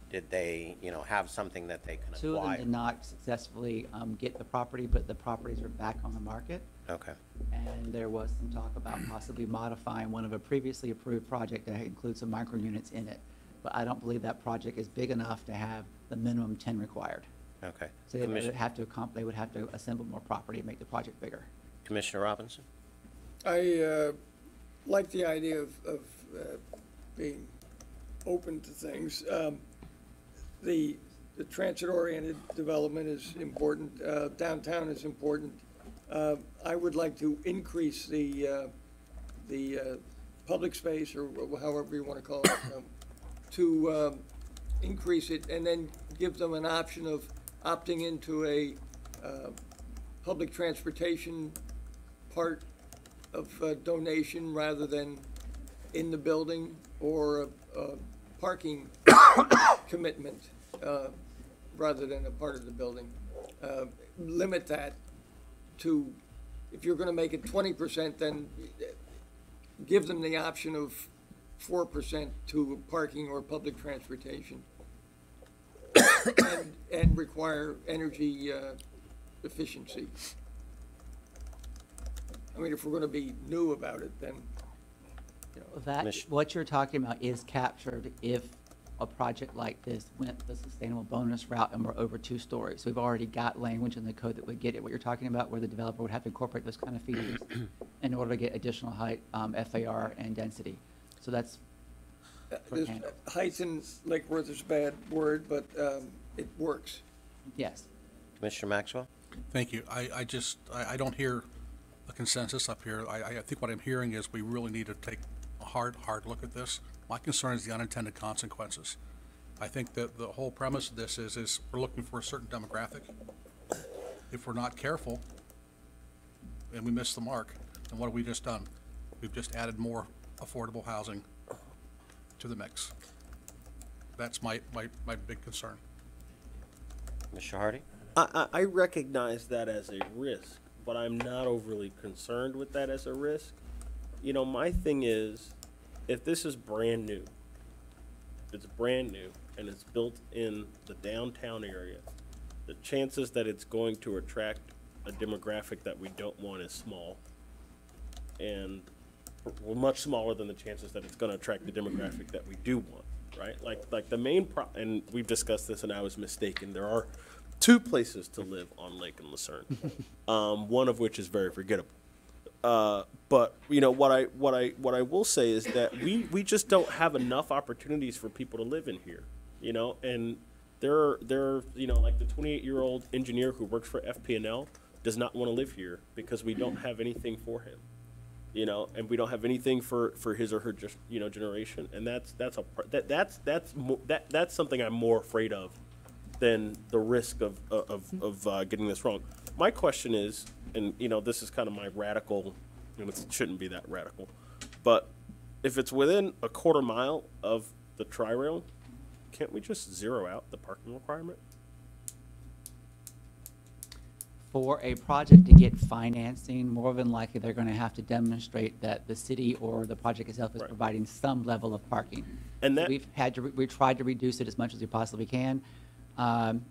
Did they, you know, have something that they can 2 of them acquire? did not successfully get the property, but the properties are back on the market. Okay. And there was some talk about possibly modifying one of a previously approved project that includes some micro units in it. But I don't believe that project is big enough to have the minimum 10 required. Okay. So they would have to assemble more property and make the project bigger. Commissioner Robinson? I like the idea of being open to things. The transit-oriented development is important. Downtown is important. I would like to increase the public space, or however you want to call it, to increase it, and then give them an option of opting into a public transportation part of donation rather than in the building, or a parking commitment rather than a part of the building. Limit that to, if you're going to make it 20%, then give them the option of 4% to parking or public transportation, and require energy efficiency. I mean, if we're going to be new about it, then, you know. That, what you're talking about is captured if a project like this went the sustainable bonus route and we're over 2 stories. We've already got language in the code that would get it. What you're talking about, where the developer would have to incorporate those kind of features in order to get additional height, FAR, and density. So that's Height in Lake Worth is a bad word, but it works. yes. Commissioner Maxwell? Thank you. I don't hear a consensus up here. I think what I'm hearing is we really need to take a hard look at this. My concern is the unintended consequences. I think that the whole premise of this is we're looking for a certain demographic. If we're not careful and we miss the mark, then what have we just done? We've just added more affordable housing to the mix. That's my big concern. Mr. Hardy? I recognize that as a risk, but I'm not overly concerned with that as a risk. You know, my thing is, if this is brand new, it's brand new, and it's built in the downtown area, the chances that it's going to attract a demographic that we don't want is small. And we're much smaller than the chances that it's going to attract the demographic that we do want, right? Like the main and we've discussed this, and I was mistaken. There are 2 places to live on Lake and Lucerne, one of which is very forgettable. But you know what I will say is that we just don't have enough opportunities for people to live in here, you know. And there are you know, like the 28-year-old engineer who works for FP&L does not want to live here because we don't have anything for him, you know, and we don't have anything for his or her just, you know, generation. And that's something I'm more afraid of than the risk of getting this wrong. My question is, and you know, this is kind of my radical, and it shouldn't be that radical, but if it's within a quarter mile of the tri-rail, can't we just zero out the parking requirement? For a project to get financing, more than likely they're going to have to demonstrate that the city or the project itself is Right. providing some level of parking. And So that we've tried to reduce it as much as we possibly can. And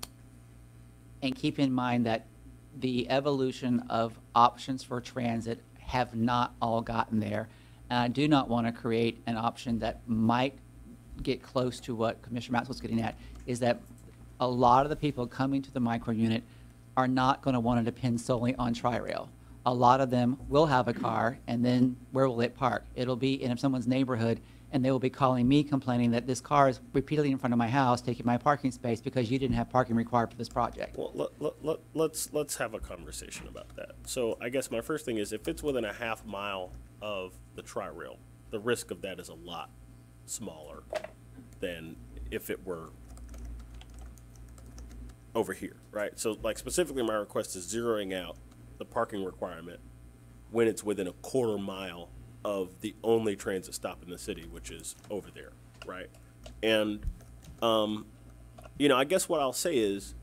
keep in mind that the evolution of options for transit have not all gotten there. And I do not want to create an option that might get close to what Commissioner Maxwell's getting at, is that a lot of the people coming to the micro unit are not going to want to depend solely on tri-rail. A lot of them will have a car, and then where will it park? It'll be in someone's neighborhood, and they will be calling me complaining that this car is repeatedly in front of my house, taking my parking space because you didn't have parking required for this project. Well, let's have a conversation about that. So I guess my first thing is, if it's within a half mile of the tri-rail, the risk of that is a lot smaller than if it were over here, right? So like specifically my request is zeroing out the parking requirement when it's within a quarter mile of the only transit stop in the city, which is over there, right? And, you know, I guess what I'll say is,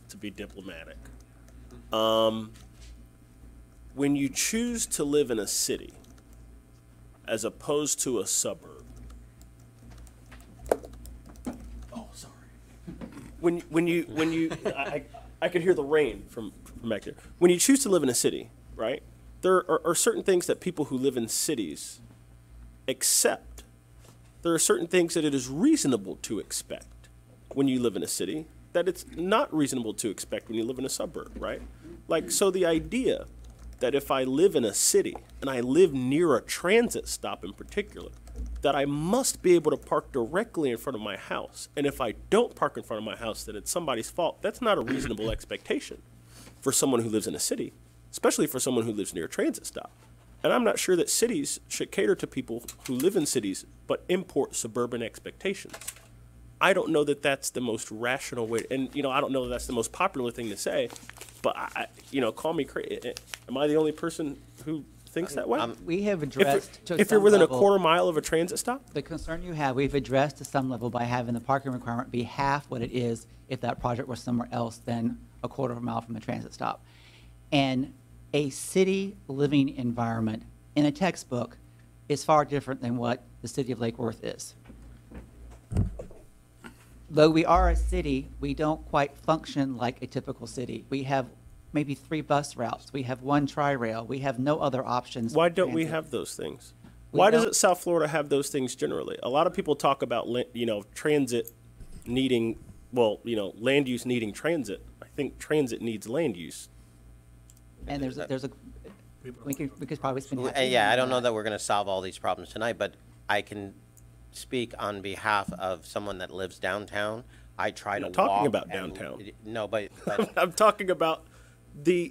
to be diplomatic, when you choose to live in a city as opposed to a suburb, when you I could hear the rain from back there. When you choose to live in a city, right, there are certain things that people who live in cities accept. There are certain things that it is reasonable to expect when you live in a city that it's not reasonable to expect when you live in a suburb, right? Like, so the idea that if I live in a city and I live near a transit stop in particular, that I must be able to park directly in front of my house. And if I don't park in front of my house, then it's somebody's fault. That's not a reasonable expectation for someone who lives in a city, especially for someone who lives near a transit stop. And I'm not sure that cities should cater to people who live in cities but import suburban expectations. I don't know that that's the most rational way. And, you know, I don't know that that's the most popular thing to say, but you know, call me crazy. Am I the only person who thinks that way? We have addressed if you're within a quarter mile of a transit stop? The concern you have, we've addressed to some level by having the parking requirement be half what it is if that project were somewhere else than a quarter of a mile from the transit stop. And a city living environment in a textbook is far different than what the city of Lake Worth is. Though we are a city, we don't quite function like a typical city. We have maybe 3 bus routes. We have 1 tri-rail. We have no other options. Why don't we have those things? Why doesn't South Florida have those things generally? A lot of people talk about, you know, transit needing, well, you know, land use needing transit. I think transit needs land use. And we could probably spend half Yeah, I don't know that we're going to solve all these problems tonight, but I can speak on behalf of someone that lives downtown. I try to walk. I'm talking about downtown. No, but I'm talking about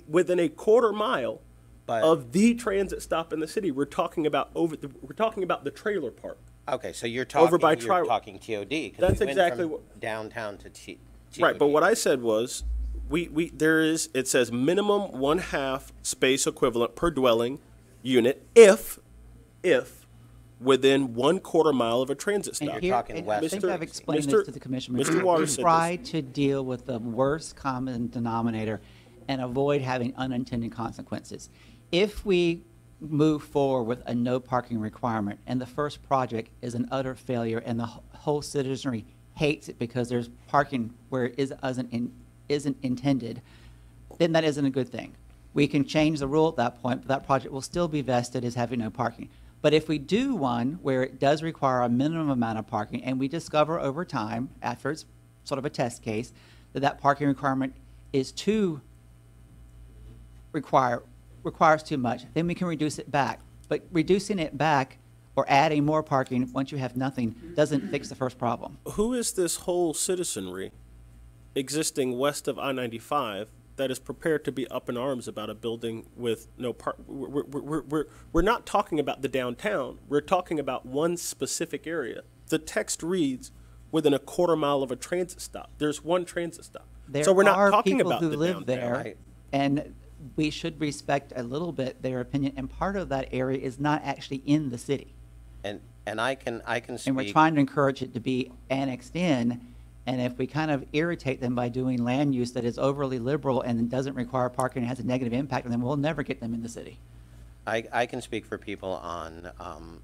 within a quarter mile of the transit stop in the city. We're talking about the trailer park. Okay, so you're talking over by talking TOD. That's exactly what downtown to TOD. Right, but what I said was it says minimum 1/2 space equivalent per dwelling unit if within 1/4 mile of a transit stop. And here, I think I've explained this to the commission. Mr. Waters we try to deal with the worst common denominator and avoid having unintended consequences. If we move forward with a no parking requirement and the first project is an utter failure and the whole citizenry hates it because there's parking where it isn't intended, then that isn't a good thing. We can change the rule at that point, but that project will still be vested as having no parking. But if we do one where it does require a minimum amount of parking and we discover over time, after it's sort of a test case, that parking requirement is requires too much, then we can reduce it back. But reducing it back or adding more parking once you have nothing doesn't fix the first problem. Who is this whole citizenry existing west of I-95 that is prepared to be up in arms about a building with no park? We're not talking about the downtown. We're talking about one specific area. The text reads within a 1/4 mile of a transit stop. There's 1 transit stop. There so we're not are talking people about who the live downtown. there, Right. and we should respect a little bit their opinion. And part of that area is not actually in the city. And I can speak. And we're trying to encourage it to be annexed in. And if we kind of irritate them by doing land use that is overly liberal and doesn't require parking and has a negative impact on them, we'll never get them in the city. I can speak for people on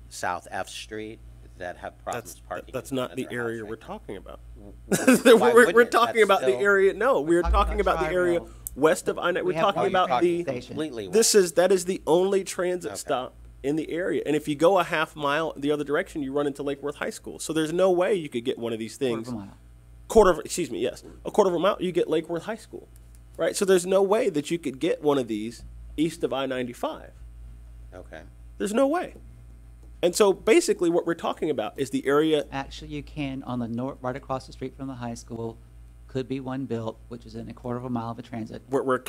South F Street that have problems parking. That's not at the their area house we're right talking about. Why we're wouldn't it? talking That's about the still- area. No, we're talking about the area Tri-rail. west of I-95. We're We have talking one about parking the. station. Completely. That is the only transit Okay. stop in the area. And if you go a 1/2 mile the other direction, you run into Lake Worth High School. So there's no way you could get one of these things. Quarter of a mile. A 1/4 of a mile, you get Lake Worth High School, right? So there's no way that you could get one of these east of I-95. Okay. There's no way. And so basically what we're talking about is the area. Actually, you can, on the north, right across the street from the high school, could be one built, which is in a quarter of a mile of the transit. Where the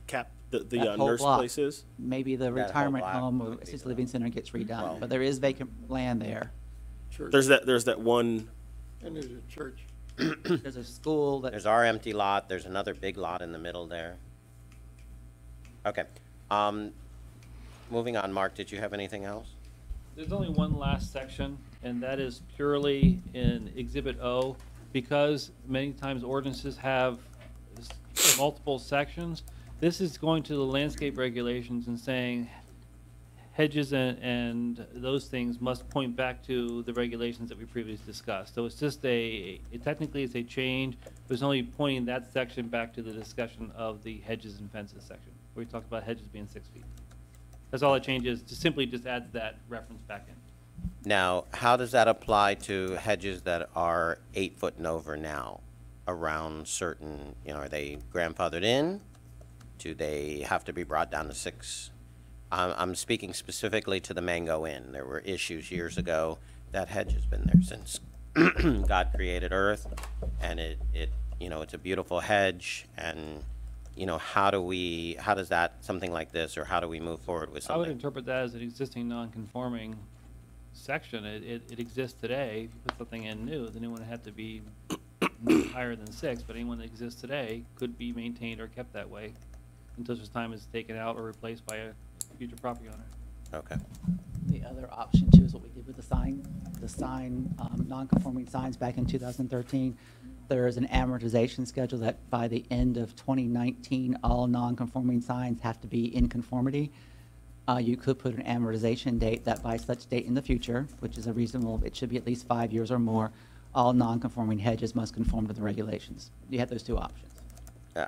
That whole nurse block. place is. Maybe the That whole retirement block home or would be assisted the- living center gets redone, Well- but there is vacant land there. Church, There's that one. and there's a church. There's a school that, There's our empty lot, there's another big lot in the middle there. Okay, moving on, Mark, did you have anything else? There's only one last section, and that is purely in Exhibit O, because many times ordinances have multiple sections. This is going to the landscape regulations and saying hedges and those things must point back to the regulations that we previously discussed. So it's just technically it's a change, but it's only pointing that section back to the discussion of the hedges and fences section, where we talked about hedges being 6 feet. That's all it changes, just simply just add that reference back in. Now, how does that apply to hedges that are 8 foot and over now around certain, are they grandfathered in? Do they have to be brought down to 6? I'm speaking specifically to the Mango Inn. There were issues years ago. That hedge has been there since God created earth, and it's a beautiful hedge, and how does that, something like this, or how do we move forward with I would something? interpret that as an existing non-conforming section. It exists today. If you put something in new, the new one would have to be higher than 6, but anyone that exists today could be maintained or kept that way until such time is taken out or replaced by a future property owner. Okay. the other option too is what we did with the sign, non-conforming signs back in 2013. There is an amortization schedule that by the end of 2019, all non-conforming signs have to be in conformity. You could put an amortization date that by such date in the future, which is a reasonable, it should be at least 5 years or more, all non-conforming hedges must conform to the regulations. You have those two options.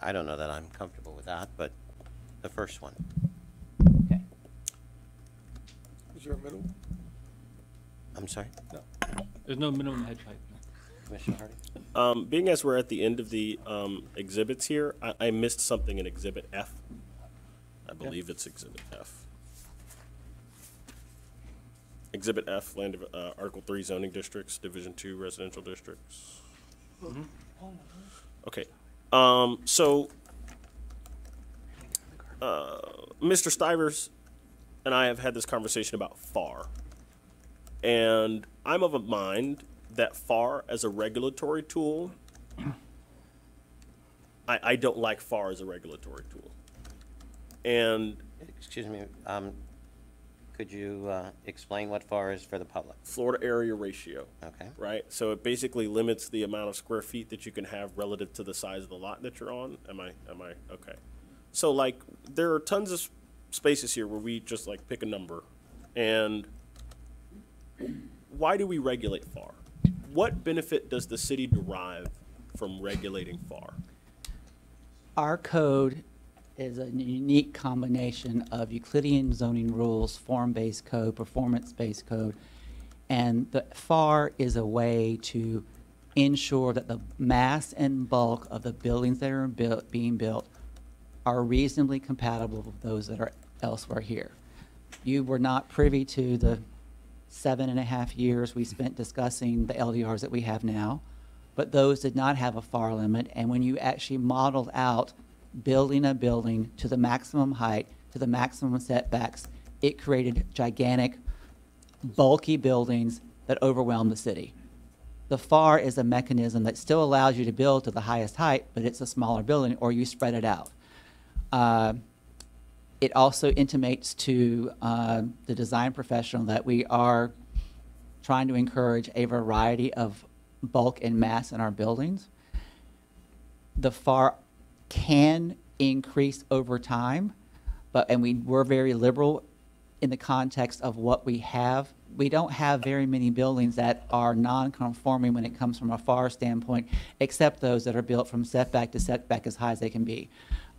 I don't know that I'm comfortable with that, but the first one. Okay. Is there a middle? I'm sorry, No. There's no minimum hedge height. Commissioner Hardy? Being as we're at the end of the exhibits here, I missed something in Exhibit F. I believe it's Exhibit F. Exhibit F, land of Article 3 zoning districts, Division 2 residential districts. Okay. So, Mr. Stivers and I have had this conversation about FAR. And I'm of a mind that FAR as a regulatory tool, I don't like FAR as a regulatory tool. And Excuse me, could you explain what FAR is for the public? Florida area ratio, Okay. right? So it basically limits the amount of square feet that you can have relative to the size of the lot that you're on. Am I okay? So like there are tons of spaces here where we just like pick a number. And why do we regulate FAR? What benefit does the city derive from regulating FAR? Our code is a unique combination of Euclidean zoning rules, form-based code, performance-based code, and the FAR is a way to ensure that the mass and bulk of the buildings that are being built are reasonably compatible with those that are elsewhere here. You were not privy to the 7.5 years we spent discussing the LDRs that we have now, but those did not have a FAR limit, and when you actually modeled out building a building to the maximum height, to the maximum setbacks, it created gigantic, bulky buildings that overwhelm the city. The FAR is a mechanism that still allows you to build to the highest height, but it's a smaller building, or you spread it out. It also intimates to the design professional that we are trying to encourage a variety of bulk and mass in our buildings. The FAR can increase over time, and we're very liberal in the context of what we have. We don't have very many buildings that are non-conforming when it comes from a FAR standpoint, except those that are built from setback to setback as high as they can be.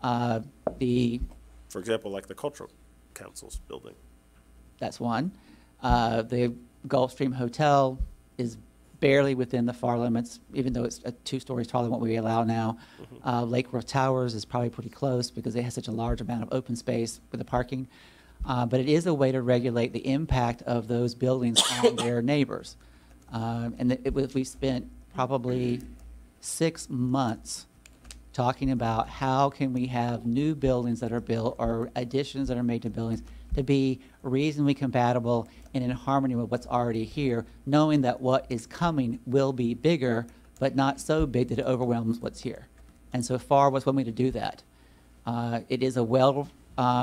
For example, like the Cultural Council's building. That's one. The Gulfstream Hotel is barely within the FAR limits, even though it's 2 stories taller than what we allow now. Lake Worth Towers is probably pretty close because it has such a large amount of open space with the parking. But it is a way to regulate the impact of those buildings on their neighbors. We spent probably 6 months talking about how can we have new buildings that are built or additions that are made to buildings to be reasonably compatible and in harmony with what's already here, knowing that what is coming will be bigger, but not so big that it overwhelms what's here. And so FAR was one way to do that. It is a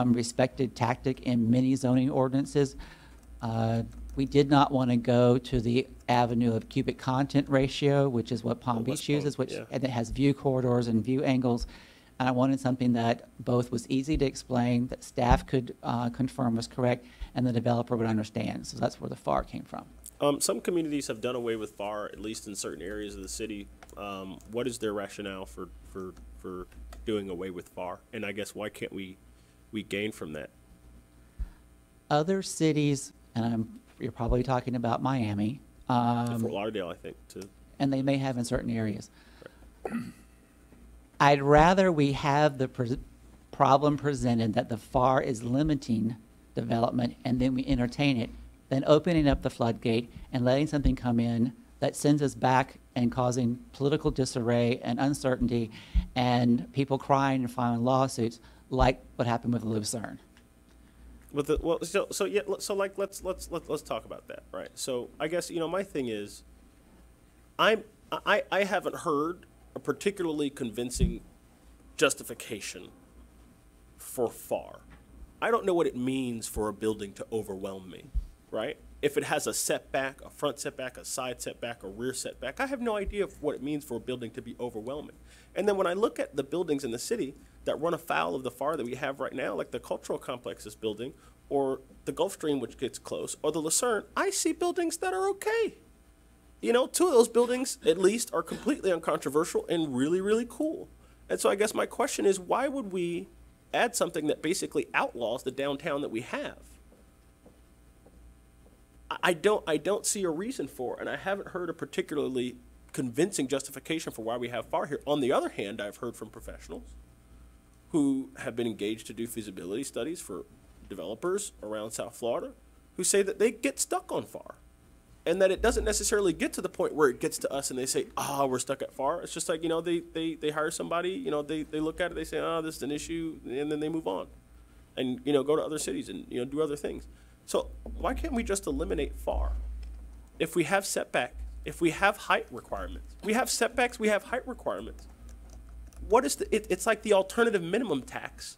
respected tactic in many zoning ordinances. We did not want to go to the avenue of cubic content ratio, which is what Palm Beach uses, and it has view corridors and view angles. And I wanted something that both was easy to explain, that staff could confirm was correct, and the developer would understand. So that's where the FAR came from. Some communities have done away with FAR, at least in certain areas of the city. What is their rationale for doing away with FAR? And I guess why can't we gain from that? Other cities, and you're probably talking about Miami. Fort Lauderdale, I think, too. And they may have in certain areas. Right. I'd rather we have the problem presented that the FAR is limiting development and then we entertain it than opening up the floodgate and letting something come in that sends us back and causing political disarray and uncertainty and people crying and filing lawsuits like what happened with Lucerne. Let's talk about that, right? So I guess, my thing is, I haven't heard a particularly convincing justification for FAR. I don't know what it means for a building to overwhelm me, right? If it has a setback, a front setback, a side setback, a rear setback, I have no idea what it means for a building to be overwhelming. And then when I look at the buildings in the city that run afoul of the FAR that we have right now, like the cultural complexes building, or the Gulfstream, which gets close, or the Lucerne, I see buildings that are okay. 2 of those buildings, at least, are completely uncontroversial and really, really cool. And so I guess my question is, why would we add something that basically outlaws the downtown that we have? I don't see a reason for it, and I haven't heard a particularly convincing justification for why we have FAR here. On the other hand, I've heard from professionals who have been engaged to do feasibility studies for developers around South Florida who say that they get stuck on FAR and that it doesn't necessarily get to the point where it gets to us and they say, we're stuck at FAR. It's just like, they hire somebody, they look at it, they say, this is an issue, and then they move on and, go to other cities and, do other things. So why can't we just eliminate FAR? If we have setback, if we have height requirements, we have setbacks, we have height requirements. What is it's like the alternative minimum tax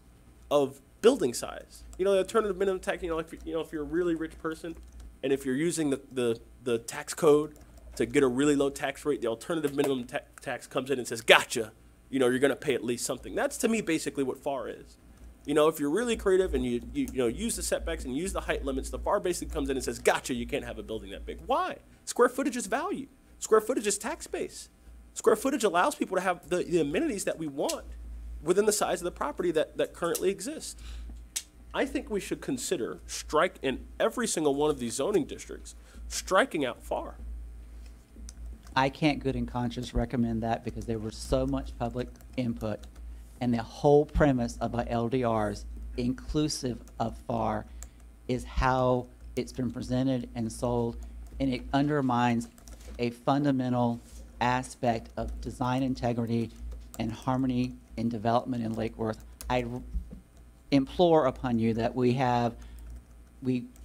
of building size. The alternative minimum tax, if you're a really rich person and if you're using the tax code to get a really low tax rate, the alternative minimum tax comes in and says, gotcha, you're going to pay at least something. That's to me basically what FAR is. If you're really creative and you use the setbacks and use the height limits, the FAR basically comes in and says, gotcha, you can't have a building that big. Why? Square footage is value. Square footage is tax base. Square footage allows people to have the amenities that we want within the size of the property that currently exists. I think we should consider in every single one of these zoning districts, striking out FAR. I can't good and conscious recommend that because there was so much public input and the whole premise about LDRs, inclusive of FAR, is how it's been presented and sold, and it undermines a fundamental aspect of design integrity and harmony in development in Lake Worth. I implore upon you that we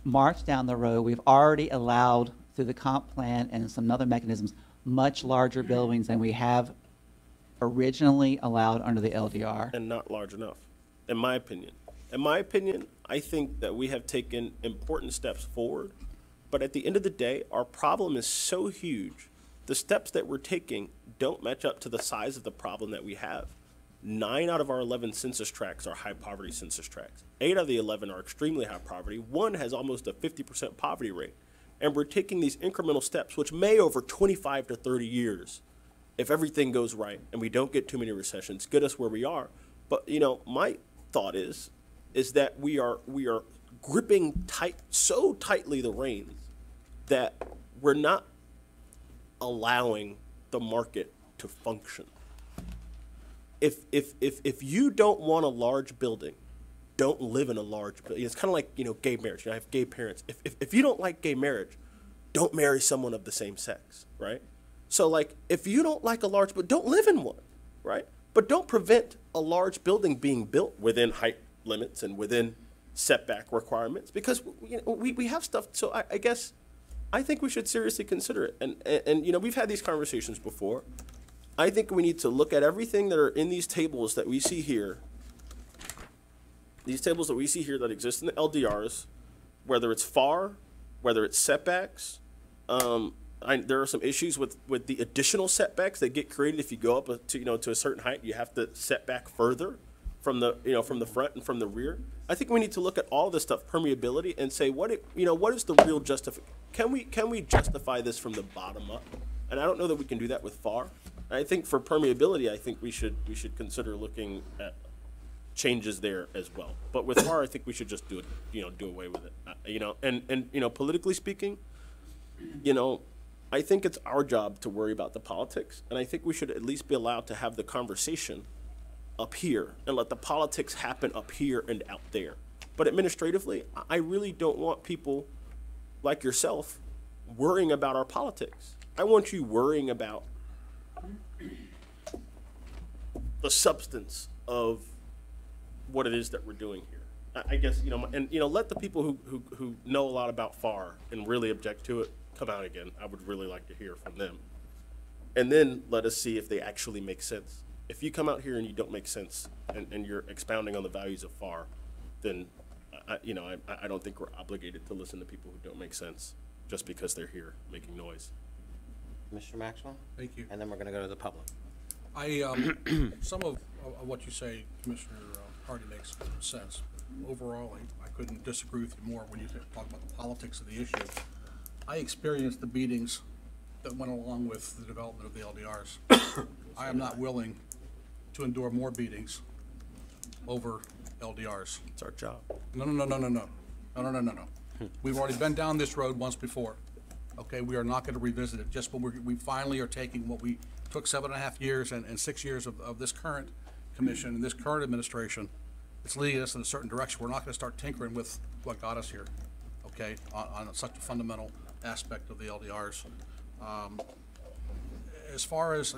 march down the road. We've already allowed through the comp plan and some other mechanisms much larger buildings than we have originally allowed under the LDR. And not large enough, in my opinion. In my opinion, I think that we have taken important steps forward, but at the end of the day, our problem is so huge. The steps that we're taking don't match up to the size of the problem that we have. 9 out of our 11 census tracts are high poverty census tracts. 8 out of the 11 are extremely high poverty. 1 has almost a 50% poverty rate. And we're taking these incremental steps, which may over 25 to 30 years, if everything goes right and we don't get too many recessions, get us where we are. But, my thought is that we are gripping so tightly the reins that we're not allowing the market to function. If you don't want a large building don't live in a large building. It's kind of like, gay marriage. I have gay parents. If you don't like gay marriage, don't marry someone of the same sex, right? So, like, if you don't like a large building, don't live in one, right? But don't prevent a large building being built within height limits and within setback requirements, because we have stuff. So I guess I think we should seriously consider it. And we've had these conversations before. I think we need to look at everything that are in these tables that we see here. These tables that we see here that exist in the LDRs, whether it's FAR, whether it's setbacks. There are some issues with the additional setbacks that get created if you go up to a certain height. You have to set back further from the front and from the rear. I think we need to look at all this stuff, permeability, and say what is the real justification? Can we justify this from the bottom up? And I don't know that we can do that with FAR. I think for permeability, I think we should consider looking at changes there as well. But with FAR, I think we should just do away with it. And politically speaking, I think it's our job to worry about the politics, and I think we should at least be allowed to have the conversation up here and let the politics happen up here and out there. But administratively, I really don't want people like yourself worrying about our politics. I want you worrying about the substance of what it is that we're doing here. I guess, let the people who know a lot about FAR and really object to it come out again. I would really like to hear from them. And then let us see if they actually make sense. If you come out here and you don't make sense and you're expounding on the values of FAR, then I don't think we're obligated to listen to people who don't make sense just because they're here making noise. Mr. Maxwell? Thank you. And then we're going to go to the public. Some of what you say, Commissioner Hardy, makes sense. Overall, I couldn't disagree with you more when you talk about the politics of the issue. I experienced the beatings that went along with the development of the LDRs. I am not willing to endure more beatings over LDRs. It's our job. No. We've already been down this road once before. Okay, we are not going to revisit it. Just when we finally are taking what we took 7.5 years and 6 years of this current commission and this current administration, it's leading us in a certain direction. We're not going to start tinkering with what got us here, okay, on such a fundamental aspect of the LDRs. As far as,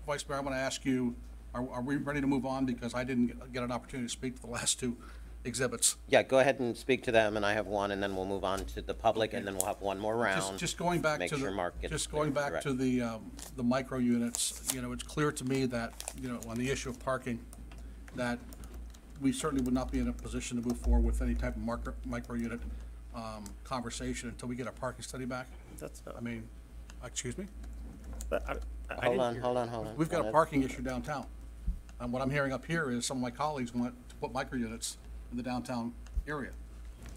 Vice Mayor, I want to ask you, are we ready to move on? Because I didn't get an opportunity to speak to the last two exhibits. Yeah, go ahead and speak to them, and I have one, and then we'll move on to the public, and then we'll have one more round. Just going back make to sure Mark gets the micro units, it's clear to me that, on the issue of parking, that we certainly would not be in a position to move forward with any type of micro unit conversation until we get our parking study back. That's not. I mean, excuse me? Hold on. We've got a parking issue downtown. And what I'm hearing up here is some of my colleagues want to put micro units in the downtown area.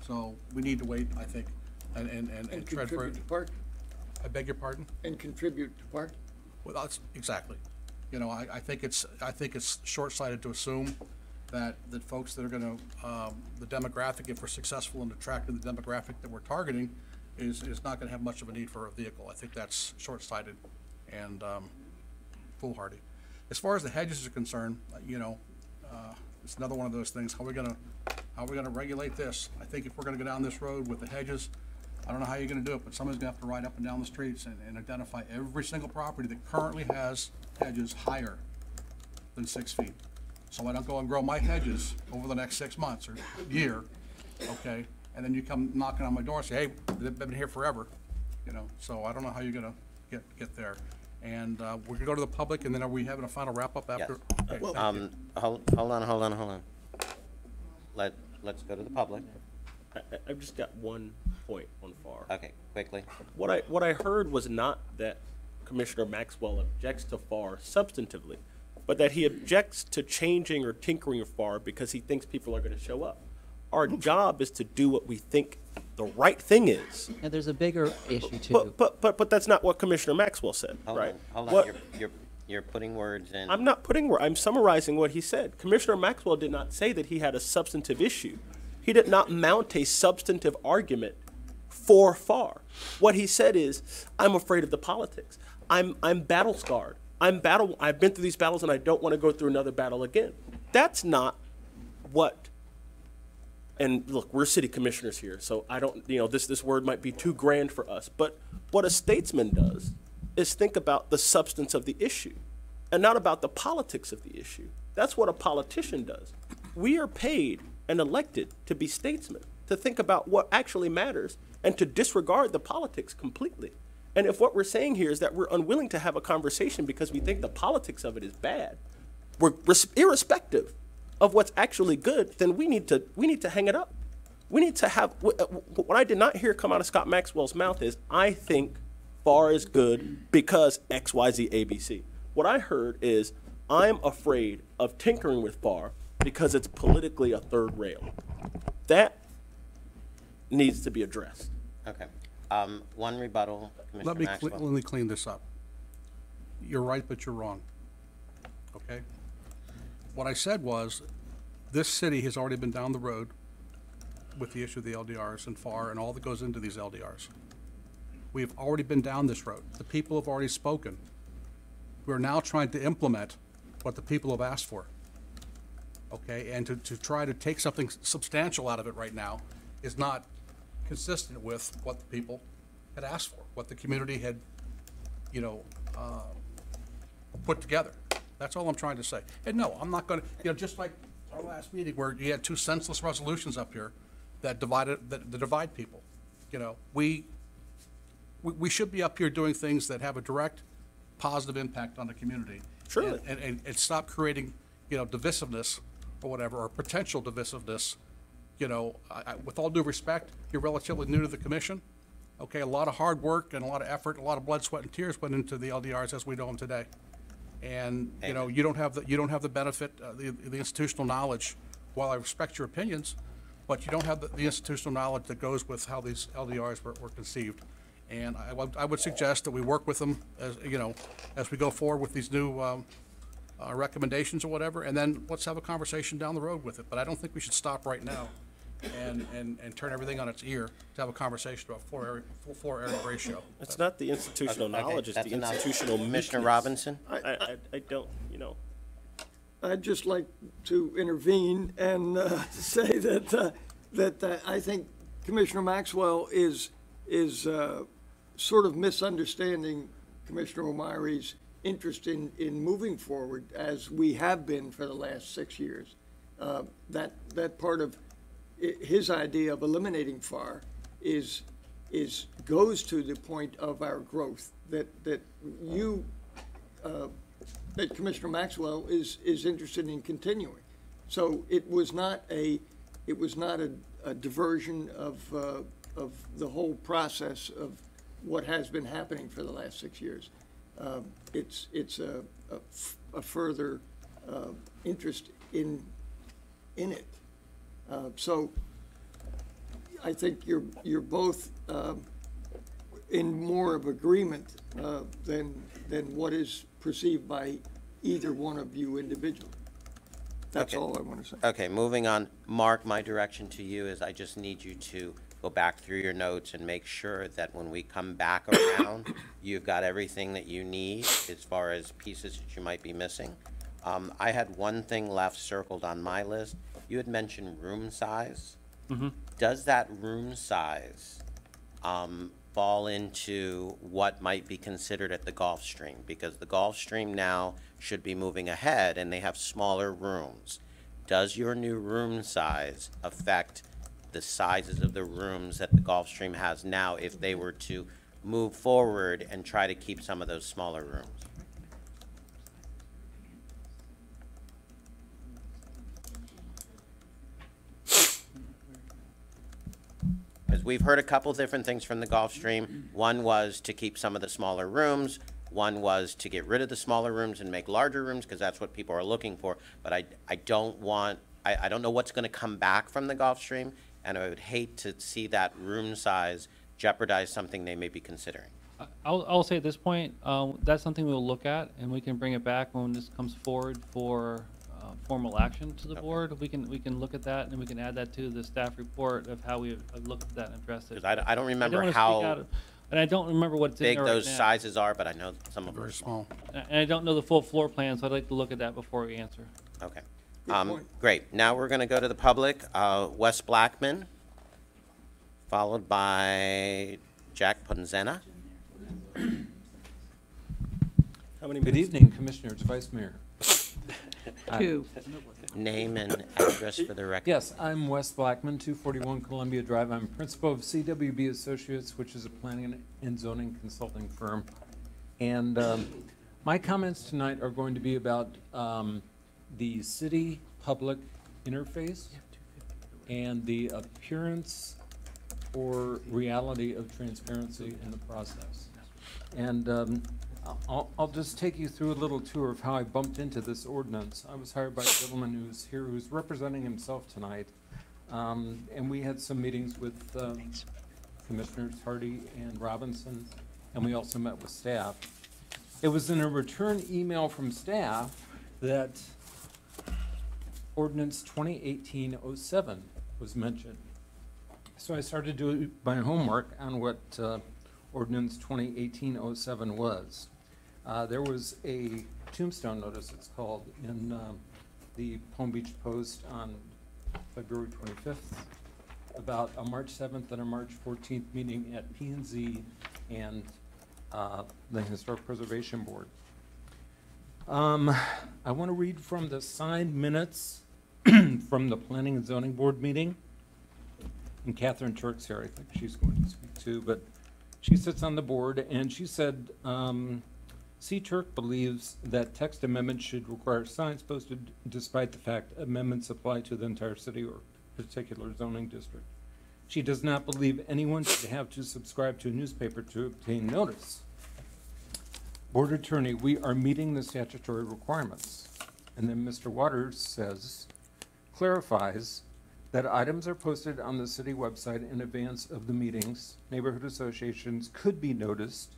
So we need to wait, I think, and tread for contribute to park. I beg your pardon? And contribute to park. Well, that's exactly. I think it's short-sighted to assume that folks that are going to, the demographic, if we're successful in attracting the demographic that we're targeting, is not going to have much of a need for a vehicle. I think that's short-sighted and foolhardy. As far as the hedges are concerned, it's another one of those things. How are we going to regulate this? I think if we're going to go down this road with the hedges, I don't know how you're going to do it, but somebody's going to have to ride up and down the streets and identify every single property that currently has hedges higher than 6 feet. So I don't go and grow my hedges over the next 6 months or year, okay? And then you come knocking on my door and say, hey, they've been here forever, So I don't know how you're going to get there. And we're going to go to the public, and then are we having a final wrap-up after? Yes. Okay, Hold on. Let's go to the public. I've just got one point on FAR. Okay, quickly. What I heard was not that Commissioner Maxwell objects to FAR substantively, but that he objects to changing or tinkering of FAR because he thinks people are going to show up. Our job is to do what we think the right thing is. Now, there's a bigger issue too. But that's not what Commissioner Maxwell said, right? Hold on. You're putting words in. I'm not putting words. I'm summarizing what he said. Commissioner Maxwell did not say that he had a substantive issue. He did not mount a substantive argument for FAR. What he said is, I'm afraid of the politics. I'm battle scarred. I've been through these battles and I don't want to go through another battle again. That's not what and look, we're city commissioners here, so I don't, this word might be too grand for us, but what a statesman does is think about the substance of the issue and not about the politics of the issue. That's what a politician does. We are paid and elected to be statesmen, to think about what actually matters and to disregard the politics completely. And if what we're saying here is that we're unwilling to have a conversation because we think the politics of it is bad, irrespective of what's actually good, then we need to hang it up. We need to have, what I did not hear come out of Scott Maxwell's mouth is, I think FAR is good because X, Y, Z, A, B, C. What I heard is, I'm afraid of tinkering with FAR because it's politically a third rail. That needs to be addressed. Okay. One rebuttal, Commissioner Let Maxwell. me clean this up. You're right, but you're wrong. Okay? What I said was, this city has already been down the road with the issue of the LDRs and FAR and all that goes into these LDRs. We have already been down this road. The people have already spoken. We're now trying to implement what the people have asked for. Okay? And to try to take something substantial out of it right now is not consistent with what the people had asked for, what the community had, put together. That's all I'm trying to say. And no, I'm not going to, just like our last meeting where you had two senseless resolutions up here that divide people. We should be up here doing things that have a direct positive impact on the community. Surely. And stop creating, divisiveness or whatever, or potential divisiveness. With all due respect, you're relatively new to the commission. Okay, a lot of hard work and a lot of effort, a lot of blood, sweat, and tears went into the LDRs as we know them today. And you don't have the benefit, the institutional knowledge. While I respect your opinions, but you don't have the institutional knowledge that goes with how these LDRs were conceived. And I would suggest that we work with them as we go forward with these new recommendations or whatever, and then let's have a conversation down the road with it. But I don't think we should stop right now and turn everything on its ear to have a conversation about full floor area ratio. It's not the institutional knowledge, it's That's the enough. institutional Commissioner meekness. Robinson? I don't, I'd just like to intervene and say that I think Commissioner Maxwell is sort of misunderstanding Commissioner O'Meary's interest in moving forward as we have been for the last 6 years. That part of his idea of eliminating FAR goes to the point of our growth that Commissioner Maxwell is interested in continuing. So it was not a diversion of the whole process of what has been happening for the last 6 years. It's a further interest in it. So I think you're both in more of agreement than what is perceived by either one of you individually. That's Okay. all I want to say. Okay, moving on. Mark, my direction to you is I just need you to go back through your notes and make sure that when we come back around, you've got everything that you need as far as pieces that you might be missing. I had one thing left circled on my list. You had mentioned room size. Mm-hmm. Does that room size fall into what might be considered at the Gulf Stream? Because the Gulf Stream now should be moving ahead and they have smaller rooms. Does your new room size affect the sizes of the rooms that the Gulf Stream has now if they were to move forward and try to keep some of those smaller rooms? Because we've heard a couple different things from the Gulf Stream. One was to keep some of the smaller rooms. One was to get rid of the smaller rooms and make larger rooms because that's what people are looking for. But I don't know what's going to come back from the Gulf Stream, and I would hate to see that room size jeopardize something they may be considering. I'll say at this point, that's something we'll look at, and we can bring it back when this comes forward for formal action to the board. We can look at that, and we can add that to the staff report of how we have looked at that and addressed it. Because I don't remember wanna how speak out, and I don't remember what's in big there right those now. sizes are, but I know some of them are Very small. small. And I don't know the full floor plan, so I'd like to look at that before we answer. Okay. point. Great. Now we're going to go to the public. Wes Blackman, followed by Jack Punzena. How many Good minutes? evening, Commissioners, Vice Mayor. 2. Name and address for the record. Yes, I'm Wes Blackman, 241 Columbia Drive. I'm principal of CWB Associates, which is a planning and zoning consulting firm. And my comments tonight are going to be about the city-public interface and the appearance or reality of transparency in the process. And I'll just take you through a little tour of how I bumped into this ordinance. I was hired by a gentleman who's here who's representing himself tonight. And we had some meetings with Commissioners Hardy and Robinson, and we also met with staff. It was in a return email from staff that Ordinance 2018-07 was mentioned. So I started doing my homework on what Ordinance 2018-07 was. There was a tombstone notice, it's called, in the Palm Beach Post on February 25th about a March 7th and a March 14th meeting at P&Z and the Historic Preservation Board. I want to read from the signed minutes from the Planning and Zoning Board meeting. And Catherine Turk's here, I think she's going to speak too, but she sits on the board, and she said, C. Turk believes that text amendments should require signs posted despite the fact amendments apply to the entire city or particular zoning district. She does not believe anyone should have to subscribe to a newspaper to obtain notice. Board Attorney, we are meeting the statutory requirements. And then Mr. Waters clarifies that items are posted on the city website in advance of the meetings. Neighborhood associations could be noticed.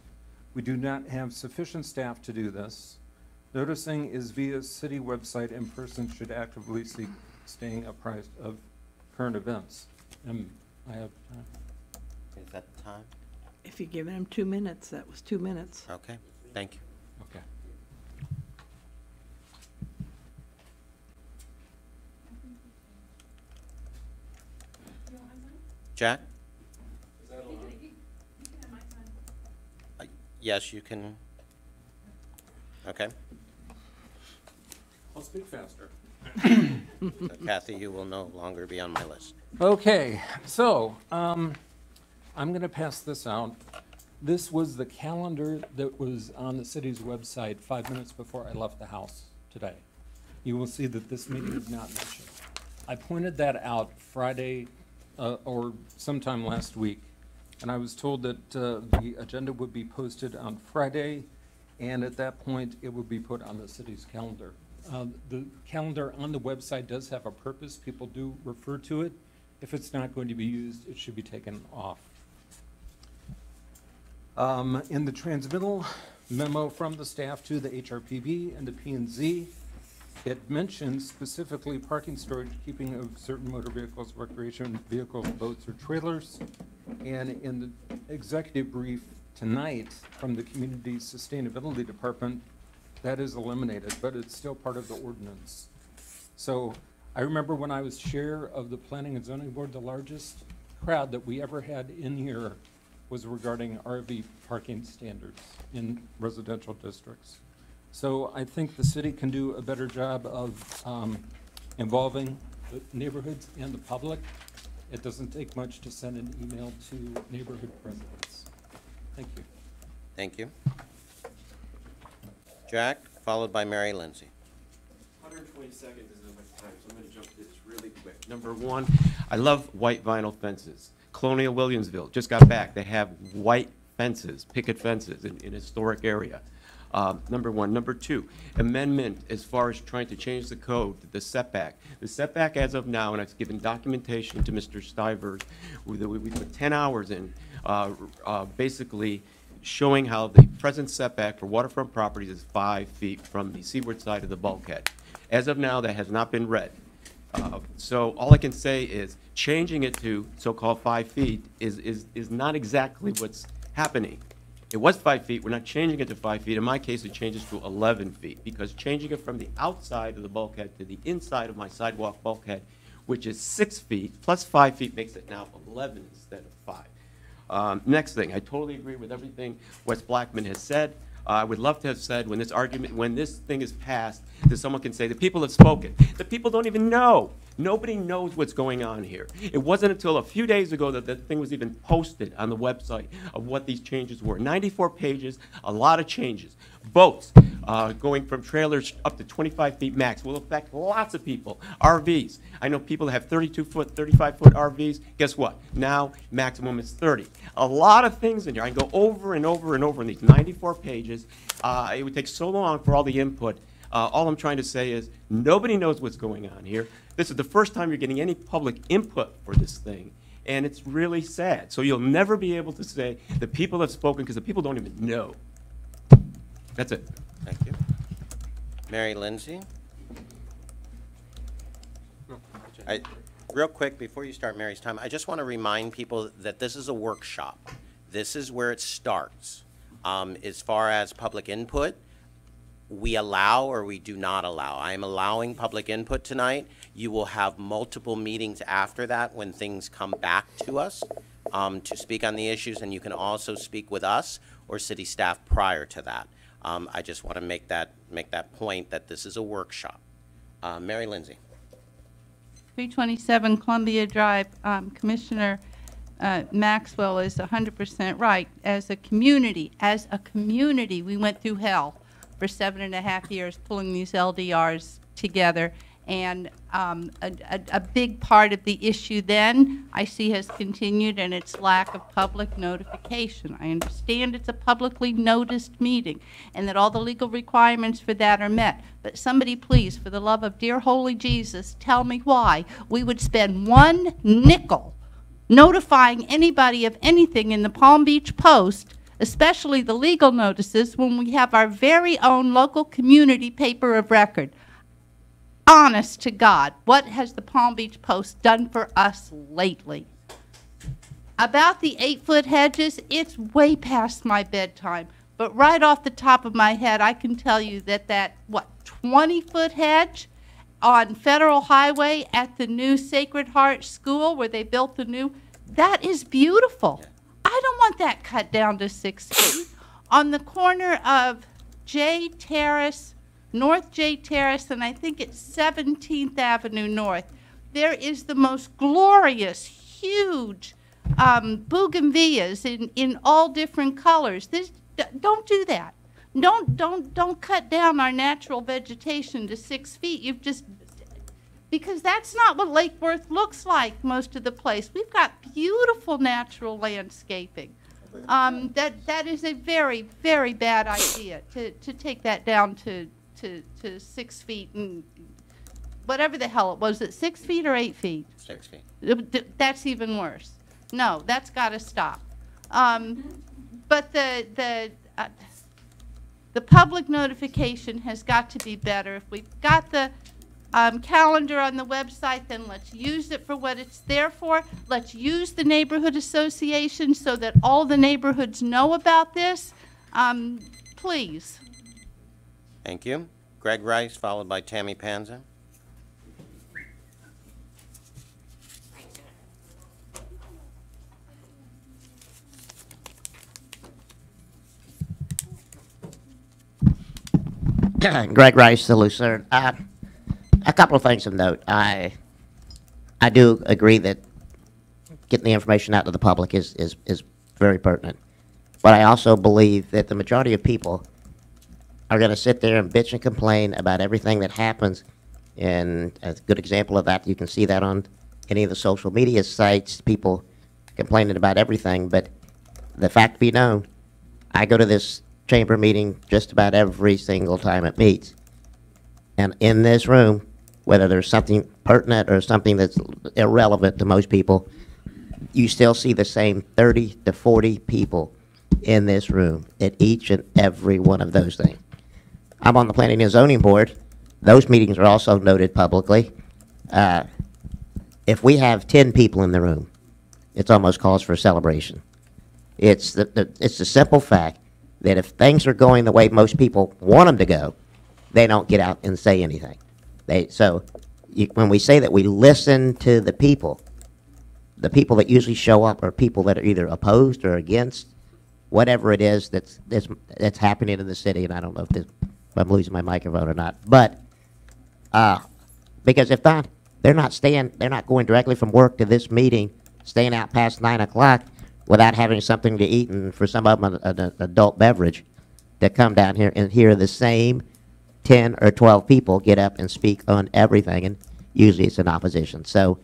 We do not have sufficient staff to do this. Noticing is via city website, and persons should actively seek staying apprised of current events. I have time. Is that the time? If you're giving him 2 minutes, that was 2 minutes. Okay, thank you. Okay. Jack? Yes, you can. Okay. I'll speak faster. So Kathy, you will no longer be on my list. Okay, so I'm going to pass this out. This was the calendar that was on the city's website 5 minutes before I left the house today. You will see that this meeting is not mentioned. I pointed that out Friday or sometime last week, and I was told that the agenda would be posted on Friday, and at that point, it would be put on the city's calendar. The calendar on the website does have a purpose. People do refer to it. If it's not going to be used, it should be taken off. In the transmittal memo from the staff to the HRPB and the P&Z, it mentions specifically parking, storage, keeping of certain motor vehicles, recreation vehicles, boats, or trailers. And in the executive brief tonight from the Community Sustainability Department, that is eliminated, but it's still part of the ordinance. So I remember when I was chair of the Planning and Zoning Board, the largest crowd that we ever had in here was regarding RV parking standards in residential districts. So I think the city can do a better job of involving the neighborhoods and the public. It doesn't take much to send an email to neighborhood residents. Thank you. Thank you. Jack, followed by Mary Lindsay. 120 seconds isn't enough time, so I'm going to jump this really quick. Number one, I love white vinyl fences. Colonial Williamsville just got back. They have white fences, picket fences in historic area. Number one. Number two, amendment as far as trying to change the code, the setback. The setback as of now, and I've given documentation to Mr. Stivers, we put 10 hours in, basically showing how the present setback for waterfront properties is 5 feet from the seaward side of the bulkhead. As of now, that has not been read. So all I can say is changing it to so-called 5 feet is not exactly what's happening. It was 5 feet, we're not changing it to 5 feet. In my case, it changes to 11 feet, because changing it from the outside of the bulkhead to the inside of my sidewalk bulkhead, which is 6 feet, plus 5 feet makes it now 11 instead of 5. Next thing, I totally agree with everything Wes Blackman has said. I would love to have said when this thing is passed, that someone can say, the people have spoken. The people don't even know. Nobody knows what's going on here. It wasn't until a few days ago that that thing was even posted on the website of what these changes were. 94 pages, a lot of changes. Boats, going from trailers up to 25 feet max will affect lots of people. RVs, I know people that have 32-foot, 35-foot RVs. Guess what? Now, maximum is 30. A lot of things in here. I can go over and over and over in these 94 pages. It would take so long for all the input. All I'm trying to say is nobody knows what's going on here. This is the first time you're getting any public input for this thing, and it's really sad. So you'll never be able to say the people have spoken because the people don't even know. That's it. Thank you. Mary Lindsay? Real quick, before you start Mary's time, I just want to remind people that this is a workshop. This is where it starts. As far as public input, we allow or we do not allow. I am allowing public input tonight. You will have multiple meetings after that when things come back to us to speak on the issues, and you can also speak with us or city staff prior to that. I just want to make that point that this is a workshop. Mary Lindsay. 327 Columbia Drive, Commissioner Maxwell is 100% right. As a community, we went through hell for 7.5 years pulling these LDRs together. And a big part of the issue then, I see, has continued, and its lack of public notification. I understand it's a publicly noticed meeting and that all the legal requirements for that are met. But somebody please, for the love of dear holy Jesus, tell me why we would spend 1 nickel notifying anybody of anything in the Palm Beach Post, especially the legal notices, when we have our very own local community paper of record. Honest to God, what has the Palm Beach Post done for us lately? About the 8-foot hedges, it's way past my bedtime. But right off the top of my head, I can tell you that 20-foot hedge on Federal Highway at the new Sacred Heart School where they built the new, that is beautiful. I don't want that cut down to 6 feet. On the corner of J Terrace, North J Terrace, and I think it's 17th Avenue North, there is the most glorious, huge bougainvilleas in all different colors. Don't do that. Don't cut down our natural vegetation to 6 feet. You've just, because that's not what Lake Worth looks like most of the place. We've got beautiful natural landscaping. That is a very, very bad idea to take that down to 6 feet and whatever the hell it was. Is it 6 feet or 8 feet? 6 feet. That's even worse. No, that's got to stop. But the public notification has got to be better. If we've got the calendar on the website, then let's use it for what it's there for. Let's use the neighborhood association so that all the neighborhoods know about this. Please. Thank you. Greg Rice, followed by Tammy Panza. Greg Rice, the Lucerne. A couple of things of note. I do agree that getting the information out to the public is very pertinent. But I also believe that the majority of people are going to sit there and bitch and complain about everything that happens. And a good example of that, you can see that on any of the social media sites, people complaining about everything. But the fact be known, I go to this chamber meeting just about every single time it meets. And in this room, whether there's something pertinent or something that's irrelevant to most people, you still see the same 30 to 40 people in this room at each and every one of those things. I'm on the Planning and Zoning Board. Those meetings are also noted publicly. If we have 10 people in the room, it's almost cause for celebration. It's it's the simple fact that if things are going the way most people want them to go, they don't get out and say anything. When we say that we listen to the people that usually show up are people that are either opposed or against whatever it is that's happening in the city. And I don't know if I'm losing my microphone or not, but because if not, they're not going directly from work to this meeting, staying out past 9 o'clock without having something to eat, and for some of them an adult beverage, to come down here and hear the same 10 or 12 people get up and speak on everything, and usually it's in opposition. So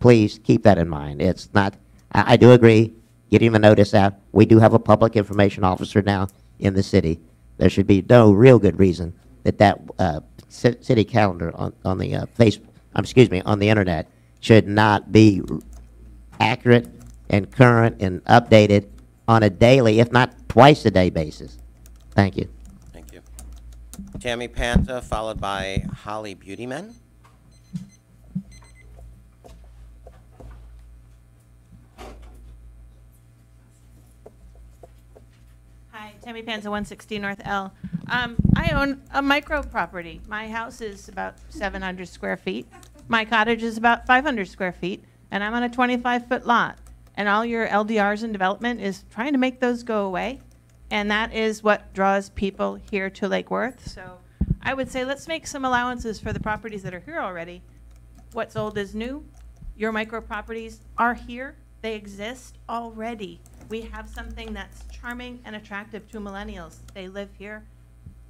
please keep that in mind. It's not, I do agree, getting the notice out. We do have a public information officer now in the city. There should be no real good reason that city calendar on the on the internet should not be accurate and current and updated on a daily, if not twice a day basis. Thank you. Thank you. Tammy Panta, followed by Holly Beautyman. Hi, Tammy Panza, 160 North L. I own a micro property. My house is about 700 square feet. My cottage is about 500 square feet, and I'm on a 25-foot lot. And all your LDRs in development is trying to make those go away, and that is what draws people here to Lake Worth. So I would say let's make some allowances for the properties that are here already. What's old is new. Your micro properties are here. They exist already. We have something that's charming and attractive to millennials. They live here.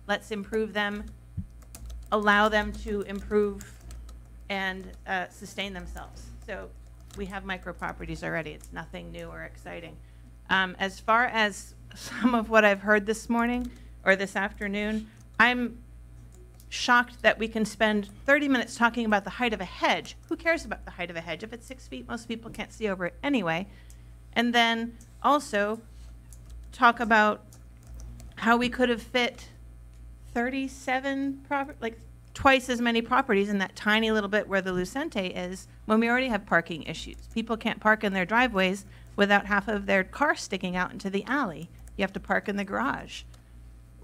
Let's improve them, allow them to improve and sustain themselves. So we have micro properties already. It's nothing new or exciting. As far as some of what I've heard this morning or this afternoon, I'm shocked that we can spend 30 minutes talking about the height of a hedge. Who cares about the height of a hedge? If it's 6 feet, most people can't see over it anyway. And then also talk about how we could have fit 37 like twice as many properties in that tiny little bit where the Lucente is, when we already have parking issues. People can't park in their driveways without half of their car sticking out into the alley. You have to park in the garage.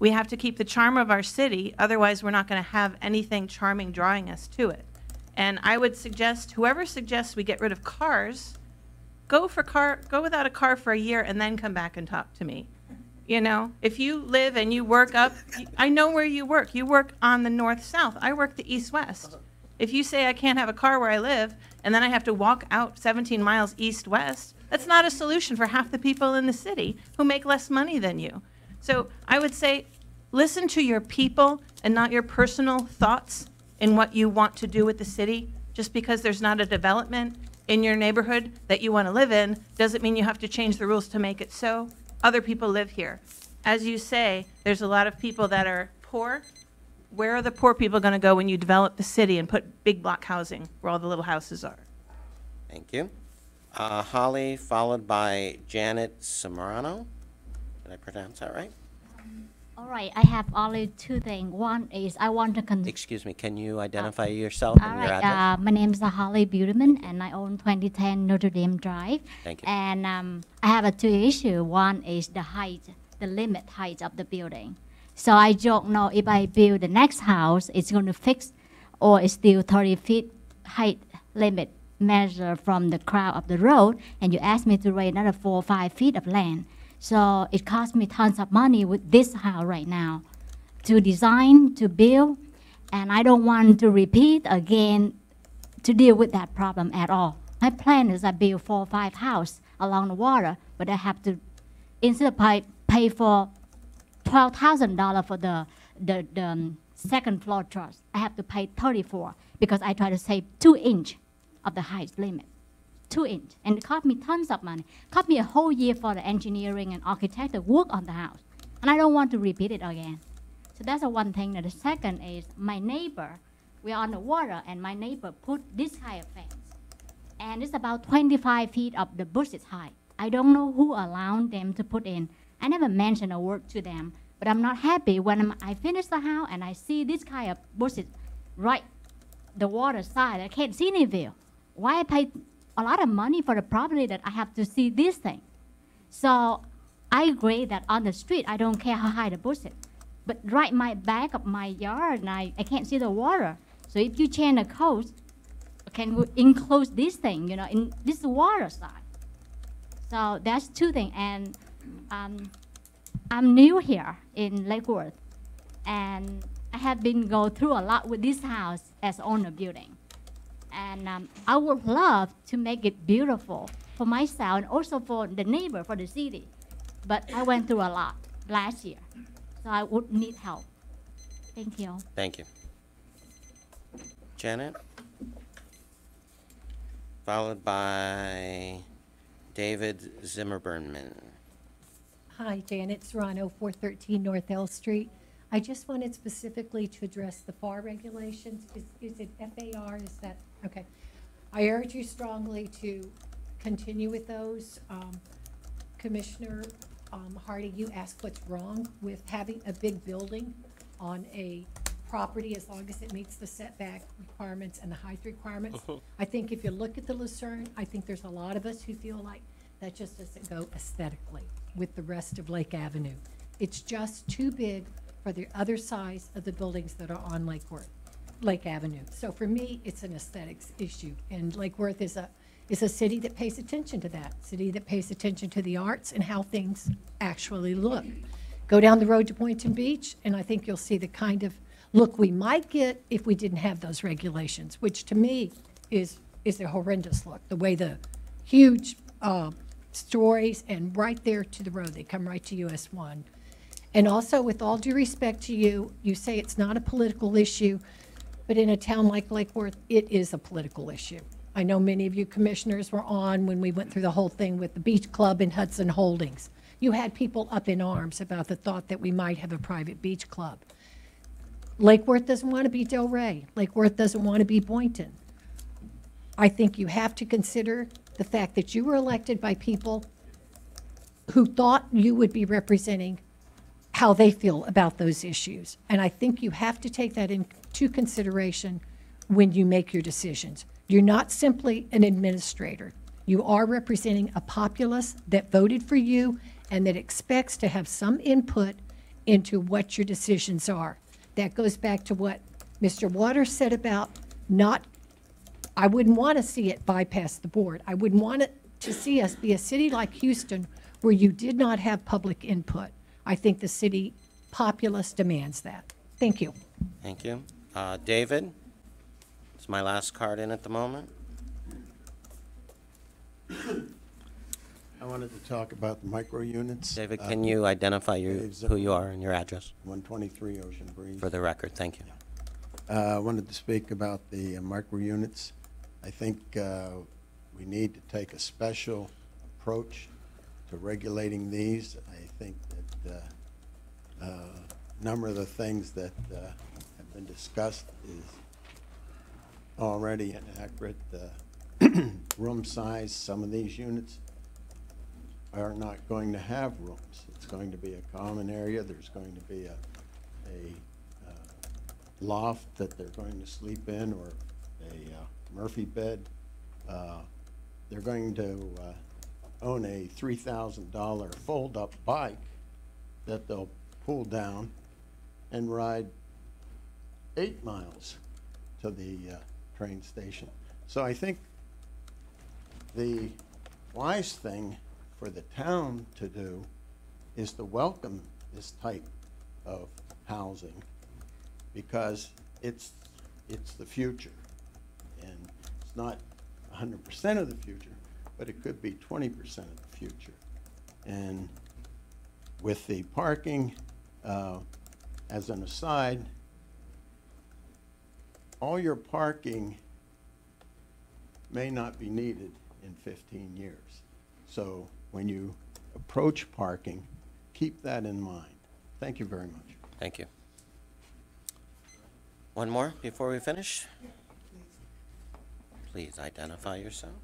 We have to keep the charm of our city, otherwise we're not going to have anything charming drawing us to it. And I would suggest, whoever suggests we get rid of cars, go without a car for a year and then come back and talk to me. You know, if you live and you work up, I know where you work. You work on the north-south. I work the east-west. If you say I can't have a car where I live and then I have to walk out 17 miles east-west, that's not a solution for half the people in the city who make less money than you. So I would say listen to your people and not your personal thoughts in what you want to do with the city. Just because there's not a development in your neighborhood that you want to live in doesn't mean you have to change the rules to make it so. Other people live here. As you say, there's a lot of people that are poor. Where are the poor people going to go when you develop the city and put big block housing where all the little houses are? Thank you. Holly, followed by Janet Samorano. Did I pronounce that right? All right, I have only two things. One is I want to Excuse me, can you identify yourself and your address? My name is Holly Beautyman, and I own 2010 Notre Dame Drive. Thank you. And I have two issues. One is the height, the limit height of the building. So I don't know if I build the next house, it's going to fix, or it's still 30 feet height limit measure from the crown of the road, and you ask me to raise another 4 or 5 feet of land. So it cost me tons of money with this house right now to design, to build, and I don't want to repeat again to deal with that problem at all. My plan is I build 4 or 5 houses along the water, but I have to, instead of pay for $12,000 for the second floor truss, I have to pay $34 because I try to save 2 inches of the height limit. 2 inches, and it cost me tons of money. It cost me a whole year for the engineering and architect to work on the house, and I don't want to repeat it again. So that's the one thing. The second is my neighbor. We're on the water, and my neighbor put this kind of fence, and it's about 25 feet of the bushes high. I don't know who allowed them to put in. I never mentioned a word to them, but I'm not happy when I finish the house and I see this kind of bushes right the water side. I can't see any view. Why I pay a lot of money for the property that I have to see this thing? So I agree that on the street, I don't care how high the bush is. But right my back of my yard, and I can't see the water. So if you change the coast, can we enclose this thing, you know, in this water side? So that's two things. And I'm new here in Lake Worth, and I have been go through a lot with this house as owner building. And I would love to make it beautiful for myself and also for the neighbor, for the city. But I went through a lot last year, so I would need help. Thank you. Thank you. Janet? Followed by David Zimmerberman. Hi, Janet Serrano, 413 North L Street. I just wanted specifically to address the FAR regulations. Is it FAR? Is that, okay. I urge you strongly to continue with those. Commissioner Hardy, you asked what's wrong with having a big building on a property as long as it meets the setback requirements and the height requirements. I think if you look at the Lucerne, I think there's a lot of us who feel like that just doesn't go aesthetically with the rest of Lake Avenue. It's just too big for the other size of the buildings that are on Lake Avenue. So for me, it's an aesthetics issue, and Lake Worth is a city that pays attention to that, city that pays attention to the arts and how things actually look. Go down the road to Boynton Beach, and I think you'll see the kind of look we might get if we didn't have those regulations, which to me is a horrendous look, the way the huge stories and right there to the road, they come right to US 1. And also, with all due respect to you, you say it's not a political issue, but in a town like Lake Worth, it is a political issue. I know many of you commissioners were on when we went through the whole thing with the Beach Club and Hudson Holdings. You had people up in arms about the thought that we might have a private beach club. Lake Worth doesn't want to be Delray. Lake Worth doesn't want to be Boynton. I think you have to consider the fact that you were elected by people who thought you would be representing how they feel about those issues. And I think you have to take that into consideration when you make your decisions. You're not simply an administrator. You are representing a populace that voted for you and that expects to have some input into what your decisions are. That goes back to what Mr. Waters said about I wouldn't want to see it bypass the board. I wouldn't want it to see us be a city like Houston where you did not have public input. I think the city populace demands that. Thank you. Thank you. David? It's my last card in at the moment. I wanted to talk about the micro units. David, can you identify who you are and your address? 123 Ocean Breeze. For the record, thank you. I wanted to speak about the micro units. I think we need to take a special approach to regulating these. I think that a number of the things that have been discussed is already inaccurate. Room size, some of these units are not going to have rooms. It's going to be a common area. There's going to be a loft that they're going to sleep in, or a Murphy bed. They're going to own a $3,000 fold-up bike that they'll pull down and ride 8 miles to the train station. So I think the wise thing for the town to do is to welcome this type of housing, because it's the future, and it's not 100% of the future, but it could be 20% of the future. And with the parking, as an aside, all your parking may not be needed in 15 years. So when you approach parking, keep that in mind. Thank you very much. Thank you. One more before we finish? Please identify yourself.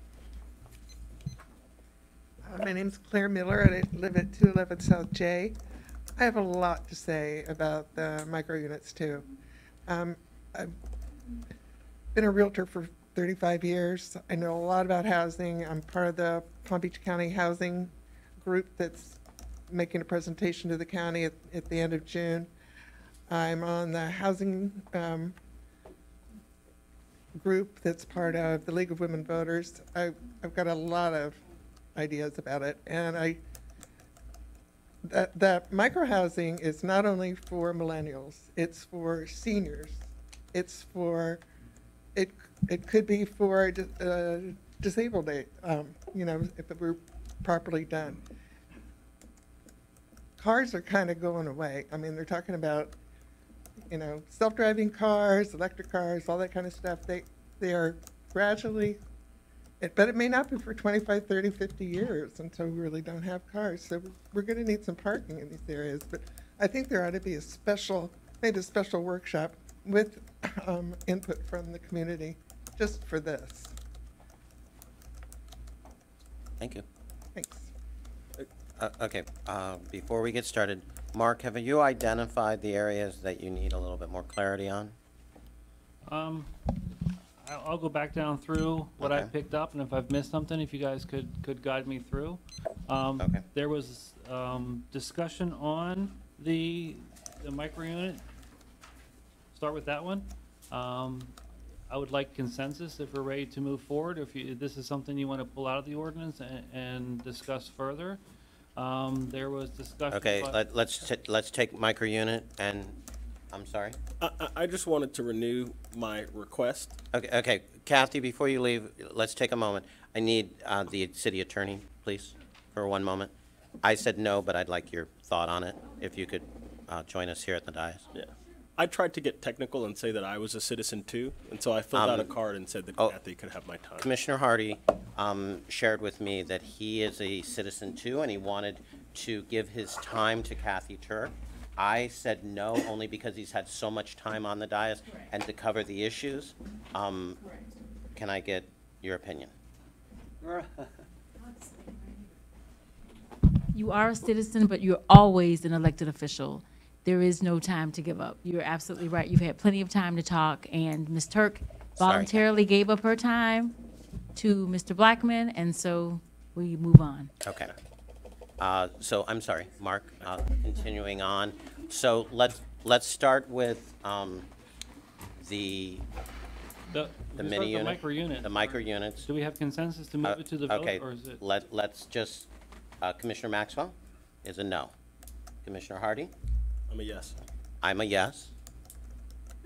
My name's Claire Miller, and I live at 211 South J. I have a lot to say about the micro units too. I've been a realtor for 35 years. I know a lot about housing. I'm part of the Palm Beach County housing group that's making a presentation to the county at the end of June. I'm on the housing group that's part of the League of Women Voters. I've got a lot of ideas about it, and that microhousing is not only for millennials, it's for seniors. It's for, it could be for disabled, you know, if it were properly done. Cars are kind of going away. I mean, they're talking about, you know, self-driving cars, electric cars, all that kind of stuff. They are gradually, but it may not be for 25, 30, 50 years until we really don't have cars. So we're going to need some parking in these areas. But I think there ought to be a special, maybe a special workshop with input from the community just for this. Thank you. Thanks. Okay, before we get started, Mark, have you identified the areas that you need a little bit more clarity on? I'll go back down through what Okay. I picked up, and if I've missed something, if you guys could guide me through. Okay. There was discussion on the micro unit. Start with that one. I would like consensus if we're ready to move forward. If this is something you want to pull out of the ordinance and discuss further. There was discussion. Okay, about- let's take micro unit and, I'm sorry? I just wanted to renew my request. Okay, Kathy, before you leave, let's take a moment. I need the city attorney, please, for one moment. I said no, but I'd like your thought on it, if you could join us here at the dais. Yeah. I tried to get technical and say that I was a citizen too, and so I filled out a card and said that Kathy could have my time. Commissioner Hardy shared with me that he is a citizen too, and he wanted to give his time to Kathy Turk. I said no, only because he's had so much time on the dais and to cover the issues. Can I get your opinion? You are a citizen, but you're always an elected official. There is no time to give up. You're absolutely right. You've had plenty of time to talk, and Ms. Turk voluntarily gave up her time to Mr. Blackman, and so we move on. Okay. So I'm sorry, Mark, continuing on. So let's start with the mini unit. The micro unit. The micro units. Do we have consensus to move it to the vote, Okay, or is it? let's just, Commissioner Maxwell is a no. Commissioner Hardy? I'm a yes. I'm a yes.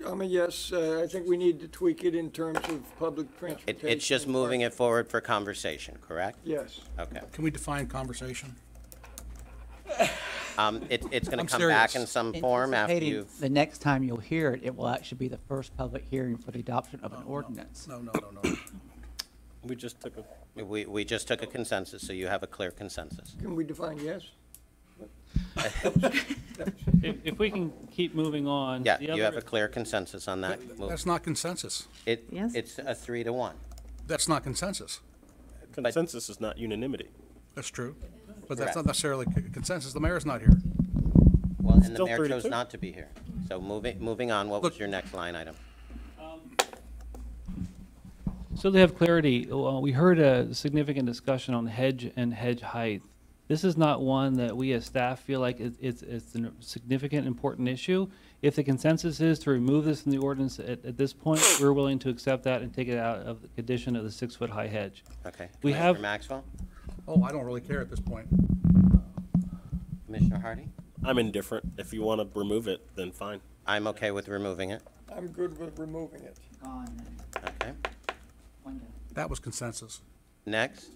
I'm a yes. I think we need to tweak it in terms of public transportation. It's just moving it forward for conversation, correct? Yes. Okay. Can we define conversation? It's going I'm to come back serious. in some form after Anticipating you've. the next time you'll hear it, it will actually be the first public hearing for the adoption of an ordinance. No. We just took a. We just took a consensus, so you have a clear consensus. Can we define yes? If we can keep moving on. Yeah, the you have other- a clear consensus on that. Move. That's not consensus. It's a 3-1. That's not consensus. Consensus is not unanimity. That's true. But that's Correct. not necessarily consensus. The mayor's not here. Well, and the Still mayor 3 to chose 2. not to be here. So moving on, what was your next line item? So to have clarity, we heard a significant discussion on hedge and hedge height. This is not one that we as staff feel like it's a significant, important issue. If the consensus is to remove this from the ordinance at this point, we're willing to accept that and take it out of the condition of the 6-foot-high hedge. Okay. We Commissioner have Maxwell? Oh, I don't really care at this point. Commissioner Hardy? I'm indifferent. If you want to remove it, then fine. I'm okay with removing it. I'm good with removing it. Okay. That was consensus. Next.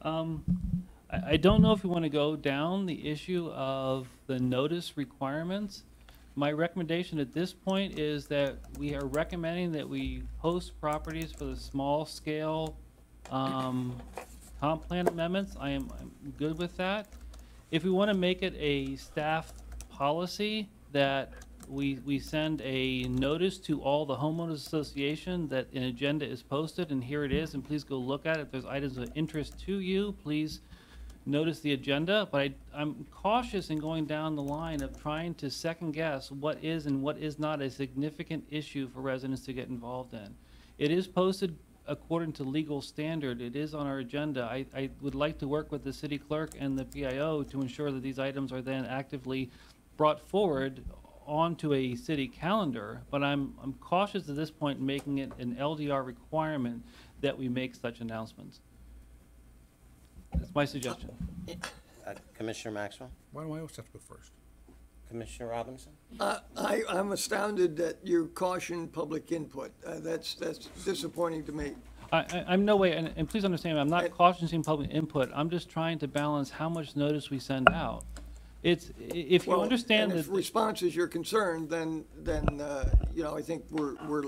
I don't know if we want to go down the issue of the notice requirements. My recommendation at this point is that we are recommending that we post properties for the small scale comp plan amendments. I'm good with that. If we want to make it a staff policy that we send a notice to all the homeowners association that an agenda is posted and here it is, and please go look at it. If there's items of interest to you, please notice the agenda. But I'm cautious in going down the line of trying to second guess what is and what is not a significant issue for residents to get involved in. It is posted according to legal standard, it is on our agenda. I would like to work with the city clerk and the PIO to ensure that these items are then actively brought forward onto a city calendar, but I'm cautious at this point in making it an LDR requirement that we make such announcements. That's my suggestion. Commissioner Maxwell? Why do I always have to go first? Commissioner Robinson? I'm astounded that you caution public input. That's disappointing to me. I'm no way, and please understand, I'm not cautioning public input. I'm just trying to balance how much notice we send out. It's, if you understand that. If response is your concern, then you know, I think we're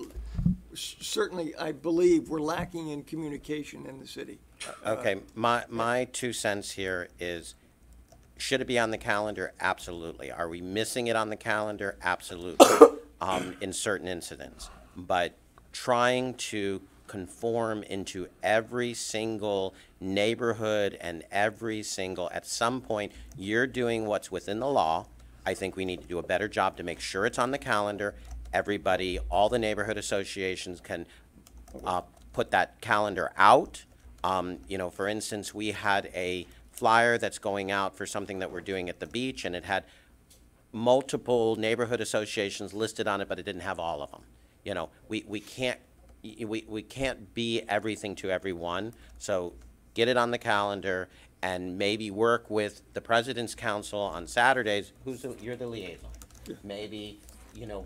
certainly, I believe, we're lacking in communication in the city. Okay, my 2 cents here is, should it be on the calendar? Absolutely. Are we missing it on the calendar? Absolutely. In certain incidents. But trying to conform into every single neighborhood and every single, at some point, you're doing what's within the law. I think we need to do a better job to make sure it's on the calendar. Everybody, all the neighborhood associations can put that calendar out. You know, for instance, we had a flyer that's going out for something that we're doing at the beach, and it had multiple neighborhood associations listed on it, but it didn't have all of them. You know, we can't be everything to everyone. So get it on the calendar and maybe work with the President's Council on Saturdays. You're the liaison. Maybe, you know,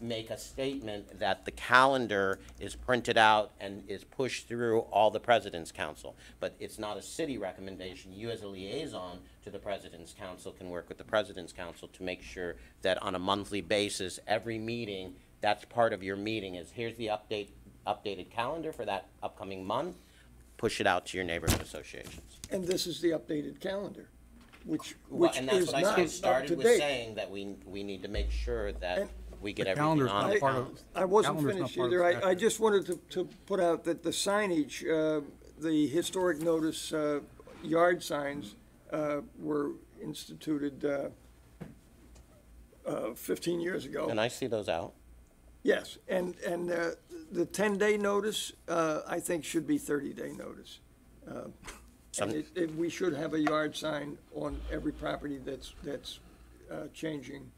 make a statement that the calendar is printed out and is pushed through all the President's Council. But it's not a city recommendation. You as a liaison to the President's Council can work with the President's Council to make sure that on a monthly basis, every meeting, that's part of your meeting is, here's the updated calendar for that upcoming month. Push it out to your neighborhood associations. And this is the updated calendar, which And that's is what not I started up with to date. saying, that we need to make sure that we get The everything calendar's on not the part calendar. of- I wasn't calendar's not finished part of either. the I just wanted to put out that the signage, the historic notice yard signs were instituted 15 years ago. And I see those out. Yes, and the 10-day notice, I think, should be 30-day notice. And we should have a yard sign on every property that's changing.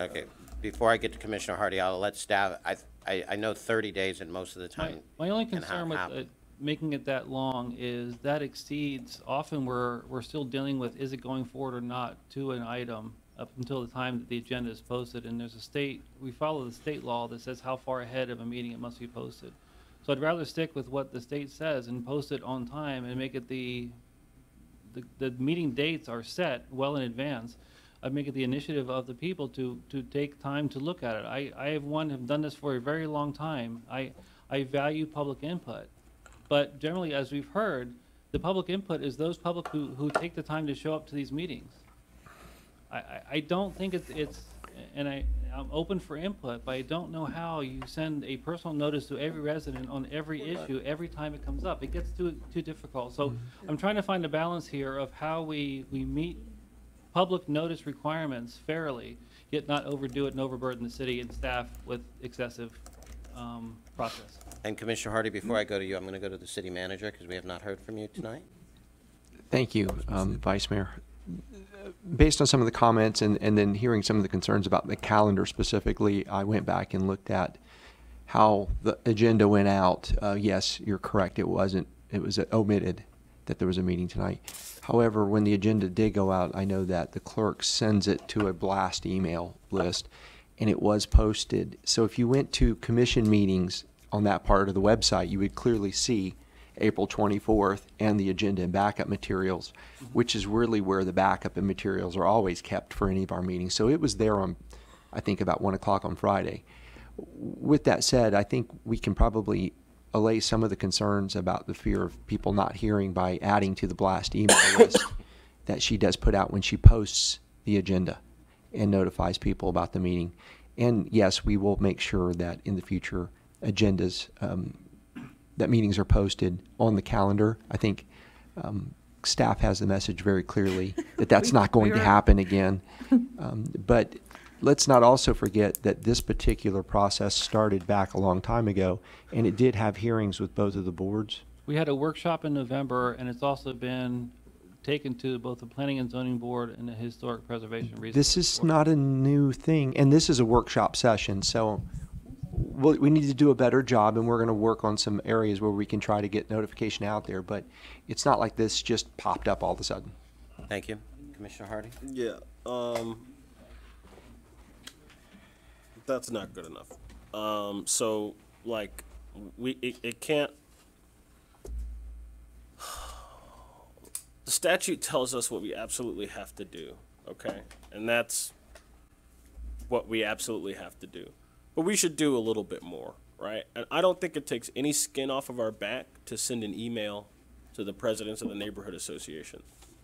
Okay, before I get to Commissioner Hardy, I'll let staff, I know 30 days and most of the time. My only can concern with happen. making it that long is that exceeds, often we're still dealing with, is it going forward or not to an item up until the time that the agenda is posted. And there's we follow the state law that says how far ahead of a meeting it must be posted. So I'd rather stick with what the state says and post it on time and make it the meeting dates are set well in advance. I'd make it the initiative of the people to take time to look at it. I have done this for a very long time. I value public input, but generally, as we've heard, the public input is those public who take the time to show up to these meetings. I don't think it's and I'm open for input, but I don't know how you send a personal notice to every resident on every issue every time it comes up. It gets too difficult. So I'm trying to find a balance here of how we meet public notice requirements fairly, yet not overdo it and overburden the city and staff with excessive process. And Commissioner Hardy, before I go to you, I'm going to go to the city manager because we have not heard from you tonight. Thank you, Vice Mayor. Based on some of the comments and then hearing some of the concerns about the calendar specifically, I went back and looked at how the agenda went out. Yes, you're correct. It was omitted that there was a meeting tonight. However, when the agenda did go out, I know that the clerk sends it to a blast email list, and it was posted. So if you went to commission meetings on that part of the website, you would clearly see April 24th and the agenda and backup materials, which is really where the backup and materials are always kept for any of our meetings. So it was there on, I think, about 1 o'clock on Friday. With that said, I think we can probably allay some of the concerns about the fear of people not hearing by adding to the blast email list that she does put out when she posts the agenda and notifies people about the meeting. And yes, we will make sure that in the future agendas, that meetings are posted on the calendar. I think staff has the message very clearly that that's not going to happen again. But let's not also forget that this particular process started back a long time ago, and it did have hearings with both of the boards. We had a workshop in November, and it's also been taken to both the Planning and Zoning Board and the Historic Preservation Research. This is not a new thing, and this is a workshop session, so we need to do a better job, and we're going to work on some areas where we can try to get notification out there, but it's not like this just popped up all of a sudden. Thank you. Commissioner Hardy? Yeah, that's not good enough. So, like, it can't. The statute tells us what we absolutely have to do, okay? And that's what we absolutely have to do. But we should do a little bit more, right? And I don't think it takes any skin off of our back to send an email to the presidents of the neighborhood association.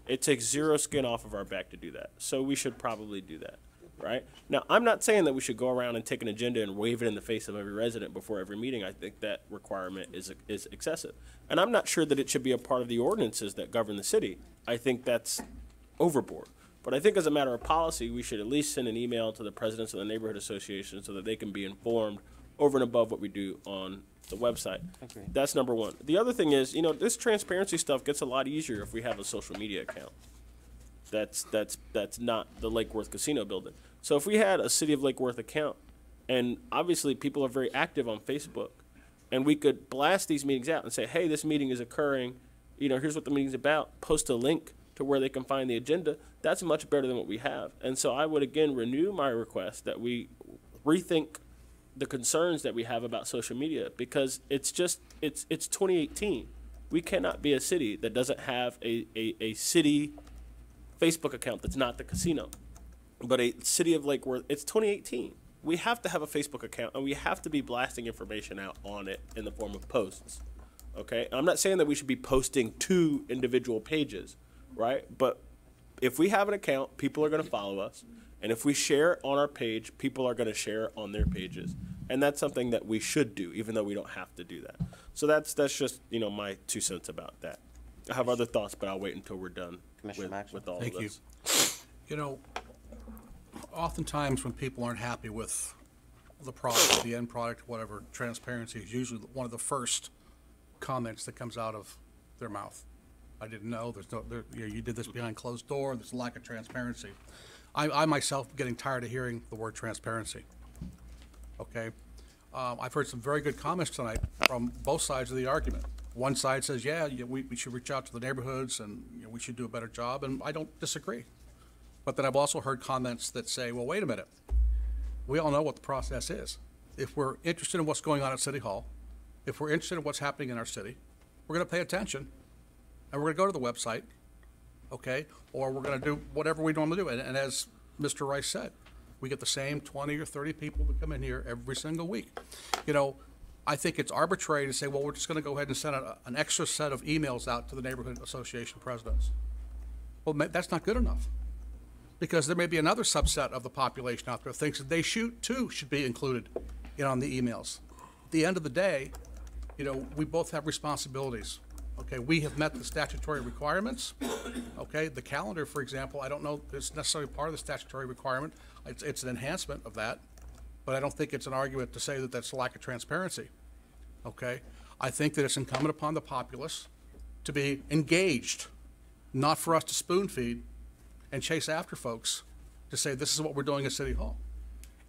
It takes zero skin off of our back to do that. So we should probably do that, right? Now, I'm not saying that we should go around and take an agenda and wave it in the face of every resident before every meeting. I think that requirement is excessive. And I'm not sure that it should be a part of the ordinances that govern the city. I think that's overboard. But I think as a matter of policy, we should at least send an email to the presidents of the neighborhood association so that they can be informed over and above what we do on the website. Okay. That's number one. The other thing is, you know, this transparency stuff gets a lot easier if we have a social media account. That's not the Lake Worth Casino building. So if we had a City of Lake Worth account, and obviously people are very active on Facebook, and we could blast these meetings out and say, hey, this meeting is occurring, you know, here's what the meeting's about, post a link to where they can find the agenda, that's much better than what we have. And so I would again renew my request that we rethink the concerns that we have about social media, because it's 2018. We cannot be a city that doesn't have a city Facebook account that's not the casino, but a City of Lake Worth. It's 2018. We have to have a Facebook account, and we have to be blasting information out on it in the form of posts. Okay, I'm not saying that we should be posting to individual pages, right? But if we have an account, people are going to follow us, and if we share on our page, people are going to share on their pages, and that's something that we should do, even though we don't have to do that. So that's just, you know, my 2 cents about that. I have other thoughts, but I'll wait until we're done with all Thank of you. this. You know, oftentimes when people aren't happy with the product, the end product, whatever, transparency is usually one of the first comments that comes out of their mouth. I didn't know, you did this behind closed door, there's a lack of transparency. I myself am getting tired of hearing the word transparency. Okay? I've heard some very good comments tonight from both sides of the argument. One side says, yeah, we should reach out to the neighborhoods and we should do a better job, and I don't disagree. But then I've also heard comments that say, well, wait a minute. We all know what the process is. If we're interested in what's going on at City Hall, if we're interested in what's happening in our city, we're going to pay attention, and we're going to go to the website, okay? Or we're going to do whatever we normally do. And as Mr. Rice said, we get the same 20 or 30 people that come in here every single week. You know, I think it's arbitrary to say, well, we're just going to go ahead and send an extra set of emails out to the neighborhood association presidents. Well, that's not good enough, because there may be another subset of the population out there that thinks that they should be included on the emails. At the end of the day, you know, we both have responsibilities. Okay, we have met the statutory requirements. Okay, the calendar, for example, I don't know if it's necessarily part of the statutory requirement. It's an enhancement of that, but I don't think it's an argument to say that that's a lack of transparency. Okay, I think that it's incumbent upon the populace to be engaged, not for us to spoon feed and chase after folks to say this is what we're doing at City Hall.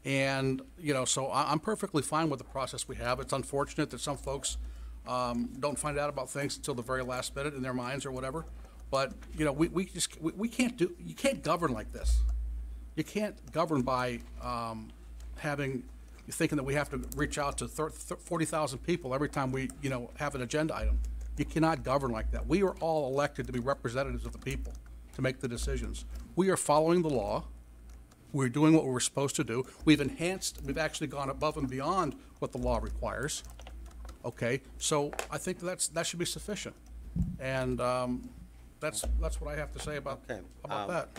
And, you know, so I'm perfectly fine with the process we have. It's unfortunate that some folks don't find out about things until the very last minute in their minds or whatever. But, you know, we can't govern like this. You can't govern by thinking that we have to reach out to 40,000 people every time we, you know, have an agenda item. You cannot govern like that. We are all elected to be representatives of the people to make the decisions. We are following the law. We're doing what we're supposed to do. We've actually gone above and beyond what the law requires. Okay, so I think that should be sufficient. And that's what I have to say about that.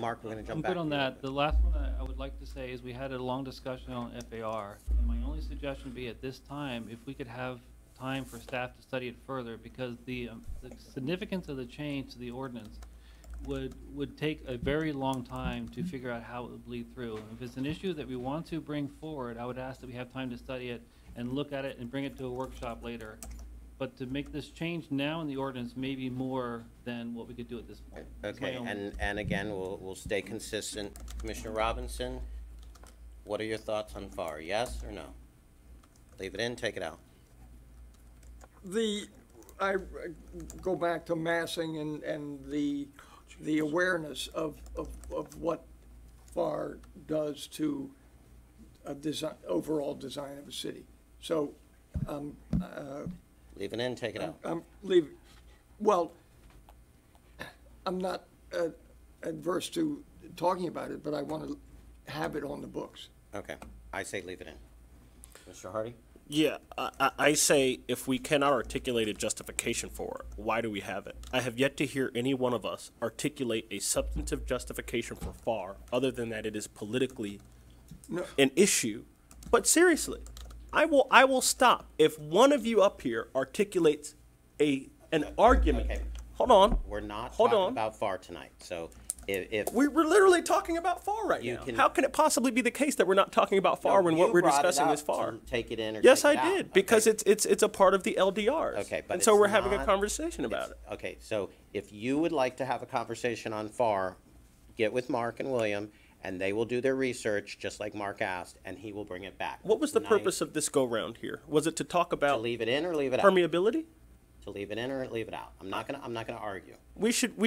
Mark, we're going to jump I'm back. good on that. The last one I would like to say is we had a long discussion on FAR, and my only suggestion would be at this time, if we could have time for staff to study it further, because the significance of the change to the ordinance would take a very long time to figure out how it would bleed through. If it's an issue that we want to bring forward, I would ask that we have time to study it and look at it and bring it to a workshop later. But to make this change now in the ordinance may be more than what we could do at this point. That's my Okay, only- and again, we'll stay consistent. Commissioner Robinson, what are your thoughts on FAR? Yes or no? Leave it in, take it out. I go back to massing and the awareness of what FAR does to a design, overall design of a city. So, leave it in, take it out. Well, I'm not adverse to talking about it, but I want to have it on the books. Okay, I say leave it in. Mr. Hardy? Yeah, I say if we cannot articulate a justification for it, why do we have it? I have yet to hear any one of us articulate a substantive justification for FAR other than that it is politically an issue. But seriously, I will stop if one of you up here articulates an argument. Okay. Hold on. We're not Hold talking on. about FAR tonight, so if we're literally talking about FAR right now. How can it possibly be the case that we're not talking about FAR when what we're discussing is FAR? Take it in or yes, take it I out. did, because it's a part of the LDRs. Okay, but and so it's we're having a not- conversation about it. Okay, so if you would like to have a conversation on FAR, get with Mark and William, and they will do their research, just like Mark asked, and he will bring it back. What was the Tonight, purpose of this go-round here? Was it to talk about to leave it in or leave it out? permeability? To leave it in or leave it out. I'm not gonna argue. We should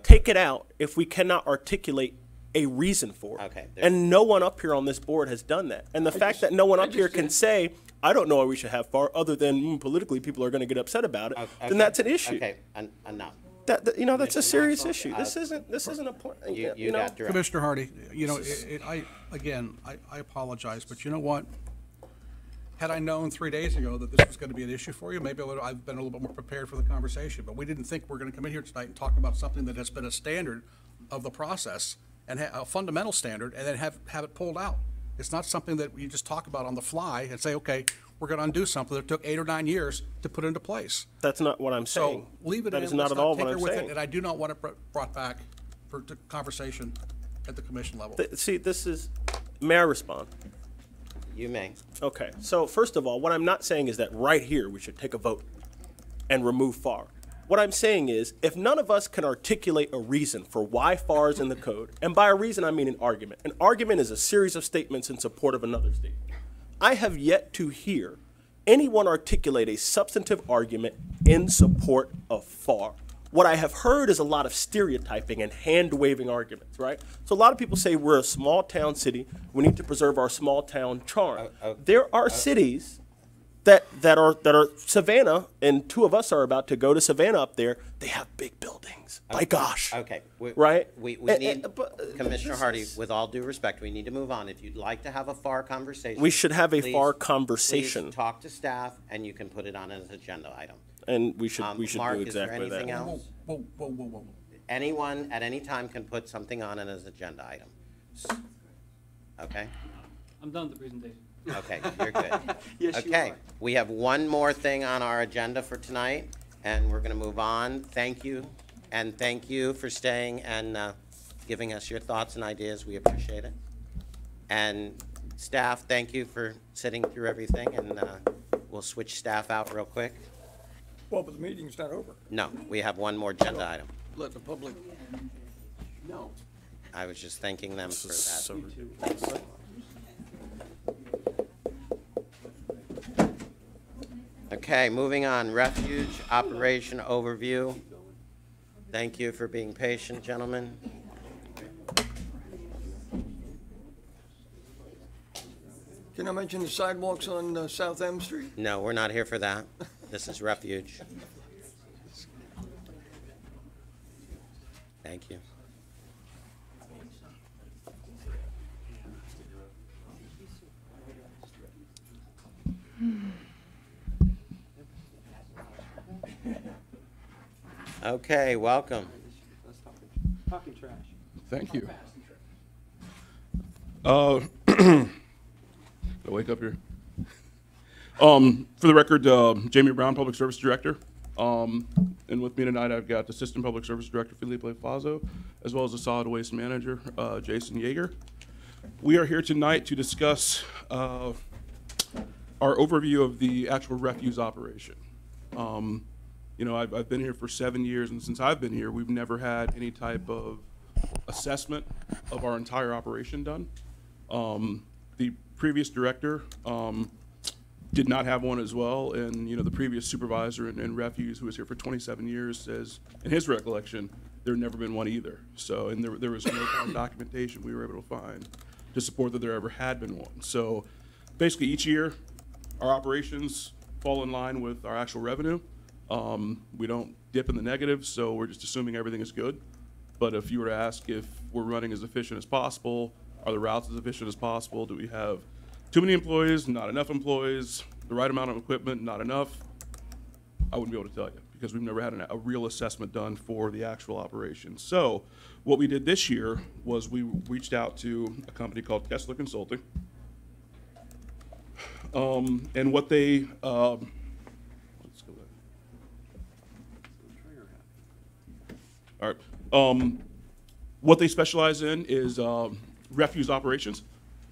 take it out if we cannot articulate a reason for it. Okay. And no one up here on this board has done that. And the fact that no one up here can say, I don't know why we should have FAR, other than politically people are going to get upset about it, then that's an issue. Okay, enough. That's a serious issue. This isn't a point. You got direct. Commissioner Hardy, I apologize, but you know what? Had I known 3 days ago that this was going to be an issue for you, maybe I've been a little bit more prepared for the conversation. But we didn't think we're going to come in here tonight and talk about something that has been a standard of the process and a fundamental standard, and then have it pulled out. It's not something that you just talk about on the fly and say, okay, we're going to undo something that took 8 or 9 years to put into place. That's not what I'm saying. So leave it in. That is not at all what I'm with saying. it, and I do not want it brought back for conversation at the commission level. May I respond? You may. Okay, so first of all, what I'm not saying is that right here we should take a vote and remove FAR. What I'm saying is, if none of us can articulate a reason for why FAR is in the code, and by a reason I mean an argument. An argument is a series of statements in support of another statement. I have yet to hear anyone articulate a substantive argument in support of FAR. What I have heard is a lot of stereotyping and hand-waving arguments, right? So a lot of people say we're a small town city, we need to preserve our small town charm. There are cities that are Savannah, and two of us are about to go to Savannah up there. They have big buildings. My gosh. Okay. Right? We need, Commissioner Hardy, with all due respect, we need to move on. If you'd like to have a FAR conversation. We should have a please- FAR conversation. Please talk to staff, and you can put it on as an agenda item. And we should Mark, do is there exactly anything that. else? Whoa. Anyone at any time can put something on it as an agenda item. Okay? I'm done with the presentation. Okay, you're good. Yes, you Okay, are. we have one more thing on our agenda for tonight, and we're going to move on. Thank you, and thank you for staying and giving us your thoughts and ideas. We appreciate it. And staff, thank you for sitting through everything, and we'll switch staff out real quick. Well, but the meeting's not over. No, we have one more agenda item. Let the public know. I was just thanking them for that. Okay, moving on, refuge operation overview. Thank you for being patient, gentlemen. Can I mention the sidewalks on South M Street? No, we're not here for that. This is refuge. Thank you. Okay, welcome. Talking trash. Thank you. Did I wake up here? For the record, Jamie Brown, Public Service Director. And with me tonight, I've got Assistant Public Service Director Felipe Fazo, as well as the Solid Waste Manager, Jason Yeager. We are here tonight to discuss our overview of the actual refuse operation. You know, I've been here for 7 years, and since I've been here, we've never had any type of assessment of our entire operation done. The previous director did not have one as well, and you know, the previous supervisor in refuse, who was here for 27 years, says in his recollection there had never been one either. So, and there was no kind of documentation we were able to find to support that there ever had been one. So basically each year our operations fall in line with our actual revenue. We don't dip in the negative, so we're just assuming everything is good. But if you were to ask if we're running as efficient as possible, are the routes as efficient as possible, do we have too many employees, not enough employees, the right amount of equipment, not enough, I wouldn't be able to tell you because we've never had a real assessment done for the actual operation. So what we did this year was we reached out to a company called Kessler Consulting. And what they, let's go back. All right. What they specialize in is refuse operations,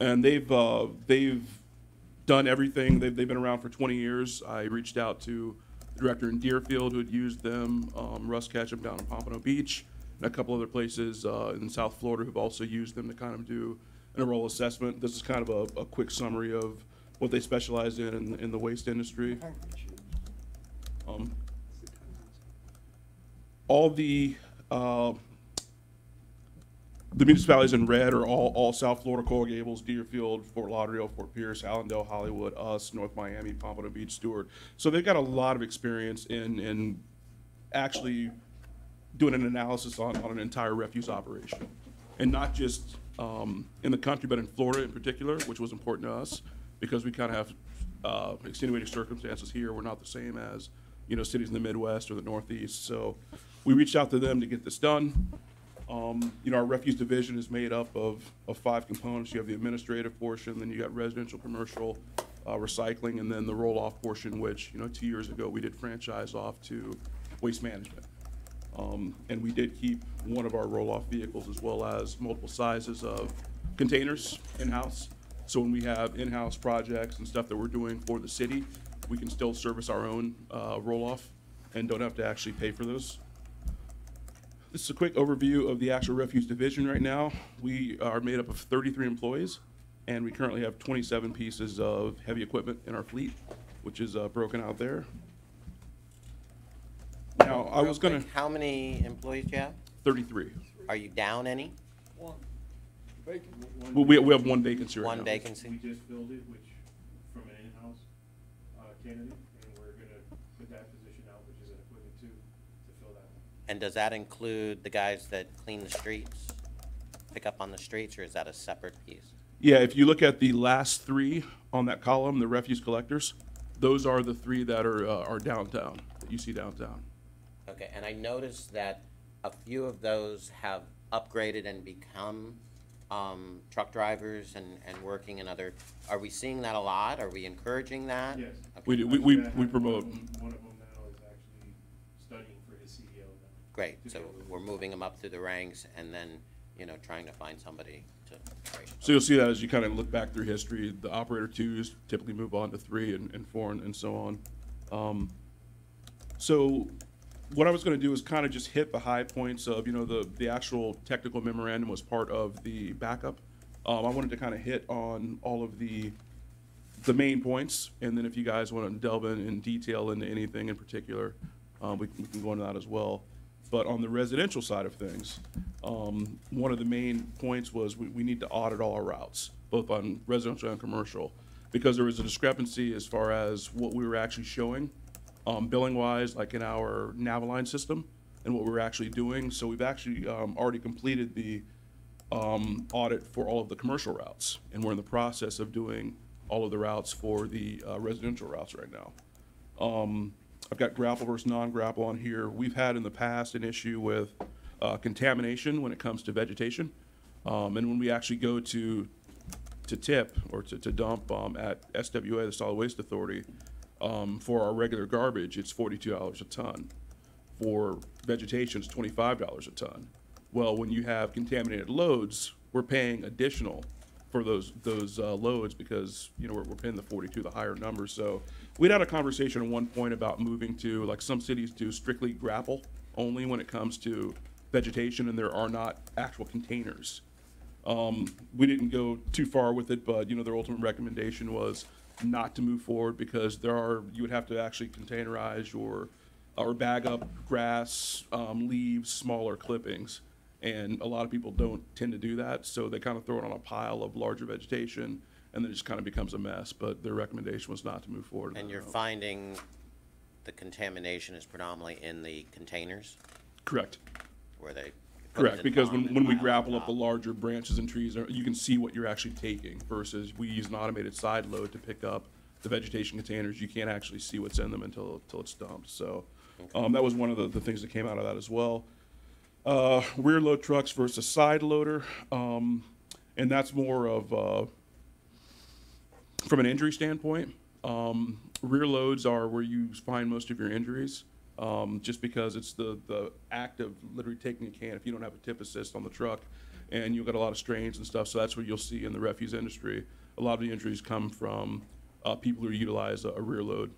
and they've done everything. They've been around for 20 years. I reached out to the director in Deerfield who had used them, Russ Ketchum down in Pompano Beach, and a couple other places in South Florida who've also used them to kind of do an overall assessment. This is kind of a quick summary of what they specialize in the waste industry. All the municipalities in red are all South Florida: Coral Gables, Deerfield, Fort Lauderdale, Fort Pierce, Allendale, Hollywood, us, North Miami, Pompano Beach, Stewart. So they've got a lot of experience in actually doing an analysis on an entire refuse operation. And not just in the country, but in Florida in particular, which was important to us because we kind of have extenuating circumstances here. We're not the same as, you know, cities in the Midwest or the Northeast. So we reached out to them to get this done. You know, our refuse division is made up of 5 components. You have the administrative portion, then you got residential, commercial, recycling, and then the roll-off portion, which, you know, 2 years ago we did franchise off to Waste Management. And we did keep one of our roll-off vehicles as well as multiple sizes of containers in-house. So when we have in-house projects and stuff that we're doing for the city, we can still service our own roll-off and don't have to actually pay for those. This is a quick overview of the actual refuse division right now. We are made up of 33 employees, and we currently have 27 pieces of heavy equipment in our fleet, which is broken out there. Now, I was gonna... How many employees do you have? 33. Are you down any? One vacant. Well, we have one vacancy right now. One vacancy? We just filled it, which from an in-house candidate, and we're gonna put that position out, which is an equipment too, to fill that one. And does that include the guys that clean the streets, pick up on the streets, or is that a separate piece? Yeah, if you look at the last 3 on that column, the refuse collectors, those are the 3 that are downtown, that you see downtown. Okay, and I noticed that a few of those have upgraded and become truck drivers and working in other, are we seeing that a lot? Are we encouraging that? Yes. We Okay. do. We promote. One of them now is actually studying for his CEO now. Great, so we're moving them up through the ranks and then, you know, trying to find somebody to, right. So you'll see that as you kind of look back through history, the operator 2s typically move on to 3 and 4 and so on. So what I was going to do is kind of just hit the high points of, you know, the actual technical memorandum was part of the backup. I wanted to kind of hit on all of the main points, and then if you guys want to delve in detail into anything in particular, we can go into that as well. But on the residential side of things, one of the main points was we need to audit all our routes, both on residential and commercial, because there was a discrepancy as far as what we were actually showing, billing-wise, like in our Naviline system, and what we were actually doing. So we've actually already completed the audit for all of the commercial routes, and we're in the process of doing all of the routes for the residential routes right now. I've got grapple versus non-grapple on here. We've had in the past an issue with contamination when it comes to vegetation, and when we actually go to tip or to dump at SWA, the Solid Waste Authority, For our regular garbage, it's $42 a ton. For vegetation, it's $25 a ton. Well, when you have contaminated loads, we're paying additional for those loads because, you know, we're paying the 42, the higher number. So we'd had a conversation at one point about moving to, like some cities do, strictly grapple only when it comes to vegetation, and there are not actual containers. We didn't go too far with it, but, you know, their ultimate recommendation was not to move forward because you would have to actually containerize or bag up grass, leaves, smaller clippings. And a lot of people don't tend to do that, so they kind of throw it on a pile of larger vegetation, and then it just kind of becomes a mess. But their recommendation was not to move forward. And you're finding the contamination is predominantly in the containers? Correct. Where they Correct, because when we grapple up the larger branches and trees, you can see what you're actually taking versus we use an automated side load to pick up the vegetation containers. You can't actually see what's in them until it's dumped. So that was one of the things that came out of that as well. Rear load trucks versus side loader, and that's more of from an injury standpoint. Rear loads are where you find most of your injuries. Just because it's the act of literally taking a can if you don't have a tip assist on the truck, and you'll get a lot of strains and stuff. So that's what you'll see in the refuse industry. A lot of the injuries come from people who utilize a rear load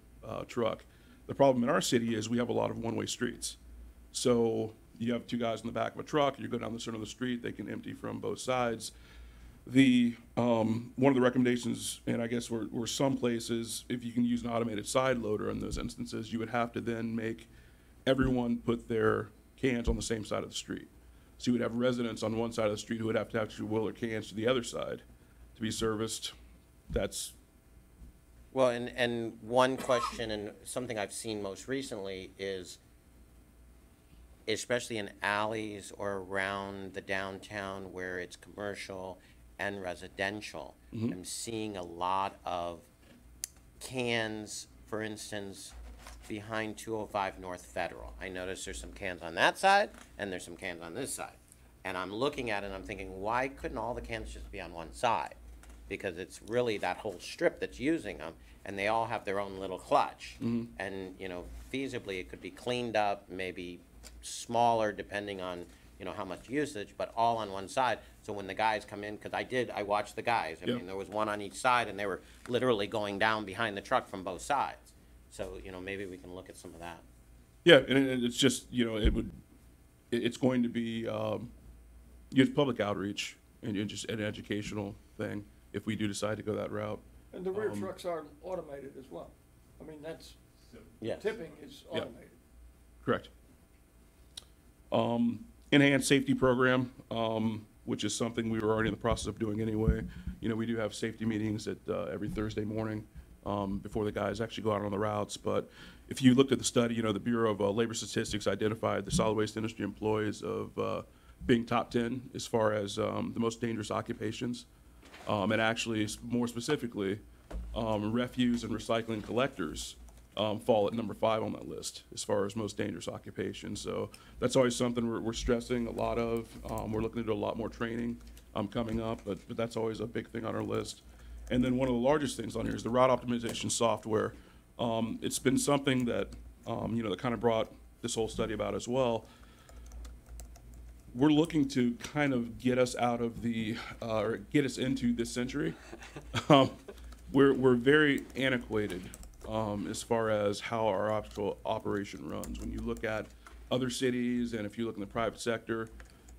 truck. The problem in our city is we have a lot of one-way streets. So you have two guys in the back of a truck, you go down the center of the street, they can empty from both sides. One of the recommendations, and I guess were some places, if you can use an automated side loader in those instances, you would have to then make everyone put their cans on the same side of the street. So you would have residents on one side of the street who would have to actually wheel their cans to the other side to be serviced. That's well, and one question, and something I've seen most recently is, especially in alleys or around the downtown where it's commercial and residential, I'm seeing a lot of cans, for instance, behind 205 North Federal. I notice there's some cans on that side and there's some cans on this side. And I'm looking at it and I'm thinking, why couldn't all the cans just be on one side? Because it's really that whole strip that's using them, and they all have their own little clutch. And, you know, feasibly it could be cleaned up, maybe smaller depending on, you know, how much usage, but all on one side. So when the guys come in, because I watched the guys. I mean, there was one on each side, and they were literally going down behind the truck from both sides. So, you know, maybe we can look at some of that. Yeah, and it's just, you know, it's going to be it's public outreach and just an educational thing if we do decide to go that route. And the rear trucks are automated as well. I mean, that's, tipping is automated. Correct. Enhanced safety program, which is something we were already in the process of doing anyway. You know, we do have safety meetings at every Thursday morning before the guys actually go out on the routes. But if you looked at the study, you know, the Bureau of Labor Statistics identified the solid waste industry employees of being top 10 as far as the most dangerous occupations. And actually, more specifically, refuse and recycling collectors fall at number 5 on that list as far as most dangerous occupations. So that's always something we're stressing a lot of. We're looking to do a lot more training coming up, but that's always a big thing on our list. And then one of the largest things on here is the route optimization software. It's been something that, you know, that kind of brought this whole study about as well. We're looking to kind of get us out of or get us into this century. We're very antiquated as far as how our actual operation runs. When you look at other cities, and if you look in the private sector,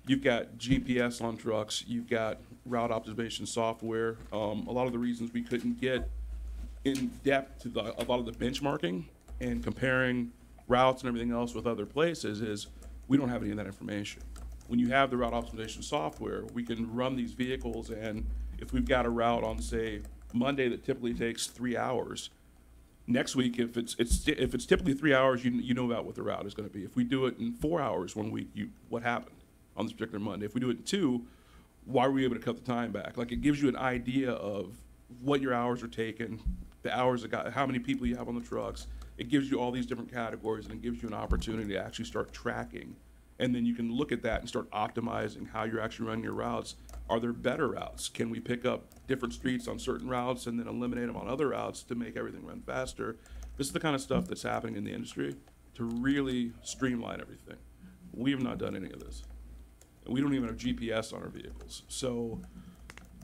you've got GPS on trucks, you've got route optimization software. A lot of the reasons we couldn't get in depth to a lot of the benchmarking and comparing routes and everything else with other places is we don't have any of that information. When you have the route optimization software, we can run these vehicles, and if we've got a route on, say, Monday that typically takes 3 hours, next week, if it's typically 3 hours, you know about what the route is going to be. If we do it in 4 hours one week, what happened on this particular Monday? If we do it in 2, why were we able to cut the time back? Like, it gives you an idea of what your hours are taking, the hours how many people you have on the trucks. It gives you all these different categories, and it gives you an opportunity to actually start tracking. And then you can look at that and start optimizing how you're actually running your routes Are there better routes? Can we pick up different streets on certain routes and then eliminate them on other routes to make everything run faster? This is the kind of stuff that's happening in the industry to really streamline everything. We have not done any of this. And we don't even have GPS on our vehicles. So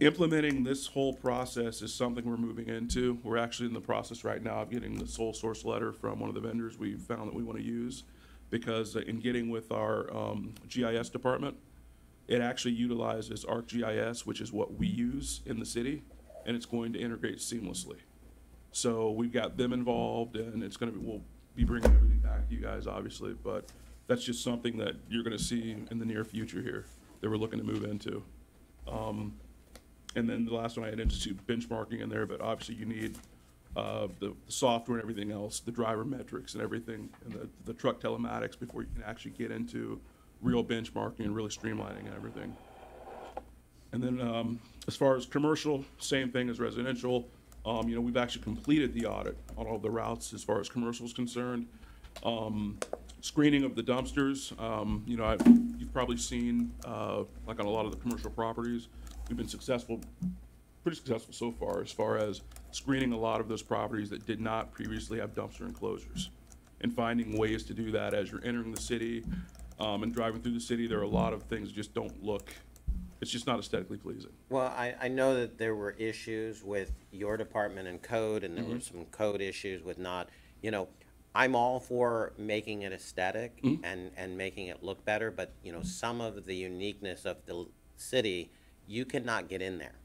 implementing this whole process is something we're moving into. We're actually in the process right now of getting the sole source letter from one of the vendors we found that we want to use, because in getting with our GIS department, it actually utilizes ArcGIS, which is what we use in the city, and it's going to integrate seamlessly. So we've got them involved, and it's going to be, we'll be bringing everything back to you guys, obviously, but that's just something that you're going to see in the near future here that we're looking to move into. And then the last one I had institute benchmarking in there, but obviously you need the software and everything else, the driver metrics and everything, and the truck telematics before you can actually get into real benchmarking and really streamlining and everything. And then as far as commercial, same thing as residential. You know, we've actually completed the audit on all the routes as far as commercial is concerned. Screening of the dumpsters, you know, you've probably seen, like on a lot of the commercial properties, we've been pretty successful so far as screening a lot of those properties that did not previously have dumpster enclosures, and finding ways to do that as you're entering the city and driving through the city. There are a lot of things that just don't look, it's just not aesthetically pleasing. Well, I know that there were issues with your department and code, and there were some code issues with not, you know, I'm all for making it aesthetic and making it look better, but, you know, some of the uniqueness of the city, you cannot get in there.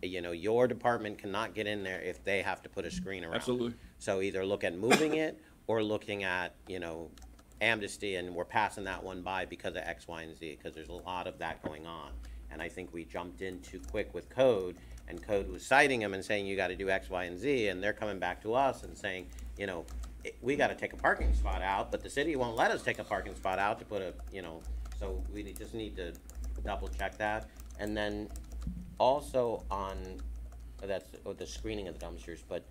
You know, your department cannot get in there if they have to put a screen around. Absolutely. So either look at moving it or looking at, you know, amnesty, and we're passing that one by because of X, Y, and Z, because there's a lot of that going on. And I think we jumped in too quick with code, and code was citing them and saying you got to do X, Y, and Z, and they're coming back to us and saying, you know, we got to take a parking spot out, but the city won't let us take a parking spot out to put a, you know, so we just need to double check that. And then also on, that's the screening of the dumpsters, but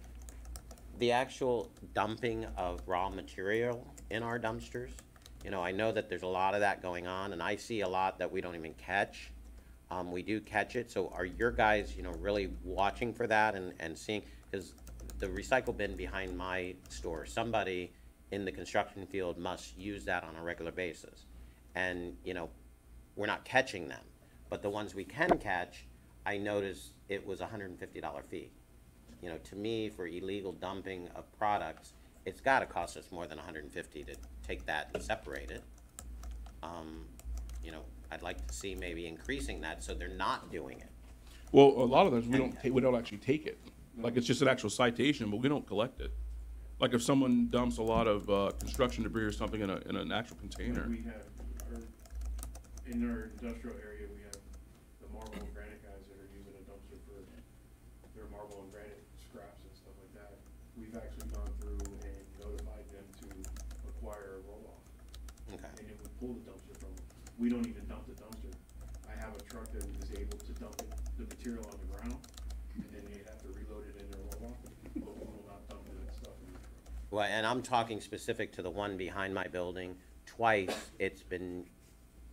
the actual dumping of raw material in our dumpsters, you know, I know that there's a lot of that going on, and I see a lot that we don't even catch. We do catch it, so are your guys, you know, really watching for that and seeing, because the recycle bin behind my store, somebody in the construction field must use that on a regular basis. And, you know, we're not catching them, but the ones we can catch, I noticed it was a $150 fee. You know, to me, for illegal dumping of products, it's got to cost us more than $150 to take that and separate it. You know, I'd like to see maybe increasing that so they're not doing it. Well, a lot of those we don't actually take it. Like, it's just an actual citation, but we don't collect it. Like if someone dumps a lot of construction debris or something in an actual container. We have in our industrial area, we have the marble and granite guys that are using a dumpster for their marble and granite scraps and stuff like that. We've actually gone through and notified them to acquire a roll-off. Okay. And then we pull the dumpster from them. We don't even dump the dumpster. I have a truck that is able to dump the material on the ground, and then they have to reload it in their roll-off, but we will not dump that stuff in the truck. Well, and I'm talking specific to the one behind my building. Twice it's been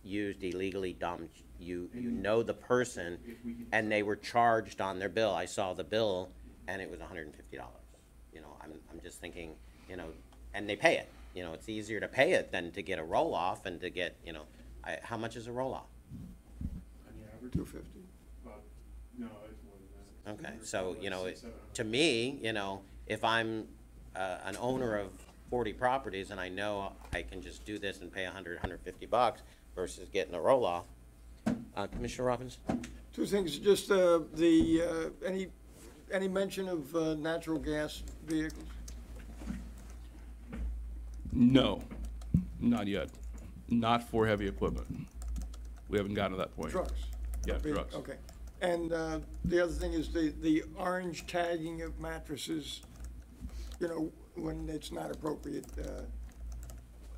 used illegally dumped. You know the person, and they were charged on their bill. I saw the bill, and it was $150. You know, I'm just thinking, you know, and they pay it. You know, it's easier to pay it than to get a roll-off and to get, you know, how much is a roll-off? $250. No, it's more than that. Okay, so, you know, to me, you know, if I'm an owner of 40 properties and I know I can just do this and pay $150 versus getting a roll-off. Commissioner Robbins? Two things, just any mention of natural gas vehicles? No, not yet. Not for heavy equipment. We haven't gotten to that point. Trucks? Yeah, trucks. Okay. And the other thing is the orange tagging of mattresses, you know, when it's not appropriate.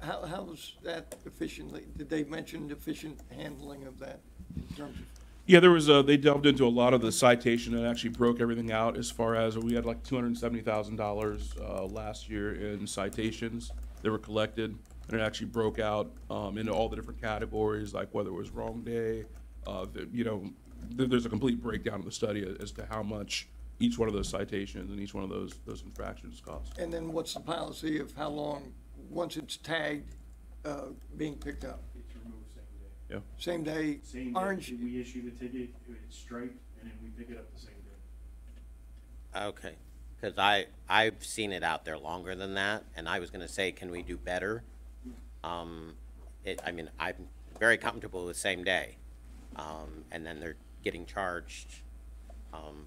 How's that efficiently? Did they mention efficient handling of that in terms of? Yeah, there was they delved into a lot of the citation and actually broke everything out as far as we had like $270,000 last year in citations that were collected, and it actually broke out into all the different categories, like whether it was wrong day, you know, there's a complete breakdown of the study as to how much each one of those citations and each one of those infractions cost. And then what's the policy of how long, once it's tagged, being picked up? It's removed same day. Yeah. Same day, Same orange? day, we issue the ticket, it's striped, and then we pick it up the same day. Okay, because I've seen it out there longer than that, and I was gonna say, can we do better? I mean, I'm very comfortable with same day, and then they're getting charged,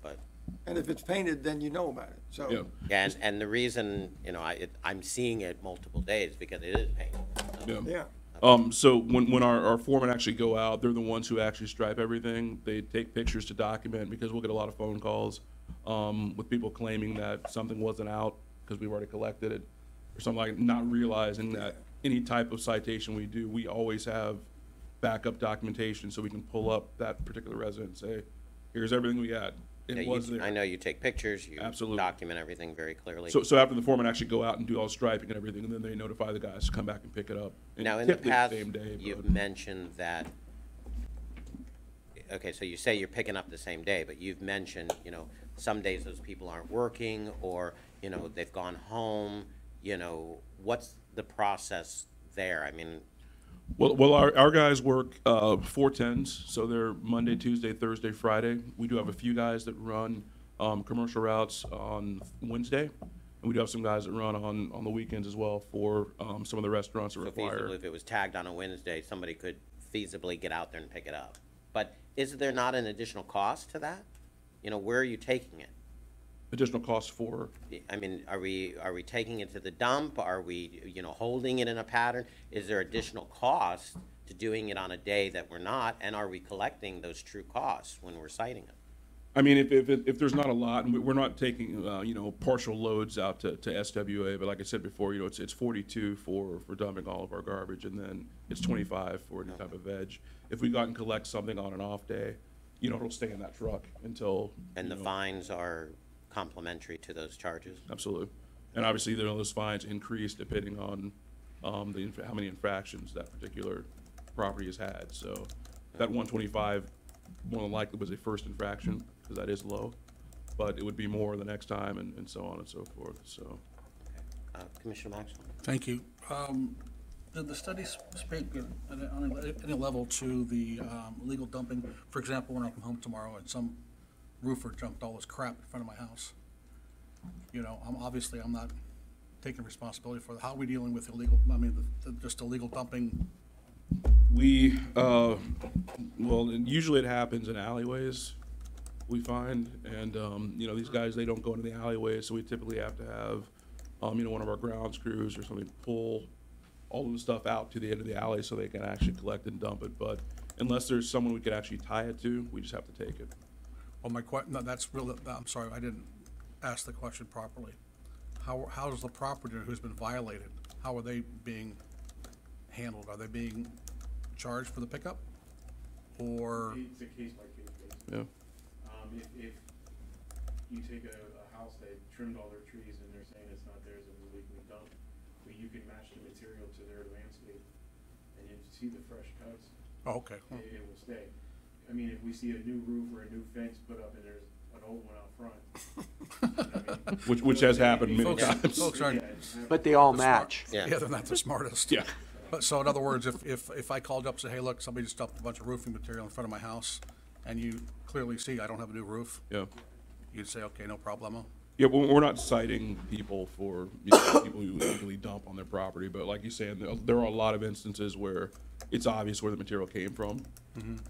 but. And if it's painted, then you know about it, so. Yeah. Yeah, and the reason, you know, I'm seeing it multiple days because it is painted. Yeah. Yeah. So when our foremen actually go out, they're the ones who actually stripe everything. They take pictures to document, because we'll get a lot of phone calls with people claiming that something wasn't out because we've already collected it, or something like, not realizing that any type of citation we do, we always have backup documentation so we can pull up that particular resident and say, here's everything we got. It was there. I know you take pictures, you Absolutely. document everything very clearly. So after the foremen actually go out and do all the striping and everything, and then they notify the guys to come back and pick it up. And Now, in the typically past, same day, you've but- mentioned that, okay, so you say you're picking up the same day, but you've mentioned, you know, some days those people aren't working, or, you know, they've gone home, you know, what's the process there? I mean, Well, our guys work 4/10s, so they're Monday, Tuesday, Thursday, Friday. We do have a few guys that run commercial routes on Wednesday, and we do have some guys that run on the weekends as well for some of the restaurants that so require. feasibly, if it was tagged on a Wednesday, somebody could feasibly get out there and pick it up. But is there not an additional cost to that? You know, where are you taking it? Additional costs for? I mean, are we taking it to the dump? Are we, you know, holding it in a pattern? Is there additional cost to doing it on a day that we're not? And are we collecting those true costs when we're citing it? I mean, if there's not a lot, and we're not taking, you know, partial loads out to SWA, but like I said before, you know, it's 42 for dumping all of our garbage, and then it's 25 for any type of veg. If we go out and collect something on an off day, you know, it'll stay in that truck until. And the fines are complementary to those charges? Absolutely. And obviously, those fines increase depending on how many infractions that particular property has had. So that 125 more than likely was a first infraction, because that is low, but it would be more the next time, and so on and so forth, so. Commissioner Maxwell? Thank you. Did the study speak on any level to the illegal dumping? For example, when I come home tomorrow and some roofer jumped all his crap in front of my house. You know, obviously I'm not taking responsibility for that. How are we dealing with illegal, I mean, just illegal dumping? We, well, usually it happens in alleyways, we find, and, you know, these guys, they don't go into the alleyways, so we typically have to have, you know, one of our grounds crews or something pull all of the stuff out to the end of the alley so they can actually collect and dump it, but unless there's someone we could actually tie it to, we just have to take it. Well, no, that's really, I'm sorry, I didn't ask the question properly. How does the property who's been violated, how are they being handled? Are they being charged for the pickup? Or? It's a case-by-case basis. Yeah. If you take a house that trimmed all their trees and they're saying it's not theirs, it was illegally dumped, but you can match the material to their landscape, and if you see the fresh cuts, Oh, okay. it will stay. I mean, if we see a new roof or a new fence put up and there's an old one out front. You know what I mean? Which has happened many Folks- times. folks aren't- Yeah, it's happened. But they all the smart- match. Yeah, they're not the smartest. Yeah. But so in other words, if I called up and said, hey, look, somebody just dumped a bunch of roofing material in front of my house, and you clearly see I don't have a new roof, Yeah. you'd say, okay, no problemo. Yeah, we're not citing people for, you know, people who illegally dump on their property, but like you're saying, there are a lot of instances where it's obvious where the material came from.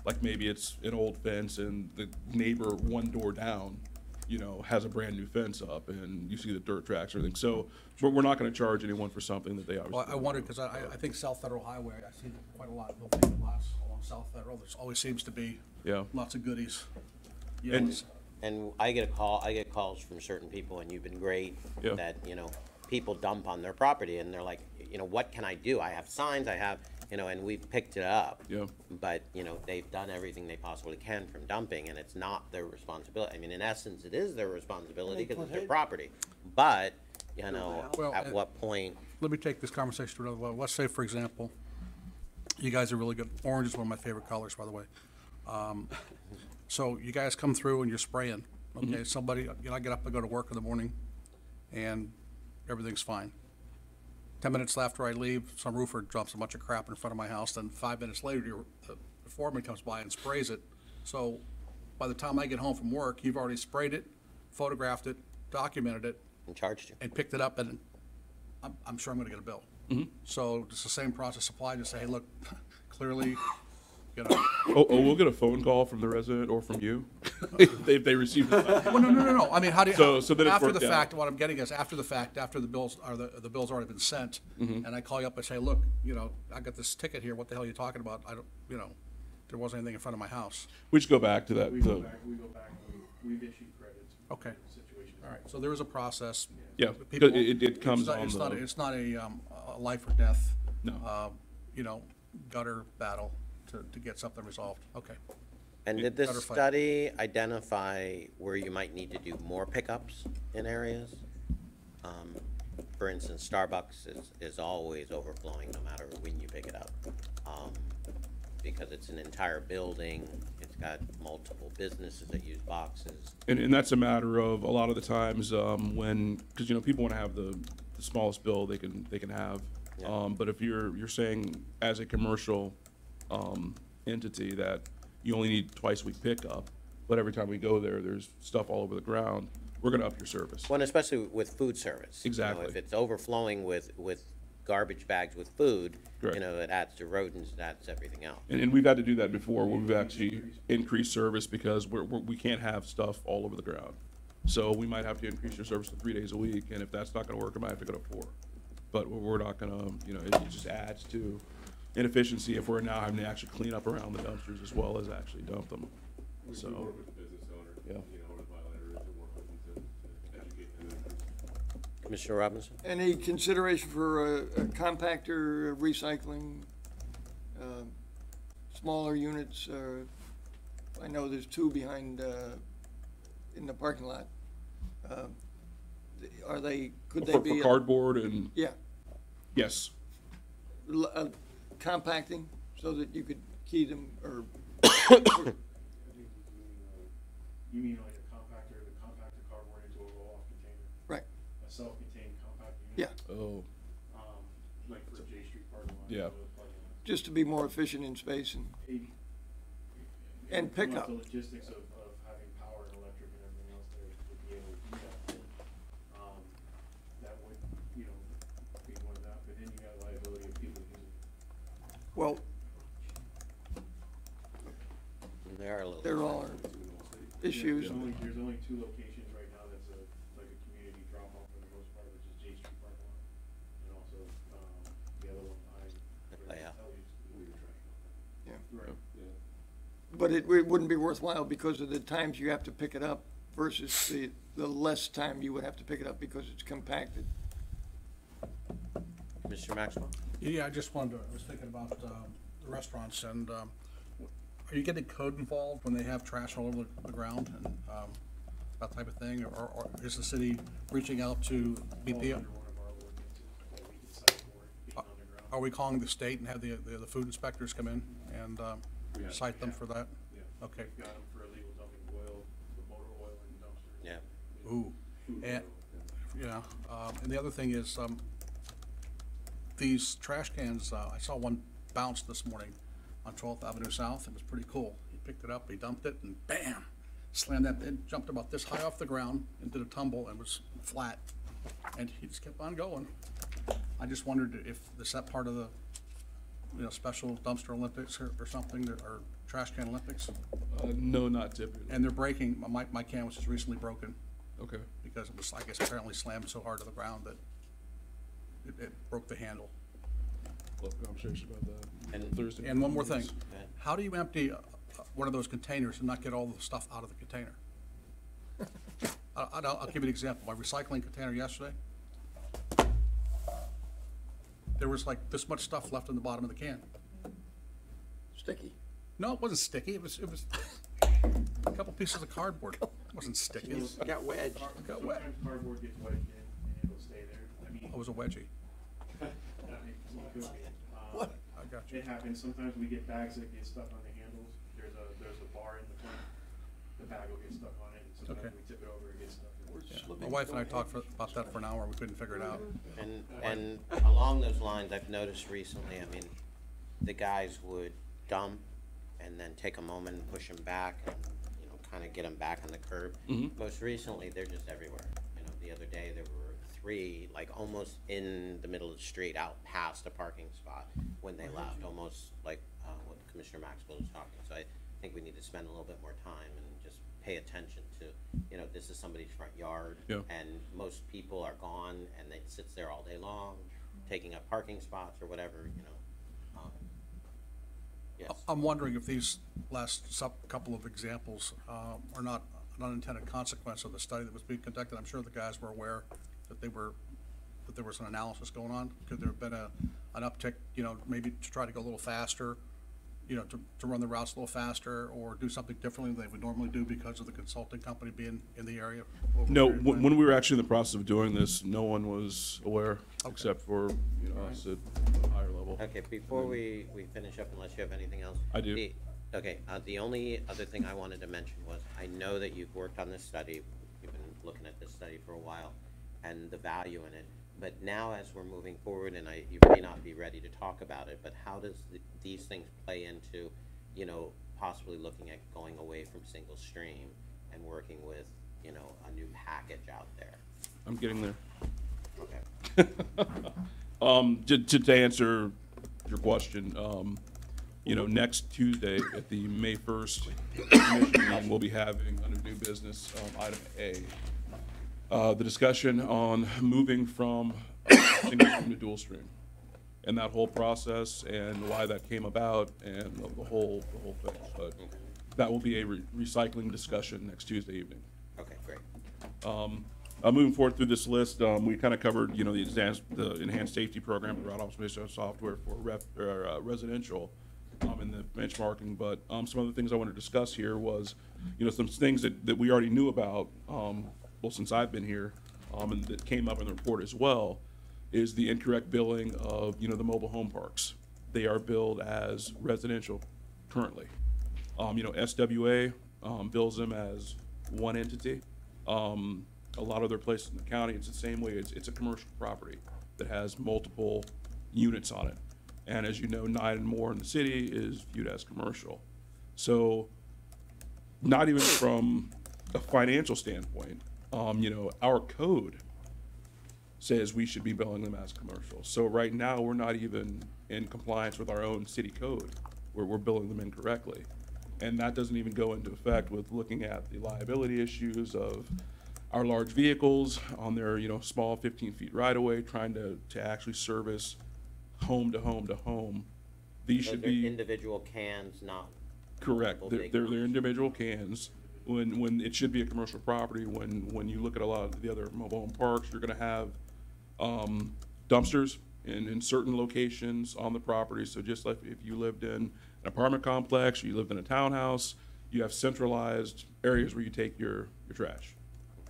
Like maybe it's an old fence and the neighbor one door down, you know, has a brand new fence up and you see the dirt tracks or anything. So we're not gonna charge anyone for something that they obviously. Well, I wondered, because I think South Federal Highway, I see quite a lot of vacant lots along South Federal. There always seems to be Yeah. lots of goodies. You know, And- And I get calls from certain people, and you've been great, Yeah. that, you know, people dump on their property, and they're like, you know, what can I do? I have signs, I have, you know, and we've picked it up. Yeah. But, you know, they've done everything they possibly can from dumping, and it's not their responsibility. I mean, in essence, it is their responsibility because it's their property. But, you know, Well, at what point? Let me take this conversation to another level. Let's say, for example, you guys are really good. Orange is one of my favorite colors, by the way. So you guys come through and you're spraying, okay? Somebody, I get up and go to work in the morning, and everything's fine. 10 minutes after I leave, some roofer drops a bunch of crap in front of my house, then 5 minutes later, the foreman comes by and sprays it. So by the time I get home from work, you've already sprayed it, photographed it, documented it. And charged you. And picked it up, and I'm sure I'm gonna get a bill. So it's the same process apply, just say, hey, look, clearly, you know. We'll get a phone call from the resident or from you if they receive it. Well, no. I mean, how do you, So then it's after the worked out. fact, what I'm getting is after the fact, after the bills, or the bill's already been sent, and I call you up and say, look, you know, I got this ticket here, what the hell are you talking about? I don't, you know, there wasn't anything in front of my house. We just go back to that. We go back, and we've issued credits. Okay. Situations. All right, so there is a process. Yeah, People- it comes it's not- on the- It's not a life or death. No. You know, gutter battle to get something resolved. Okay. And did this Gutter fight. study identify where you might need to do more pickups in areas? For instance, Starbucks is always overflowing no matter when you pick it up. Because it's an entire building, it's got multiple businesses that use boxes. And that's a matter of a lot of the times when, because people want to have the smallest bill they can have. Yeah. But if you're saying as a commercial entity that you only need twice a week pickup, but every time we go there, there's stuff all over the ground, we're going to up your service. Well, and especially with food service. Exactly. If it's overflowing with garbage bags with food, Correct. it adds to rodents, it adds to everything else. And we've had to do that before, where we've actually increased service because we can't have stuff all over the ground. So we might have to increase your service to 3 days a week, and if that's not going to work, I might have to go to 4. But we're not going to, it just adds to inefficiency if we're now having to actually clean up around the dumpsters as well as actually dump them. So, work with the business owner, yeah. Or the violator, to work with them to educate them. Commissioner Robinson? Any consideration for a compactor recycling, smaller units? I know there's 2 behind, in the parking lot. Could they be? For cardboard and? Yeah. Yes. Compacting so that you could key them or? You mean like a compactor, to compact the cardboard into a roll-off container? Right. A self-contained compact unit? Yeah. Oh. Like for J Street parking lot? Yeah. Just to be more efficient in space and pick up. The logistics of having power and electric and everything else there to be able to do that. That would, be one of that, but then you got liability of people using it. Well, There are issues. There's only 2 locations right now that's like a community drop-off for the most part, which is J Street parking lot, and also the other one behind. Yeah. Right. But it wouldn't be worthwhile because of the times you have to pick it up versus the less time you would have to pick it up because it's compacted. Mr. Maxwell? Yeah, I was thinking about the restaurants, and are you getting code involved when they have trash all over the ground and that type of thing? Or is the city reaching out to BPO? Are we calling the state and have the food inspectors come in and cite them for that? Yeah. Okay. Got them for illegal dumping oil, the motor oil in dumpsters. Yeah. Ooh. And, yeah, and the other thing is, these trash cans, I saw one bounce this morning on 12th Avenue South. It was pretty cool. He picked it up, he dumped it, and bam, slammed that, it jumped about this high off the ground and did a tumble and was flat. And he just kept on going. I just wondered if is that part of the, special dumpster Olympics or something, or trash can Olympics? No, not typically. And they're breaking, my can was just recently broken. Okay. Because it was, I guess, apparently slammed so hard to the ground that it broke the handle. We'll have a conversation about that. And Thursday. And one more thing, how do you empty one of those containers and not get all the stuff out of the container? I'll give you an example. My recycling container yesterday, there was like this much stuff left in the bottom of the can. Sticky. No, it wasn't sticky. It was a couple pieces of cardboard. It wasn't sticky. It got wedged. It got wet. Sometimes cardboard gets wedged in and it'll stay there. I mean. It was a wedgie. What? I got you. It happens. Sometimes we get bags that get stuck on the handles. There's a bar in the front the bag will get stuck on it, and sometimes Okay. we tip it over, it gets stuck. My wife and I talked about that for an hour, we couldn't figure it out. And along those lines, I've noticed recently, I mean, the guys would dump and then take a moment and push them back and, you know, kind of get them back on the curb. Most recently, they're just everywhere. You know, the other day, there were 3, like, almost in the middle of the street, out past a parking spot when they left, almost like what Commissioner Maxwell was talking. So I think we need to spend a little bit more time and just pay attention to, you know, this is somebody's front yard, and most people are gone, and it sits there all day long, taking up parking spots or whatever, you know. Yes. I'm wondering if these last couple of examples are not an unintended consequence of the study that was being conducted. I'm sure the guys were aware that there was an analysis going on. Could there have been an uptick, you know, maybe to try to go a little faster, you know, to run the routes a little faster, or do something differently than they would normally do because of the consulting company being in the area? No, when we were actually in the process of doing this, no one was aware, except for, you know, us at a higher level. Okay, before we finish up, unless you have anything else. I do. The only other thing I wanted to mention was, I know that you've worked on this study, you've been looking at this study for a while, and the value in it. But now, as we're moving forward, and you may not be ready to talk about it, but how does these things play into, you know, possibly looking at going away from single stream and working with, you know, a new package out there? I'm getting there. Okay. To answer your question, you know, next Tuesday at the May 1st commission meeting, we'll be having under new business item A, the discussion on moving from single stream to dual stream, and that whole process and why that came about and the whole thing. But that will be a recycling discussion next Tuesday evening. Okay, great. Moving forward through this list, we kind of covered, you know, the enhanced safety program, the route optimization software for residential, and the benchmarking. But some other things I want to discuss here was, you know, some things that we already knew about, well, since I've been here, and that came up in the report as well, is the incorrect billing of, you know, the mobile home parks. They are billed as residential currently. You know, SWA bills them as one entity. A lot of other places in the county, it's the same way. It's a commercial property that has multiple units on it. And as you know, 9 and more in the city is viewed as commercial. So not even from a financial standpoint, you know, our code says we should be billing them as commercial. So right now, we're not even in compliance with our own city code, where we're billing them incorrectly. And that doesn't even go into effect with looking at the liability issues of our large vehicles on their, you know, small 15 feet right of way, trying to actually service home to home to home. These should be individual cans, not correct. They're individual cans. When it should be a commercial property. When you look at a lot of the other mobile home parks, you're going to have dumpsters in certain locations on the property. So just like if you lived in an apartment complex, or you lived in a townhouse, you have centralized areas where you take your trash.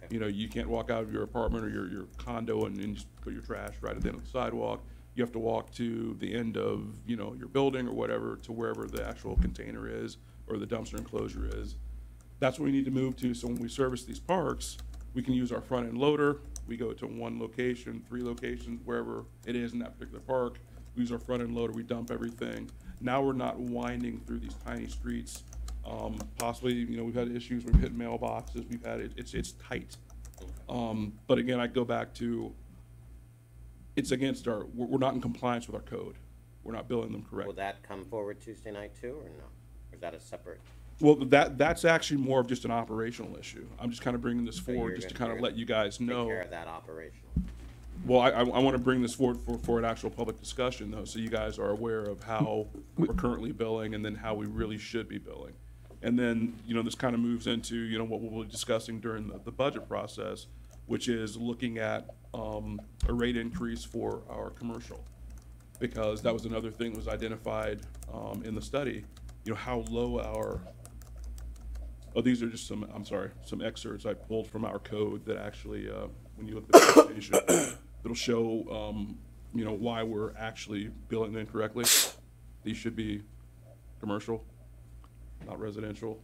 You know, you can't walk out of your apartment or your condo and just put your trash right at the end of the sidewalk. You have to walk to the end of, you know, your building or whatever, to wherever the actual container is or the dumpster enclosure is. That's what we need to move to. So when we service these parks, we can use our front end loader. We go to 1 location, 3 locations, wherever it is in that particular park. We use our front end loader. We dump everything. Now we're not winding through these tiny streets. Possibly, you know, we've had issues. We've hit mailboxes. We've had it's tight. But again, I go back to, it's against we're not in compliance with our code. We're not billing them correctly. Will that come forward Tuesday night too, or no? Or is that a separate? Well, that's actually more of just an operational issue. I'm just kind of bringing this forward just to kind of let you guys know. Take care of that operational. Well, I want to bring this forward for an actual public discussion, though, so you guys are aware of how we're currently billing and then how we really should be billing. And then, you know, this kind of moves into, you know, what we'll be discussing during the budget process, which is looking at a rate increase for our commercial, because that was another thing that was identified in the study, you know, how low our, these are just some excerpts I pulled from our code that actually, when you look at the presentation, it'll show, you know, why we're actually billing incorrectly. These should be commercial, not residential.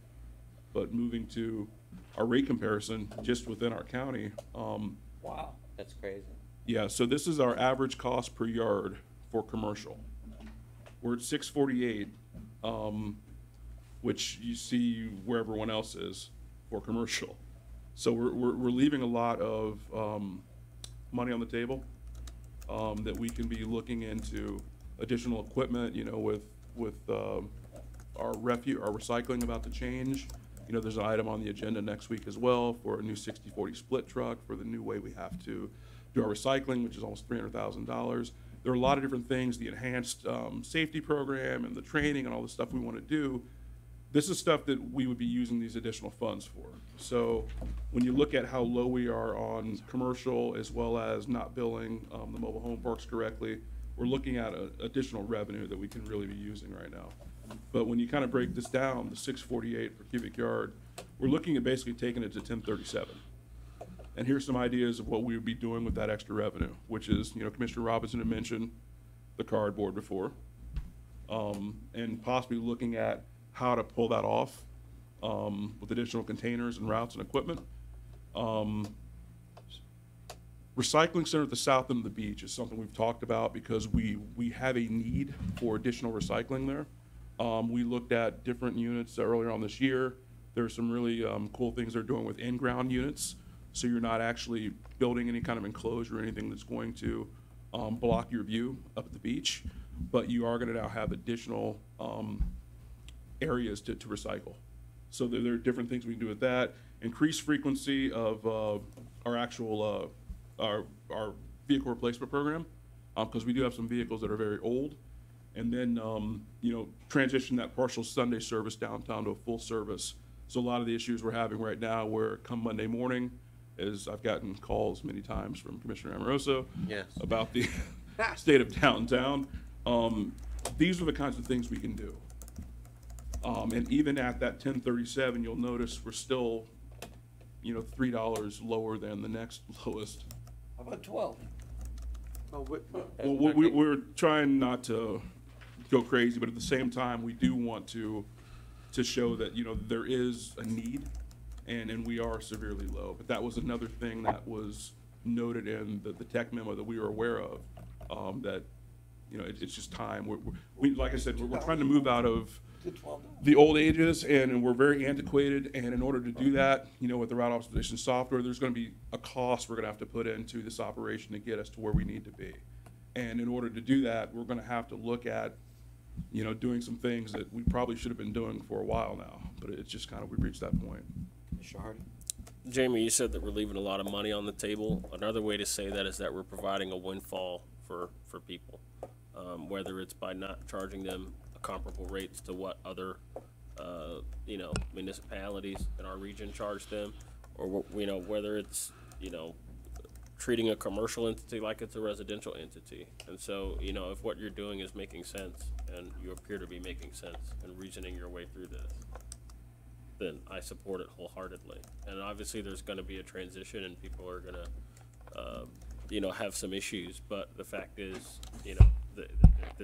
But moving to our rate comparison just within our county, Wow. That's crazy. yeah, so this is our average cost per yard for commercial. We're at 648, which you see where everyone else is for commercial. So we're leaving a lot of money on the table that we can be looking into additional equipment, you know, with our recycling about to change. You know, there's an item on the agenda next week as well for a new 60/40 split truck for the new way we have to do our recycling, which is almost $300,000. There are a lot of different things, the enhanced safety program and the training and all the stuff we want to do. This is stuff that we would be using these additional funds for. So when you look at how low we are on commercial as well as not billing the mobile home parks correctly, we're looking at additional revenue that we can really be using right now. But when you kind of break this down, the 648 per cubic yard, we're looking at basically taking it to 1037. And here's some ideas of what we would be doing with that extra revenue, which is, you know, Commissioner Robinson had mentioned the cardboard before, and possibly looking at how to pull that off with additional containers and routes and equipment. Recycling center at the south end of the beach is something we've talked about because we have a need for additional recycling there. We looked at different units earlier on this year. There's some really cool things they're doing with in-ground units. So you're not actually building any kind of enclosure or anything that's going to block your view up at the beach, but you are going to now have additional areas to recycle. So there are different things we can do with that. Increased frequency of our actual our vehicle replacement program, because we do have some vehicles that are very old. And then, you know, transition that partial Sunday service downtown to a full service. So a lot of the issues we're having right now where come Monday morning, is I've gotten calls many times from Commissioner Amoroso about the state of downtown. These are the kinds of things we can do. And even at that 1037, you'll notice we're still, you know, $3 lower than the next lowest. How about 12? Well, we're trying not to go crazy, but at the same time, we do want to show that, you know, there is a need, and we are severely low. But that was another thing that was noted in the tech memo that we were aware of, that, you know, it's just time. We like I said, we're trying to move out of the old ages, and we're very antiquated. And in order to do that, you know, with the route optimization software, there's going to be a cost we're going to have to put into this operation to get us to where we need to be. And in order to do that, we're going to have to look at, you know, doing some things that we probably should have been doing for a while now. But it's just kind of, we've reached that point. Mr. Hardy? Jamie, you said that we're leaving a lot of money on the table. Another way to say that is that we're providing a windfall for people, whether it's by not charging them comparable rates to what other, you know, municipalities in our region charge them, or, you know, whether it's, you know, treating a commercial entity like it's a residential entity. And so, you know, if what you're doing is making sense, and you appear to be making sense and reasoning your way through this, then I support it wholeheartedly. And obviously there's going to be a transition and people are going to, you know, have some issues, but the fact is, you know,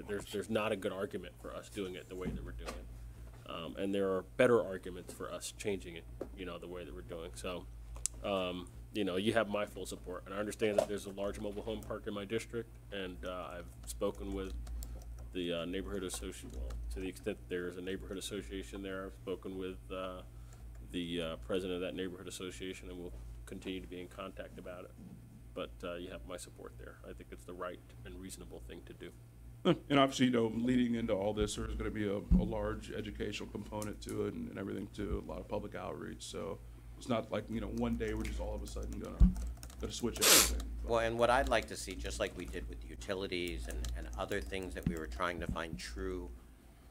there's not a good argument for us doing it the way that we're doing. And there are better arguments for us changing it, you know, the way that we're doing. So, you know, you have my full support. And I understand that there's a large mobile home park in my district, and I've spoken with the neighborhood association, well, to the extent there's a neighborhood association there. I've spoken with the president of that neighborhood association, and we'll continue to be in contact about it. But you have my support there. I think it's the right and reasonable thing to do. And obviously, you know, leading into all this, there's going to be a large educational component to it and everything too, a lot of public outreach. So it's not like, you know, one day we're just all of a sudden going to switch everything. Well, and what I'd like to see, just like we did with the utilities and other things that we were trying to find true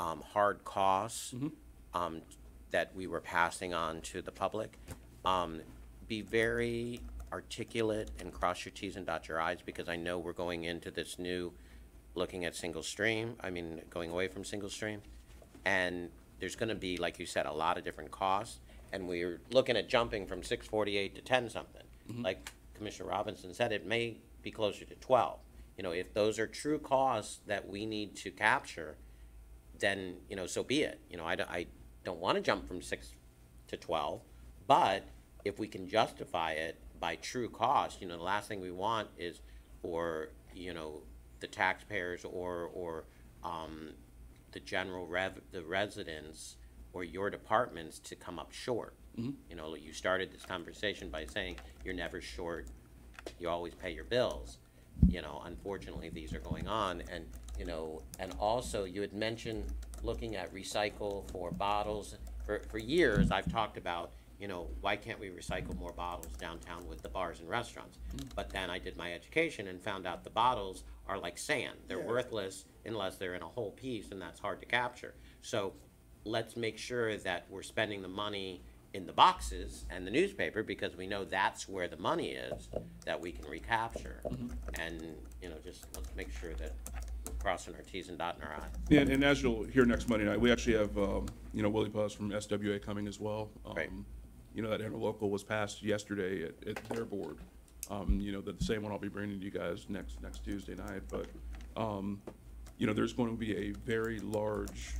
hard costs that we were passing on to the public, be very articulate and cross your T's and dot your I's, because I know we're going into this new looking at single stream, going away from single stream, and there's going to be, like you said, a lot of different costs, and we're looking at jumping from 648 to 10 something. Like Commissioner Robinson said, it may be closer to 12. You know, if those are true costs that we need to capture, then, you know, so be it. You know, I don't want to jump from to 12. But if we can justify it by true cost, the last thing we want is for, the taxpayers or the general the residents or your departments to come up short. You started this conversation by saying you're never short, you always pay your bills. Unfortunately, these are going on, and also you had mentioned looking at recycle for bottles. For years, I've talked about, why can't we recycle more bottles downtown with the bars and restaurants? But then I did my education and found out the bottles are like sand. They're worthless unless they're in a whole piece, and that's hard to capture. So let's make sure that we're spending the money in the boxes and the newspaper, because we know that's where the money is that we can recapture. And, just let's make sure that we're crossing our T's and dotting our I's. And as you'll hear next Monday night, we actually have, Willie Puss from SWA coming as well. Right. That interlocal was passed yesterday at their board. The same one I'll be bringing to you guys next Tuesday night. But, there's going to be a very large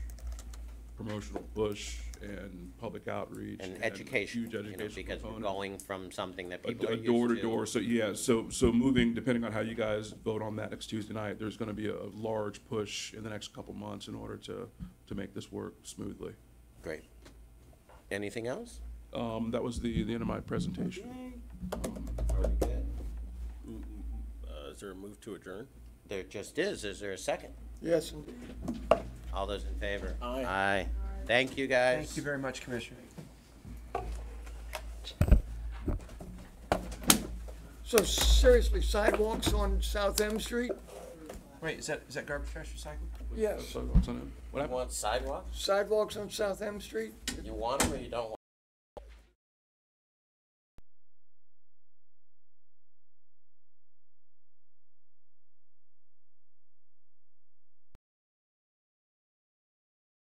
promotional push and public outreach and education, huge education because component. we're going from something that people are door used to door. So yeah, so moving, depending on how you guys vote on that next Tuesday night, there's going to be a large push in the next couple months in order to make this work smoothly. Great. Anything else? That was the end of my presentation. Is there a move to adjourn? There just is. Is there a second? Yes, indeed. All those in favor? Aye. Aye. Thank you, guys. Thank you very much, Commissioner. So seriously, sidewalks on South M Street? Wait, is that garbage trash recycling? Yes. Sidewalks on it. What You want sidewalks? Sidewalks on South M Street? You want them or you don't want